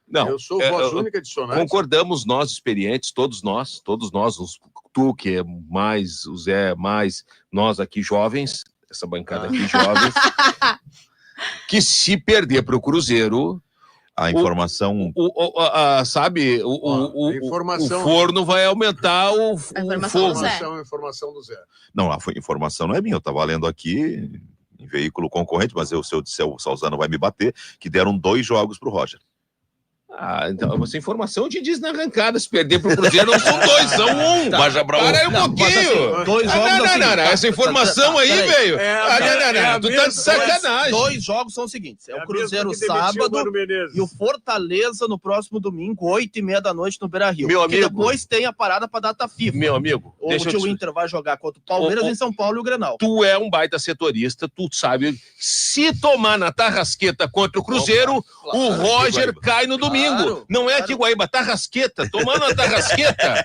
Não, eu sou voz única de Sonate. Concordamos nós, experientes, todos nós, tu que é mais, o Zé mais, nós aqui jovens, essa bancada aqui jovens, que se perder para o Cruzeiro... A informação... sabe, o forno vai aumentar o fogo. A informação do Zé. Não, a informação não é minha, eu estava lendo aqui em veículo concorrente, mas se eu disser o Salzano vai me bater, que deram 2 jogos para o Roger. Então, essa informação te diz na arrancada, se perder pro Cruzeiro não são 2, são 1. Para aí um pouquinho. 2 jogos não, essa informação aí, velho. Tu tá de sacanagem. 2 jogos são os seguintes, é o Cruzeiro sábado e o Fortaleza no próximo domingo, 8h30 da noite no Beira-Rio. Meu amigo. Depois tem a parada pra data FIFA. Meu amigo. O Inter vai jogar contra o Palmeiras em São Paulo e o Grenal. Tu é um baita setorista, tu sabe, se tomar na tarrasqueta contra o Cruzeiro, o Roger cai no domingo. Não é aqui, Guaíba, tarrasqueta, tomando a tarrasqueta,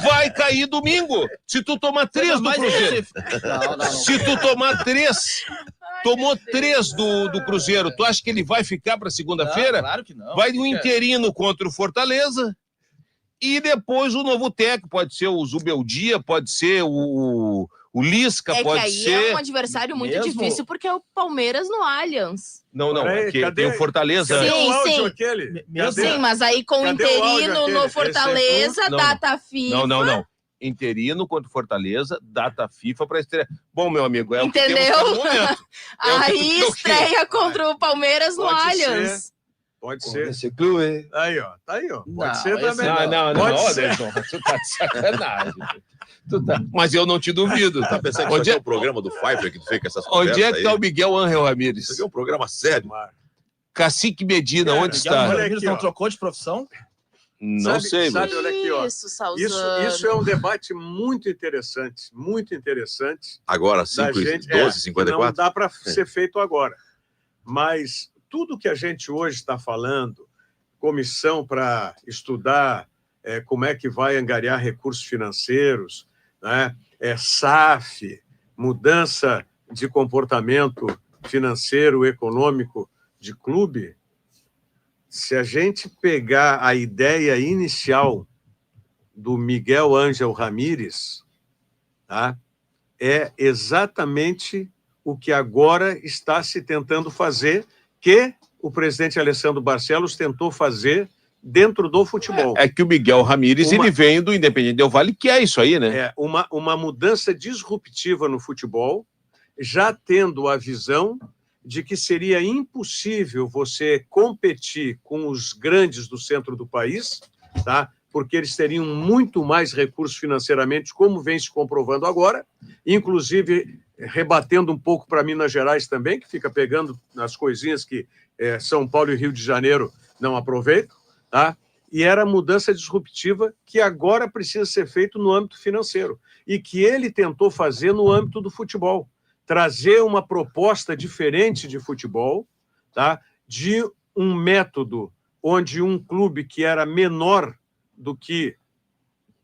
vai cair domingo. Se tu tomar 3 do Cruzeiro. Se tu tomar 3, tomou 3 do Cruzeiro, tu acha que ele vai ficar para segunda-feira? Claro que não. Vai no interino contra o Fortaleza e depois o novo técnico, pode ser o Zubeldia, pode ser o Lisca, pode ser... É que aí é um adversário muito difícil, porque é o Palmeiras no Allianz. Não, tem o Fortaleza. Sim, mas aí com o interino no Fortaleza, data FIFA... Não. Interino contra o Fortaleza, data FIFA para estreia. Bom, meu amigo, é entendeu? O que temos no momento. Aí estreia contra o Palmeiras no Allianz. Pode ser. Esse clube. Aí, ó. Tá aí, ó. Pode Não, ser esse também. Não, Pode ser. Anderson, tu tá de sacanagem. Mas eu não te duvido. Tá pensando que Onde isso é, aqui é o programa do Pfeiffer que fica essas onde conversas é que tá aí? o Miguel Ángel Ramírez? Isso aqui é um programa sério. Cacique Medina, onde Miguel está? Ramírez não trocou de profissão? Não sei, mas... Olha aqui, ó. Isso, Salzano. Isso é um debate muito interessante. Agora, da gente. 12h54. Não dá para ser feito agora. Mas tudo que a gente hoje está falando, comissão para estudar como é que vai angariar recursos financeiros, né? SAF, mudança de comportamento financeiro, econômico de clube. Se a gente pegar a ideia inicial do Miguel Ángel Ramírez, tá? É exatamente o que agora está se tentando fazer, que o presidente Alessandro Barcelos tentou fazer dentro do futebol. É que o Miguel Ramírez, ele vem do Independente Del Valle, que é isso aí, né? É uma mudança disruptiva no futebol, já tendo a visão de que seria impossível você competir com os grandes do centro do país, tá? Porque eles teriam muito mais recursos financeiramente, como vem se comprovando agora, inclusive rebatendo um pouco para Minas Gerais também, que fica pegando as coisinhas que São Paulo e Rio de Janeiro não aproveitam, tá? E era a mudança disruptiva que agora precisa ser feito no âmbito financeiro e que ele tentou fazer no âmbito do futebol. Trazer uma proposta diferente de futebol, tá? De um método onde um clube que era menor do que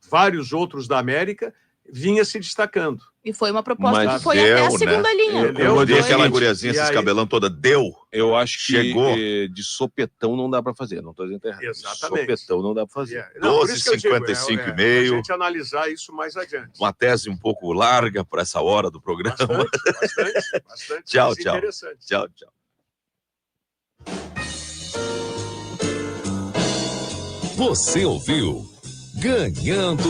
vários outros da América vinha se destacando. E foi uma proposta Mas que foi deu, até a segunda linha. Eu vi aquela guriazinha se escabelando toda. Deu. Eu acho que Chegou. De sopetão não dá para fazer. Não estou dizendo errado. Exatamente. Sopetão não dá para fazer. Não, por isso que eu digo, 12h55,5. a gente analisar isso mais adiante. Uma tese um pouco larga para essa hora do programa. Bastante. Tchau, mas tchau. interessante. Tchau. Você ouviu Ganhando